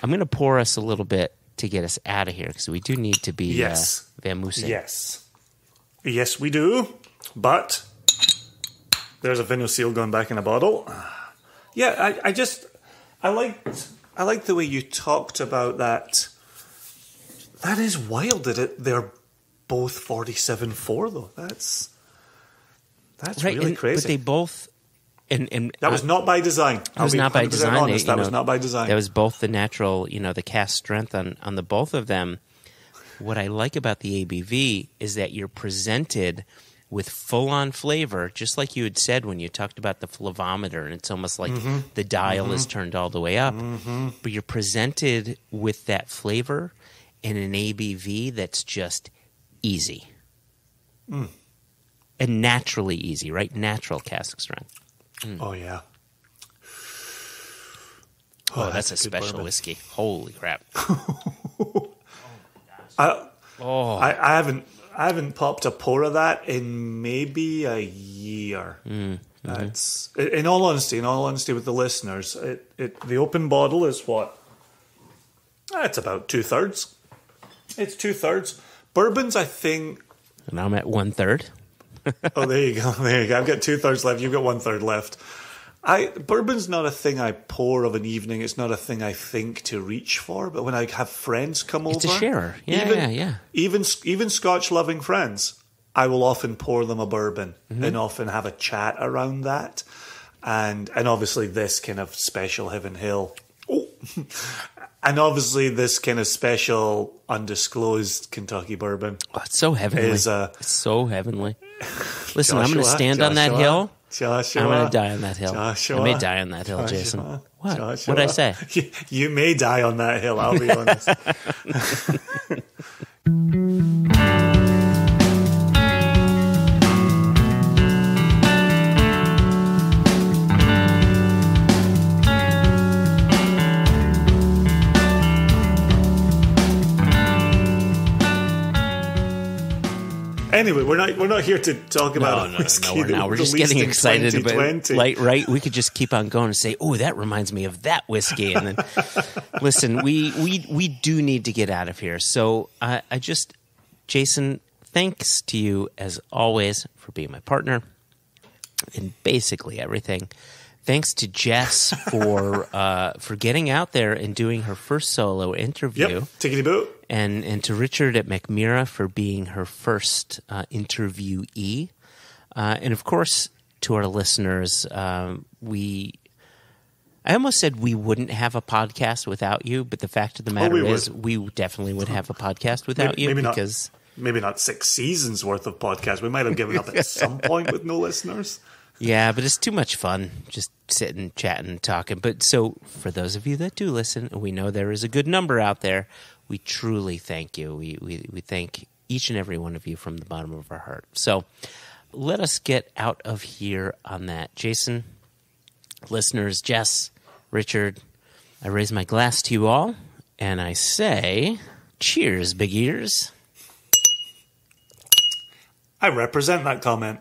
I'm going to pour us a little bit to get us out of here, because we do need to be vamoosing. Yes, we do. But there's a Vino seal going back in a bottle. Yeah, I liked the way you talked about that That is wild that they're both 47.4 though. That's right, really crazy. But they both, and that was not by design. That was not by design. Honest, that was not by design. That was both the natural, the cast strength on the both of them. What I like about the ABV is that you're presented with full-on flavor, just like you had said when you talked about the flavometer, and it's almost like the dial is turned all the way up. But you're presented with that flavor in an ABV that's just easy. And naturally easy, right? Natural cask strength. Oh, yeah. Oh, that's a special bourbon. Whiskey. Holy crap. I haven't popped a pour of that in maybe a year. That's in all honesty with the listeners. The open bottle is what? It's about 2/3. It's 2/3. Bourbons, I think. And I'm at 1/3. Oh, there you go. I've got 2/3 left. You've got 1/3 left. Bourbon's not a thing I pour of an evening. It's not a thing I think to reach for. But when I have friends come over, it's a sharer. Yeah. Even Scotch-loving friends, I will often pour them a bourbon and often have a chat around that. And obviously this kind of special Heaven Hill. Oh, and obviously this kind of special undisclosed Kentucky bourbon. Oh, it's so heavenly. It's so heavenly. Listen, I'm going to stand on that hill. Joshua, I'm going to die on that hill. Joshua, I may die on that hill, Joshua, Jason. What? Joshua, What'd I say? You may die on that hill, I'll be honest. Anyway, we're not here to talk about whiskey. No, we're just getting excited about right. We could just keep on going and say, "Oh, that reminds me of that whiskey." And then, listen, we do need to get out of here. So Jason, thanks to you as always for being my partner in basically everything. Thanks to Jess for getting out there and doing her first solo interview. Yep, tickety-boo. And to Richard at Mackmyra for being her first interviewee. And, of course, to our listeners, I almost said we wouldn't have a podcast without you, but the fact of the matter is we definitely would have a podcast without you. Maybe not 6 seasons worth of podcasts. We might have given up at some point with no listeners. Yeah, but it's too much fun just sitting, chatting, talking. But so for those of you that do listen, we know there is a good number out there. We truly thank you. We thank each and every one of you from the bottom of our heart. So let us get out of here on that. Jason, listeners, Jess, Richard, I raise my glass to you all, and I say, cheers, big ears. I represent that comment.